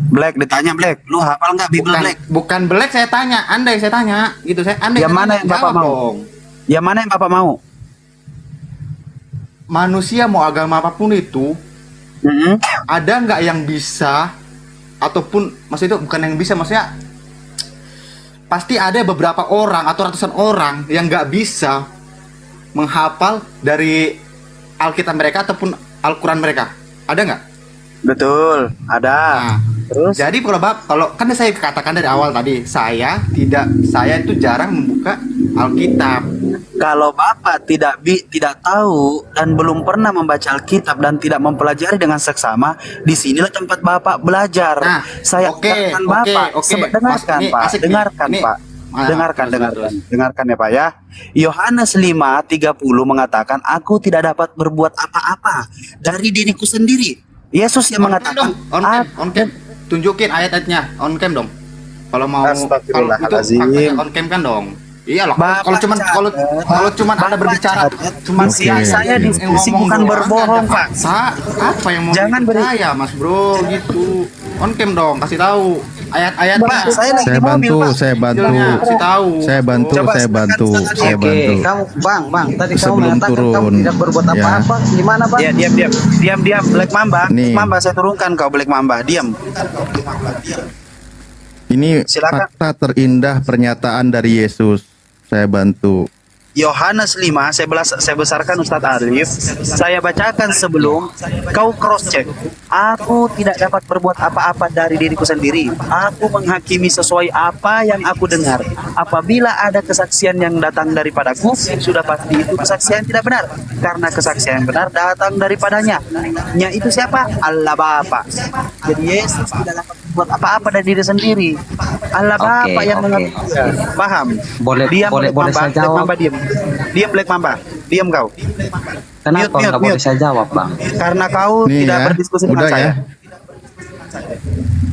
Black ditanya, Black, lu hafal nggak Bible, Black? Bukan Black saya tanya, Anda yang saya tanya, gitu saya. Anda Yang mana yang Bapak jawab mau? dong. Yang mana yang Bapak mau? manusia mau agama apapun itu, ada nggak yang bisa, ataupun maksudnya itu bukan yang bisa, maksudnya pasti ada beberapa orang atau ratusan orang yang nggak bisa menghafal dari Alkitab mereka ataupun Al-Quran mereka. Ada nggak? Betul, ada. Nah, Terus? jadi kalau kan saya katakan dari awal tadi, saya itu jarang membuka Alkitab. Kalau Bapak tidak tahu dan belum pernah membaca Alkitab dan tidak mempelajari dengan seksama, disinilah tempat Bapak belajar. Nah, Saya katakan Bapak, dengarkan Ini Pak, asik nih. dengarkan Ini- Pak. Ah, Dengarkan ya Pak ya. Yohanes 5:30 mengatakan, aku tidak dapat berbuat apa-apa dari diriku sendiri. Yesus yang mengatakan, on cam, tunjukin ayat-ayatnya, on cam dong. Kalau mau, kalau itu Astagfirullahaladzim. faktanya on cam kan dong. Iya loh. Bapak Kalau cuman Anda berbicara, cuman saya diskusi bukan berbohong Pak. Apa yang mau Jangan percaya, Mas Bro, gitu. On cam dong, kasih tahu ayat-ayatnya. Pak, saya lagi Saya di mobil bantu, Pak. saya bantu. Kasih tahu. Saya bantu, Coba saya silakan, bantu, silakan. saya Oke, bantu. kamu bang, tadi kamu Sebelum mengatakan kamu turun, tidak berbuat ya. apa-apa. Gimana bang? Ya, diam, Black Mamba. Nih. Black Mamba, saya turunkan kau Black Mamba, diam. Ini Silakan. fakta terindah pernyataan dari Yesus. Saya bantu. Yohanes 5, saya besarkan Ustadz Arif. Saya bacakan sebelum kau cross check. Aku tidak dapat berbuat apa-apa dari diriku sendiri. Aku menghakimi sesuai apa yang aku dengar. Apabila ada kesaksian yang datang daripadaku, sudah pasti itu kesaksian tidak benar. Karena kesaksian yang benar datang daripadanya. Nya itu siapa? Allah Bapa. Jadi Yesus tidak dapat berbuat apa-apa dari diri sendiri. Allah Bapa yang mengatur. Paham? Boleh Diam, boleh Black Mamba. saya Black jawab. Mamba, diam. Diam Black Mamba. Diam kau. Kenapa Mute, nggak boleh mute. saya jawab bang? Karena kau Nih tidak ya, berdiskusi dengan udah saya. ya.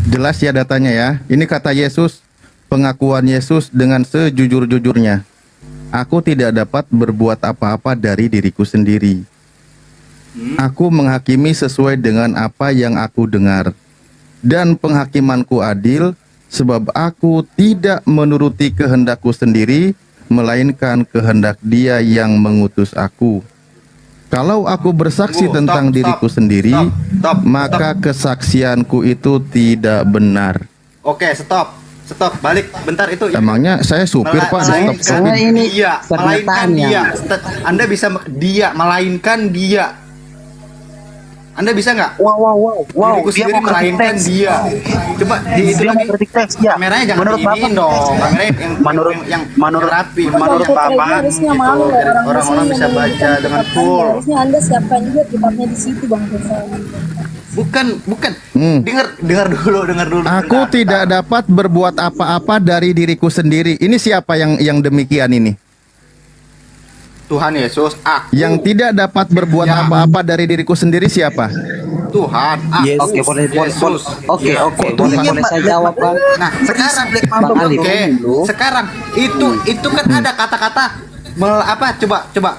Jelas ya datanya ya. Ini kata Yesus, pengakuan Yesus dengan sejujur-jujurnya. Aku tidak dapat berbuat apa-apa dari diriku sendiri. Aku menghakimi sesuai dengan apa yang aku dengar. Dan penghakimanku adil, sebab aku tidak menuruti kehendakku sendiri, melainkan kehendak Dia yang mengutus aku. Kalau aku bersaksi Tunggu, tentang stop, diriku stop, sendiri, stop, maka kesaksianku itu tidak benar. Oke, stop, balik, bentar itu. Emangnya saya supir Pak, Melainkan di stop. dia, melainkan pernyataannya. dia. Anda bisa melainkan dia. Anda bisa nggak? Wow. Diriku Dia sendiri mau kritik melainkan teks. dia. Coba di itu Dia mau lagi. kritik teks. Ya. Kameranya jangan Menurut diinin Bapak, dong. Kameranya yang menurut rapi. menurut Bapak, harusnya malu Gitu, ya orang-orang bisa baca dengan full. Harusnya Anda siapkan juga kitabnya di situ Bang Faisal. Bukan. Hmm. Dengar dulu. Aku Bentar. tidak dapat berbuat apa-apa dari diriku sendiri. Ini siapa yang demikian ini? Tuhan Yesus, aku. Yang tidak dapat berbuat Ya. apa-apa dari diriku sendiri siapa? Tuhan, aku. Yes. Oke, boleh. Oke, Ya. boleh saya jawab bang. Nah, sekarang Bang Ali, oke. dulu. Sekarang itu kan ada kata-kata coba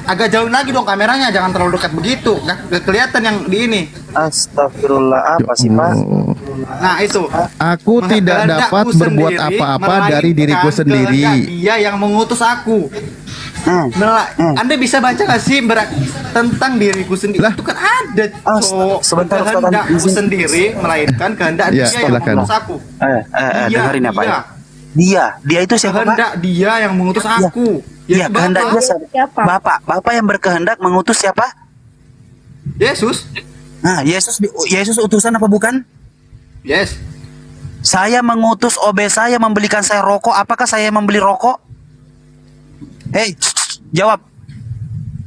agak jauh lagi dong kameranya, jangan terlalu dekat begitu. Nggak kelihatan yang di ini. Astagfirullah, apa sih Pak? Oh. Nah, itu. Aku tidak dapat Kehendakku berbuat sendiri, apa-apa dari diriku melainkan sendiri. kehendak Dia yang mengutus aku. Anda bisa baca nggak sih tentang diriku sendiri? Lah. Itu kan ada. Sebentar, Ustaz, kehendakku izin. sendiri melainkan kehendak Ya, Dia yang silakan. mengutus aku. Dengerin ya Pak ya. Dia itu siapa Pak? Kehendak Dia yang mengutus aku. Iya, Yaitu kehendak Bapa. dia Siapa? Bapak yang berkehendak mengutus siapa? Yesus. Nah, Yesus utusan apa bukan? Yes. Saya mengutus OB saya membelikan saya rokok. Apakah saya membeli rokok? Hei, jawab.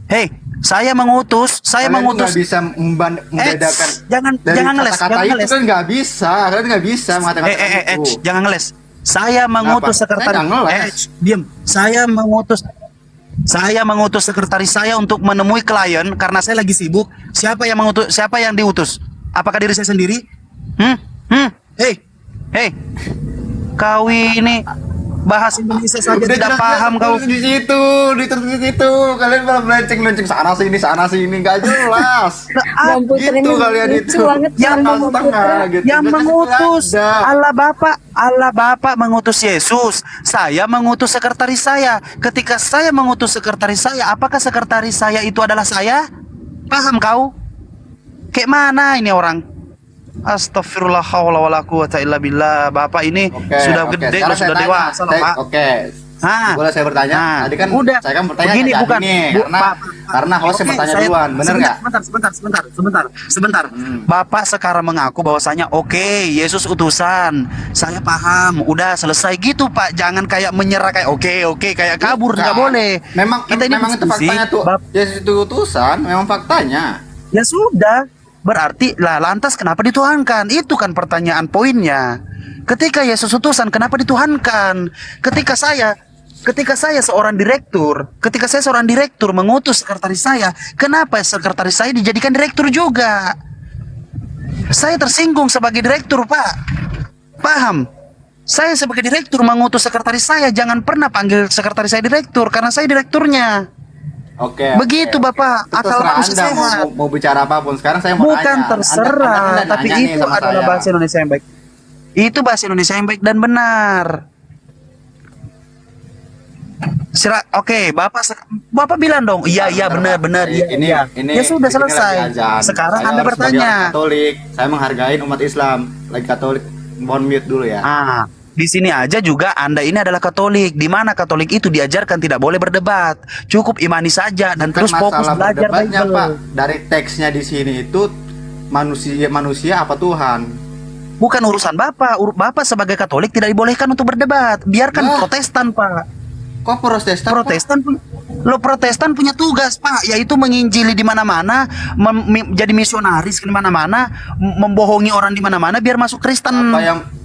Hei, saya mengutus. Kalian tuh nggak bisa membedakan jangan dari ngeles, kata-kata jangan itu ngeles. kan nggak bisa. Kalian nggak bisa mengatakan itu. Jangan ngeles. Saya mengutus Kenapa? sekretaris. Saya nggak ngeles. Diam. Saya mengutus sekretaris saya untuk menemui klien karena saya lagi sibuk. Siapa yang mengutus? Siapa yang diutus? Apakah diri saya sendiri? Hei. Kau ini bahas Indonesia saja Udah tidak jelas paham kau. di situ, di situ. Kalian malah melenceng-lenceng sana sini, nggak jelas. Bang Putra Gitu ini kalian lucu itu. banget Yang Bang Putra. gitu. Yang Jelas mengutus ada. Allah Bapa mengutus Yesus. Saya mengutus sekretaris saya. Ketika saya mengutus sekretaris saya, apakah sekretaris saya itu adalah saya? Paham kau? Kayak mana ini orang? Astagfirullah haula wala quwata illa billah. Bapak ini sudah gede, Sekarang sudah saya dewasa tanya. loh, Pak. Oke. Ah. Boleh saya bertanya? Nah, Tadi kan udah. saya kan bertanya Begini, ke bukan. ini karena host yang Oke, bertanya saya- duluan, bener nggak? Sebentar. Bapak sekarang mengaku bahwasanya oke, Yesus utusan. Saya paham. Udah selesai gitu, Pak. Jangan kayak menyerah kayak oke, kayak kabur, nggak boleh. Memang Kita ini memang itu diskusi. faktanya tuh. Yesus itu utusan, memang faktanya. Ya sudah. Berarti lah lantas kenapa dituhankan? Itu kan pertanyaan poinnya. Ketika Yesus utusan, kenapa dituhankan? Ketika saya seorang direktur mengutus sekretaris saya, kenapa sekretaris saya dijadikan direktur juga? Saya tersinggung sebagai direktur, Pak. Paham? Saya sebagai direktur mengutus sekretaris saya, jangan pernah panggil sekretaris saya direktur karena saya direkturnya. Oke. Begitu, Bapak. Itu Akal terserah manusia Anda sehat. mau bicara apapun. Sekarang saya mau Bukan tanya. terserah, Anda tapi nanya nih itu sama adalah saya. bahasa Indonesia yang baik. Itu bahasa Indonesia yang baik dan benar. Oke, Bapak bilang dong, iya benar. Ini Ya sudah ini lagi selesai. azan. Sekarang Saya Anda harus sebagai bertanya. orang Katolik, saya menghargai umat Islam. Lagi Katolik, mohon mute dulu ya. Di sini aja juga Anda ini adalah Katolik, di mana Katolik itu diajarkan tidak boleh berdebat, cukup imani saja dan terus fokus Masalah belajar berdebatnya, Bible. Pak. Dari teksnya di sini itu manusia apa Tuhan? Bukan urusan Bapak. Bapak sebagai Katolik tidak dibolehkan untuk berdebat. Biarkan Protestan, Pak. Kok Protestan? Protestan punya tugas, Pak, yaitu menginjili di mana-mana, jadi misionaris di mana-mana, membohongi orang di mana-mana biar masuk Kristen.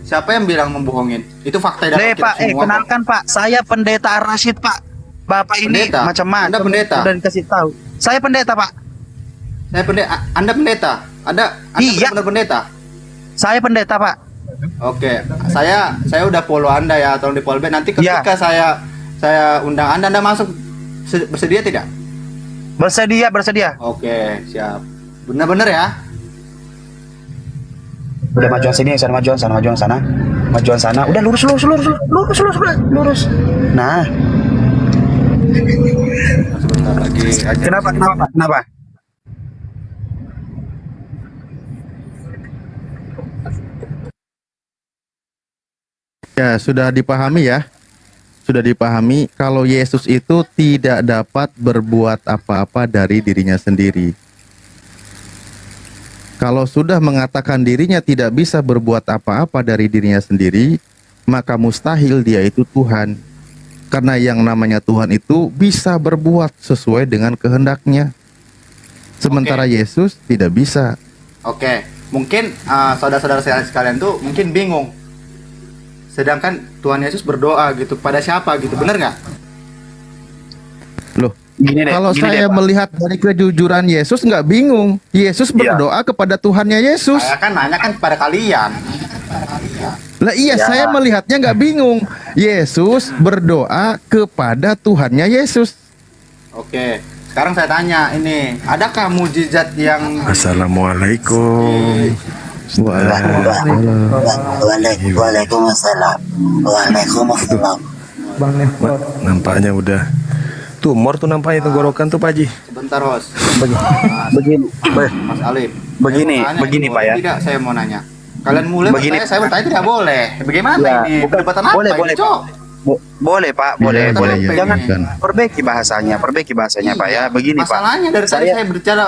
Siapa yang bilang membohongin? Itu fakta dalam Pak, kenalkan, Pak, saya pendeta Ar-Rasyid, Pak. Bapak ini Pendeta? macam-macam. Anda pendeta? Sudah dikasih tahu. Saya pendeta, Pak. Anda pendeta? Anda Iya. benar pendeta? Saya pendeta, Pak. Oke, saya udah follow Anda ya, tolong di follow back. Nanti ketika saya undang Anda masuk, bersedia tidak? Bersedia. Oke, siap. Benar-benar ya? Udah majuan sini, majuan sana. Udah lurus. Nah. Sebentar lagi. Kenapa? Ya, sudah dipahami ya. Sudah dipahami kalau Yesus itu tidak dapat berbuat apa-apa dari dirinya sendiri. Kalau sudah mengatakan dirinya tidak bisa berbuat apa-apa dari dirinya sendiri, maka mustahil dia itu Tuhan. Karena yang namanya Tuhan itu bisa berbuat sesuai dengan kehendaknya. Sementara Yesus tidak bisa. Oke, mungkin saudara-saudara sekalian tuh mungkin bingung. Sedangkan Tuhan Yesus berdoa gitu pada siapa gitu, bener nggak? Loh, kalau gini saya deh, Pak. melihat dari kejujuran Yesus nggak bingung. Yesus berdoa kepada Tuhannya Yesus. Saya kan nanya kan kepada kalian. Lah iya, saya melihatnya nggak bingung. Yesus berdoa kepada Tuhannya Yesus. Oke, sekarang saya tanya ini, adakah mujizat yang Assalamualaikum. Waalaikumsalam. Bang Nefot. Nampaknya udah tumor tuh nampaknya tenggorokan tuh Pak Haji. sebentar host. Begini. Mas Alif. Begini, Saya mau tanya begini, dulu. Pak ya. Tidak, saya mau nanya. Kalian mulai Begini. bertanya, saya bertanya tidak boleh. Bagaimana Ya, ini? bukan. Perdebatan apa Boleh, ini, boleh, Cok? Boleh, Pak, boleh. Iya, boleh, iya, Jangan bukan. perbaiki bahasanya, Pak ya. Begini, Pak. Masalahnya dari tadi saya berbicara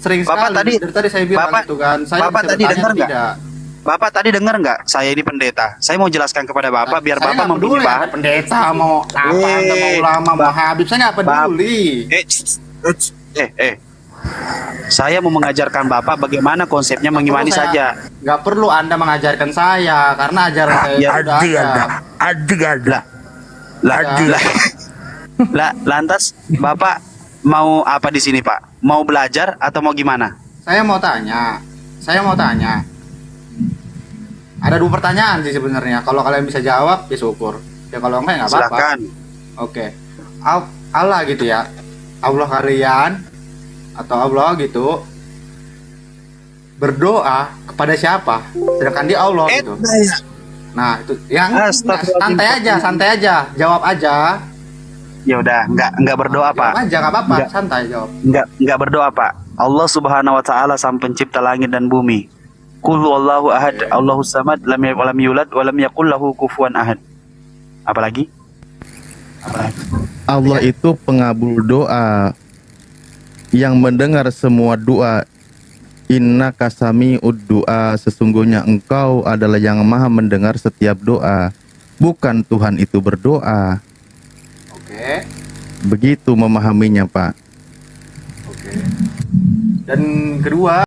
sering Bapak sekali. tadi- dari tadi saya bilang Bapak- itu kan. Saya Bapak bisa tadi bertanya dengar atau nggak? tidak. Bapak tadi dengar nggak? Saya ini pendeta. Saya mau jelaskan kepada Bapak biar Saya Bapak nggak peduli mempunyai bahan. Anda pendeta mau apa, Anda mau ulama, mau Habib, saya nggak peduli. Saya mau mengajarkan Bapak bagaimana konsepnya mengimani saja. Nggak perlu Anda mengajarkan saya karena ajaran saya sudah ada. Lantas Bapak mau apa di sini, Pak? Mau belajar atau mau gimana? Saya mau tanya. Ada dua pertanyaan sih sebenarnya. Kalau kalian bisa jawab, ya syukur. Ya kalau enggak, nggak apa-apa. Silakan. Oke. Allah gitu ya. Allah kalian atau Allah gitu berdoa kepada siapa? Sedangkan dia Allah gitu. Nah, itu yang santai aja, jawab aja. Ya udah, enggak berdoa, Pak. Jawab aja, nggak apa-apa, santai jawab. Enggak berdoa, Pak. Allah Subhanahu wa taala sang pencipta langit dan bumi. Qul huwallahu ahad, Allahus samad, lam yalid walam yulad walam yakul lahu kufuwan ahad. Apalagi? Allah itu pengabul doa yang mendengar semua doa. Inna kasami doa, sesungguhnya engkau adalah yang maha mendengar setiap doa. Bukan Tuhan itu berdoa. Oke. Begitu memahaminya, Pak. Oke. Dan kedua,